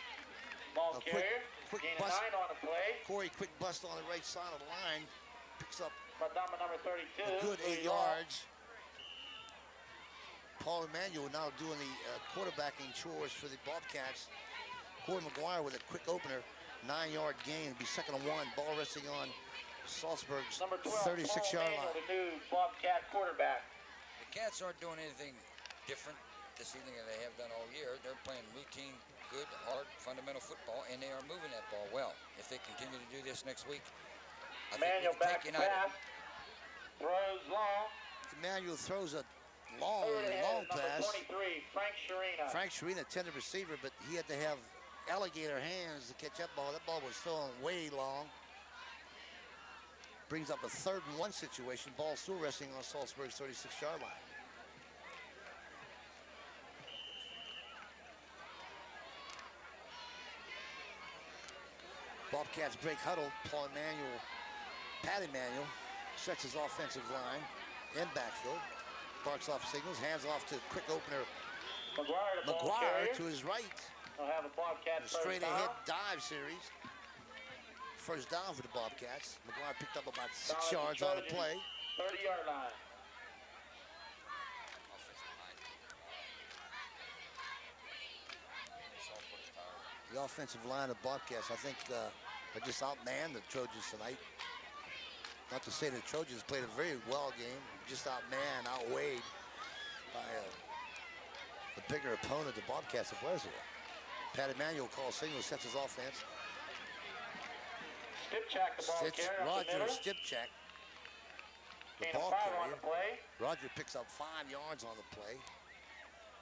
Speaker 5: Ball
Speaker 1: A
Speaker 5: carrier.
Speaker 1: quick
Speaker 5: Gain a
Speaker 1: bust.
Speaker 5: 9 on the play.
Speaker 1: Corey, quick bust on the right side of the line. Picks up
Speaker 5: Madama number 32.
Speaker 1: a good 8 yards. Paul Emanuel now doing the quarterbacking chores for the Bobcats. Corey McGuire with a quick opener. 9-yard gain. It'll be 2nd and 1. Ball resting on Salzburg's
Speaker 5: Number 12,
Speaker 1: 36-yard
Speaker 5: Paul
Speaker 1: line.
Speaker 5: Emanuel, the new Bobcat quarterback.
Speaker 4: The Cats aren't doing anything different this evening than they have done all year. They're playing routine, good, hard, fundamental football, and they are moving that ball well. If they continue to do this next week, I think
Speaker 5: Emanuel
Speaker 4: we can
Speaker 5: back
Speaker 4: take
Speaker 5: to
Speaker 4: United.
Speaker 5: pass. Throws long.
Speaker 1: Emanuel throws a long
Speaker 5: Number
Speaker 1: pass.
Speaker 5: 23, Frank Sharina.
Speaker 1: Frank Sharina, tender receiver, but he had to have alligator hands to catch that ball. That ball was thrown way long. Brings up a 3rd and 1 situation. Ball still resting on Salzburg's 36-yard line. Bobcats break huddle. Paul Emanuel, Pat Emanuel, sets his offensive line in backfield. Barks off signals, hands off to quick opener
Speaker 5: McGuire, the ball
Speaker 1: McGuire
Speaker 5: carrier.
Speaker 1: to his right.
Speaker 5: They'll have a Bobcat
Speaker 1: A
Speaker 5: first
Speaker 1: straight
Speaker 5: down.
Speaker 1: ahead dive series. First down for the Bobcats. McGuire picked up about 6 yards on the play.
Speaker 5: 30-yard line.
Speaker 1: The offensive line of Bobcats, I think, are just outmanned the Trojans tonight. Not to say the Trojans played a very well game, just outmanned, outweighed by the bigger opponent, the Bobcats of Blairsville. Pat Emanuel calls signal, sets his offense.
Speaker 5: Stipchak, the ball carrier up the
Speaker 1: Roger
Speaker 5: middle.
Speaker 1: Stipchak, the
Speaker 5: Gain of
Speaker 1: ball
Speaker 5: 5 on
Speaker 1: carrier.
Speaker 5: the play.
Speaker 1: Roger picks up 5 yards on the play.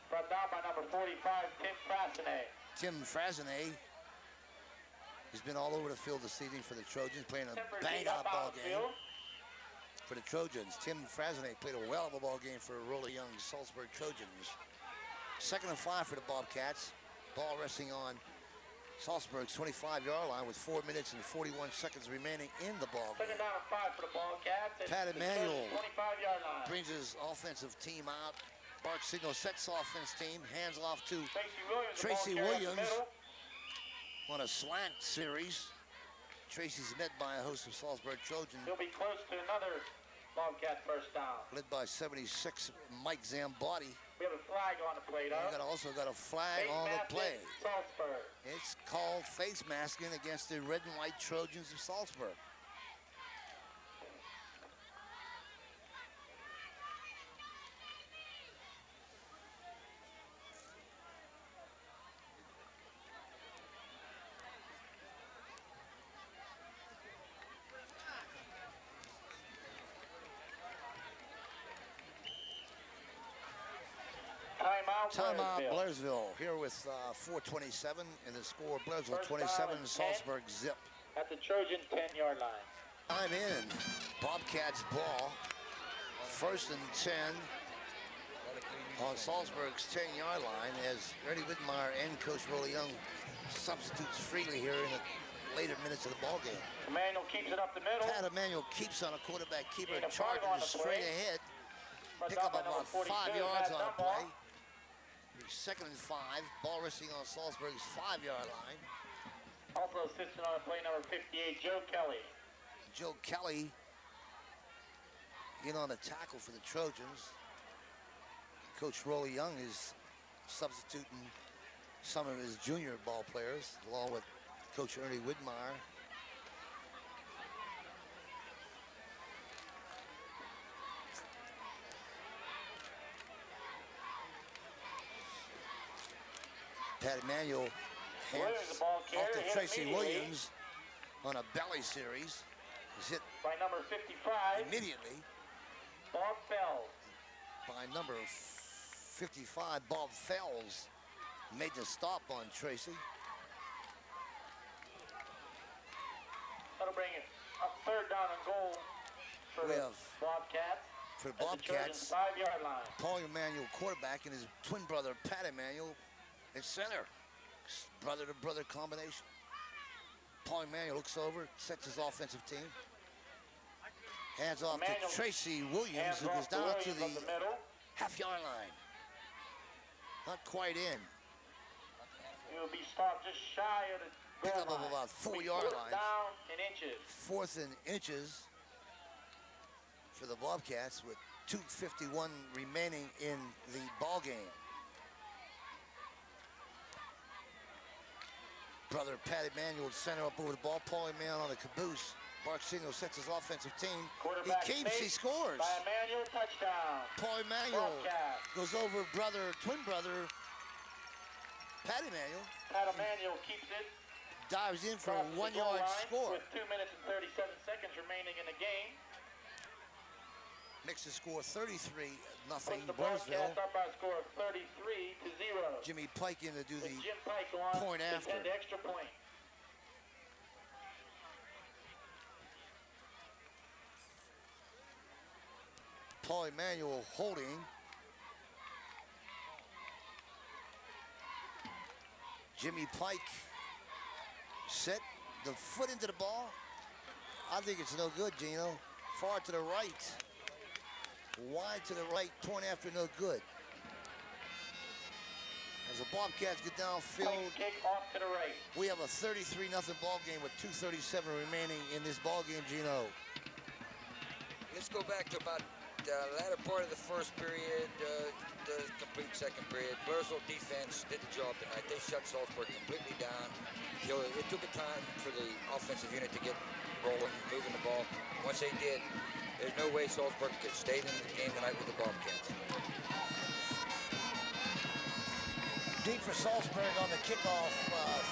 Speaker 5: Brought down by number 45, Tim Frasine.
Speaker 1: Tim Frasine, he's been all over the field this evening for the Trojans, playing a bang-up ball game for the Trojans. Tim Frasine played a well of a ball game for Rolly Young's Saltsburg Trojans. 2nd and 5 for the Bobcats. Ball resting on Saltsburg's 25-yard line with 4 minutes and 41 seconds remaining in the ball game.
Speaker 5: 2nd down and 5 for the Bobcats.
Speaker 1: Pat Emanuel
Speaker 5: 25-yard line.
Speaker 1: brings his offensive team out. Bark signal sets offense team, hands off to
Speaker 5: Tracy Williams
Speaker 1: on a slant series. Tracy's met by a host of Saltsburg Trojans,
Speaker 5: He'll be close to another Bobcat first down.
Speaker 1: led by 76 Mike Zambotti.
Speaker 5: We have a flag on the plate,
Speaker 1: We also got a flag
Speaker 5: Face
Speaker 1: on the
Speaker 5: masking,
Speaker 1: play.
Speaker 5: Saltsburg.
Speaker 1: It's called face masking against the red and white Trojans of Saltsburg. Timeout, Blairsville here with 4:27 in the score. Blairsville
Speaker 5: First
Speaker 1: 27,
Speaker 5: down and 10.
Speaker 1: Saltsburg zip.
Speaker 5: At the Trojan 10-yard line.
Speaker 1: Time in. Bobcats ball. 1st and 10 on Saltsburg's 10-yard line as Ernie Whitmire and Coach Rolly Young substitutes freely here in the later minutes of the ball game.
Speaker 5: Emanuel keeps it up the middle.
Speaker 1: Pat Emanuel keeps on a quarterback keeper,
Speaker 5: Gain of 5
Speaker 1: charging
Speaker 5: on the
Speaker 1: straight
Speaker 5: play.
Speaker 1: ahead.
Speaker 5: Brought
Speaker 1: Pick
Speaker 5: down
Speaker 1: up
Speaker 5: by
Speaker 1: about
Speaker 5: number
Speaker 1: 5
Speaker 5: 42,
Speaker 1: yards
Speaker 5: Matt
Speaker 1: on a
Speaker 5: Dunbar.
Speaker 1: play. 2nd and 5. Ball resting on Saltsburg's 5-yard line.
Speaker 5: Also assisting on the play, number 58, Joe Kelly.
Speaker 1: Joe Kelly in on a tackle for the Trojans. Coach Rolly Young is substituting some of his junior ball players along with Coach Ernie Whitmire. Pat Emanuel hands
Speaker 5: Williams, the ball
Speaker 1: off
Speaker 5: carrier,
Speaker 1: to
Speaker 5: hit
Speaker 1: Tracy
Speaker 5: immediately.
Speaker 1: Williams on a belly series. He's hit
Speaker 5: By number 55,
Speaker 1: immediately
Speaker 5: Bob Fells.
Speaker 1: by number 55, Bob Fells. Made the stop on Tracy.
Speaker 5: That'll bring it up 3rd down and goal for
Speaker 1: We
Speaker 5: the
Speaker 1: have-
Speaker 5: Bobcats.
Speaker 1: For the
Speaker 5: At the
Speaker 1: Bobcats,
Speaker 5: Trojans' 5-yard line.
Speaker 1: Paul Emanuel quarterback and his twin brother Pat Emanuel at center. Brother-to-brother combination. Paul Emanuel looks over, sets his offensive team. Hands off
Speaker 5: Emanuel
Speaker 1: to Tracy Williams,
Speaker 5: Hands
Speaker 1: who goes
Speaker 5: off to
Speaker 1: down
Speaker 5: Williams
Speaker 1: to
Speaker 5: up the
Speaker 1: the
Speaker 5: middle.
Speaker 1: half-yard line. Not quite in.
Speaker 5: He'll be stopped just shy of the
Speaker 1: Pick
Speaker 5: goal
Speaker 1: up of
Speaker 5: line.
Speaker 1: about
Speaker 5: Be
Speaker 1: 4-yard
Speaker 5: fourth
Speaker 1: line.
Speaker 5: down in inches.
Speaker 1: 4th and inches for the Bobcats with 2:51 remaining in the ball game. Brother Pat Emanuel center up over the ball. Paul Emanuel on the caboose. Bark signal sets his offensive team. He
Speaker 5: Quarterback
Speaker 1: keeps, he
Speaker 5: sneak
Speaker 1: scores.
Speaker 5: By Emanuel, touchdown.
Speaker 1: Paul Emanuel
Speaker 5: Bobcats.
Speaker 1: goes over twin brother Pat Emanuel.
Speaker 5: Pat Emanuel keeps it.
Speaker 1: Dives in for a
Speaker 5: Crosses the goal
Speaker 1: 1-yard
Speaker 5: line
Speaker 1: score.
Speaker 5: With 2 minutes and 37 seconds remaining in the game.
Speaker 1: Makes the score 33-0
Speaker 5: Puts the
Speaker 1: Blairsville.
Speaker 5: Bobcats up by a score of 33-0.
Speaker 1: Jimmy Pike in to do
Speaker 5: With
Speaker 1: the
Speaker 5: Jim Pike on
Speaker 1: point
Speaker 5: to
Speaker 1: after.
Speaker 5: send the extra point.
Speaker 1: Paul Emanuel holding. Jimmy Pike set the foot into the ball. I think it's no good, Gino. Far to the right. Wide to the right, point after no good. As the Bobcats get downfield,
Speaker 5: Pike kick off to the right.
Speaker 1: we have a 33-0 ball game with 2:37 remaining in this ball game, Gino.
Speaker 4: Let's go back to about the latter part of the first period, the complete second period. Blairsville defense did the job tonight. They shut Saltsburg completely down. You know, it took a time for the offensive unit to get rolling, moving the ball. Once they did, there's no way Saltsburg could stay in the game tonight with the Bobcats.
Speaker 1: Deep for Saltsburg on the kickoff.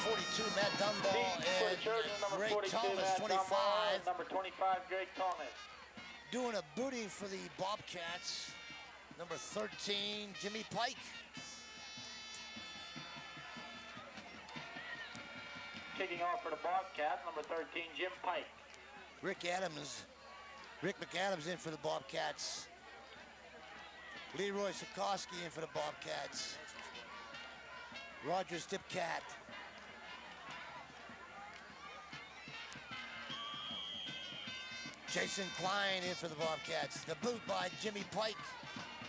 Speaker 1: 42, Matt Dunball,
Speaker 5: Deep for the
Speaker 1: and
Speaker 5: Trojans, number
Speaker 1: Greg
Speaker 5: 42,
Speaker 1: Thomas,
Speaker 5: Matt
Speaker 1: 25.
Speaker 5: Dunbar, and number 25, Greg Thomas.
Speaker 1: Doing a booty for the Bobcats. Number 13, Jimmy Pike.
Speaker 5: Kicking off for the Bobcats, number 13, Jim Pike.
Speaker 1: Rick McAdams in for the Bobcats. Leroy Sikorsky in for the Bobcats. Roger Stipcat. Jason Klein in for the Bobcats. The boot by Jimmy Pike.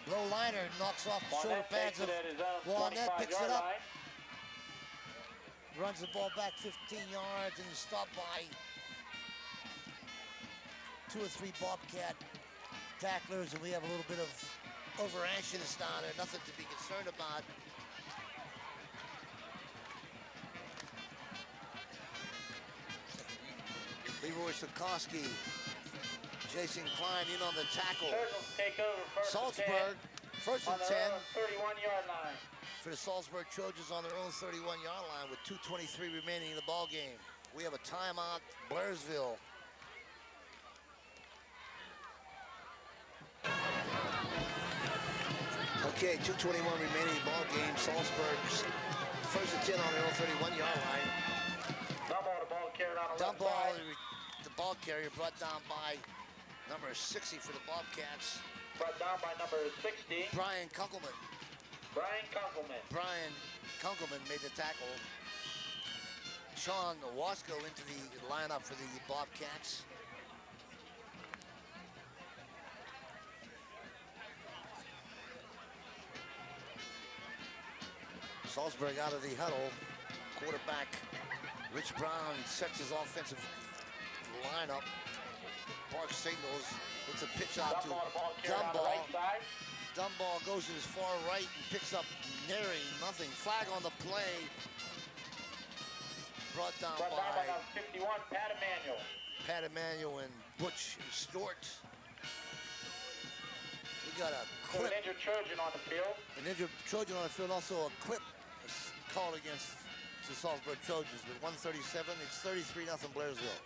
Speaker 1: Low liner knocks off the shoulder pads of Warnett, picks it up.
Speaker 5: Line.
Speaker 1: Runs the ball back 15 yards and is stopped by 2 or 3 Bobcat tacklers, and we have a little bit of over-anxiousness down there. Nothing to be concerned about. Leroy Sikorsky, Jason Klein in on the tackle.
Speaker 5: Turtles take over first
Speaker 1: Saltsburg, first
Speaker 5: on
Speaker 1: and
Speaker 5: their
Speaker 1: 10
Speaker 5: own 31-yard line.
Speaker 1: for the Saltsburg Trojans on their own 31-yard line with 2:23 remaining in the ball game. We have a timeout, Blairsville. Okay, 2:21 remaining in the ball game. Salzburg's first and 10 on their own 31-yard line.
Speaker 5: Dumbball, the ball carried on the
Speaker 1: Dump
Speaker 5: left
Speaker 1: ball,
Speaker 5: side.
Speaker 1: the ball carrier brought down by number 60 for the Bobcats,
Speaker 5: Brought down by number 60,
Speaker 1: Brian Kunkelman.
Speaker 5: Brian Kunkelman.
Speaker 1: Brian Kunkelman made the tackle. Sean Wasco into the lineup for the Bobcats. Salzburg out of the huddle. Quarterback Rich Brown sets his offensive lineup. Park signals. It's a pitch out to
Speaker 5: Dumbball, the ball carried on the
Speaker 1: Dunball.
Speaker 5: right side.
Speaker 1: Dunball goes to his far right and picks up nary nothing. Flag on the play. Brought down
Speaker 5: Brought down by
Speaker 1: by
Speaker 5: number 51, Pat Emanuel.
Speaker 1: Pat Emanuel and Butch Stort. We got a
Speaker 5: So an
Speaker 1: quip,
Speaker 5: injured Trojan on the field.
Speaker 1: an injured Trojan on the field. Also a quip called against the Salzburg Trojans with 1:37. It's 33-0 Blairsville.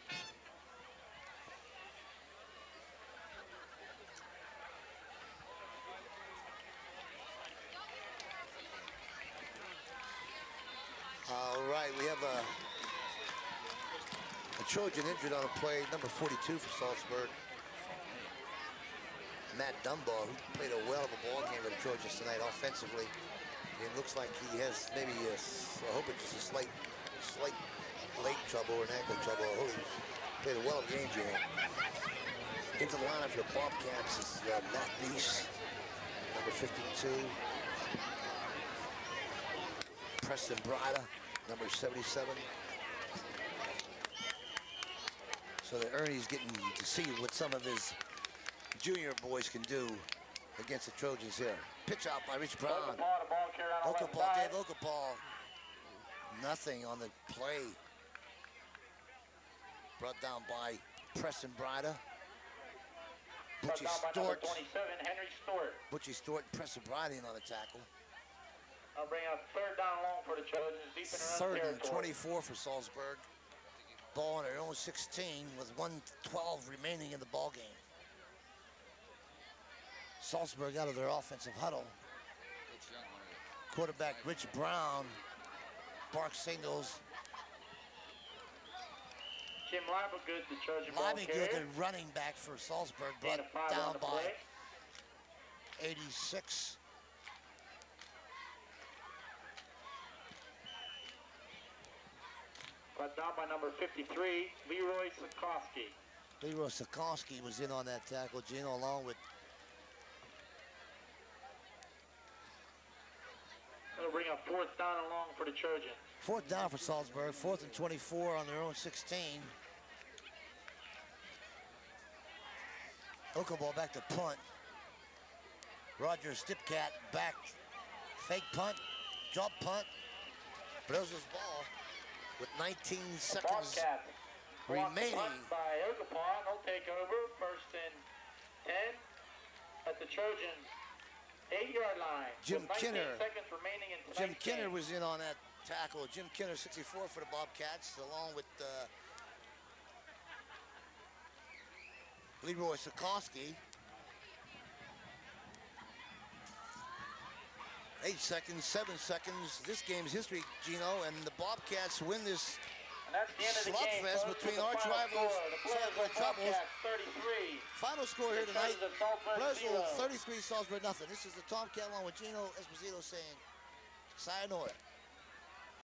Speaker 1: All right, we have a Trojan injured on a play, number 42 for Salzburg. Matt Dunbar, who played a well of a ball game for the Trojans tonight offensively. It looks like he has maybe I hope it's just a slight leg trouble or an ankle trouble. I hope he played a well of game, Jimmy. Into the lineup for the Bobcats is Matt Neese, number 52. Preston Brida, number 77. So that Ernie's getting to see what some of his junior boys can do against the Trojans here. Pitch out by Rich Brown.
Speaker 5: Okapaw, the ball carried on the left
Speaker 1: Okapaw,
Speaker 5: side.
Speaker 1: Dave Okapaw. Nothing on the play. Brought down by Preston Brida.
Speaker 5: Brought
Speaker 1: Butchie
Speaker 5: down by number
Speaker 1: Stort.
Speaker 5: 27, Henry Stewart.
Speaker 1: Butchie Stort and Preston Brida in on the tackle.
Speaker 5: I'll bring up third down long for the Trojans, deep in their own
Speaker 1: Third and
Speaker 5: territory.
Speaker 1: 24 for Salzburg. Ball on their own 16 with 1:12 remaining in the ball game. Salzburg out of their offensive huddle. Quarterback Rich Brown bark signals.
Speaker 5: Jim Libegood, the Trojan ball
Speaker 1: Libegood,
Speaker 5: carrier.
Speaker 1: the running back for Salzburg,
Speaker 5: Gain
Speaker 1: brought
Speaker 5: of 5 on
Speaker 1: down
Speaker 5: the
Speaker 1: by
Speaker 5: play.
Speaker 1: 86.
Speaker 5: Brought down by number 53, Leroy Sikorsky.
Speaker 1: Leroy Sikorsky was in on that tackle, Gino, along with
Speaker 5: That'll bring up fourth down and long for the Trojans.
Speaker 1: fourth down for Salzburg, 4th and 24 on their own 16. Okabaugh back to punt. Roger Stipcat back, fake punt, drop punt. Brazil's ball with 19 seconds
Speaker 5: Bobcats.
Speaker 1: remaining.
Speaker 5: Punt by Okapaw. They'll take over. First and 10 at the Trojans' 8-yard line.
Speaker 1: Jim
Speaker 5: with 19
Speaker 1: Kinner.
Speaker 5: seconds remaining in
Speaker 1: Jim
Speaker 5: tonight's
Speaker 1: Kinner
Speaker 5: game.
Speaker 1: was in on that tackle. Jim Kinner, 64 for the Bobcats, along with Leroy Sikorsky. 8 seconds, 7 seconds. This game's history, Gino, and the Bobcats win this
Speaker 5: And that's the end of the game.
Speaker 1: slugfest
Speaker 5: folks,
Speaker 1: between
Speaker 5: with the
Speaker 1: arch
Speaker 5: final
Speaker 1: rivals,
Speaker 5: score, the
Speaker 1: Saltsburg
Speaker 5: Blairsville
Speaker 1: Troubles.
Speaker 5: Bobcats 33.
Speaker 1: Final score here tonight,
Speaker 5: Because of Saltsburg
Speaker 1: Blairsville
Speaker 5: 0.
Speaker 1: 33, Saltsburg nothing. This is the Tomcat along with Gino Esposito saying sayonara.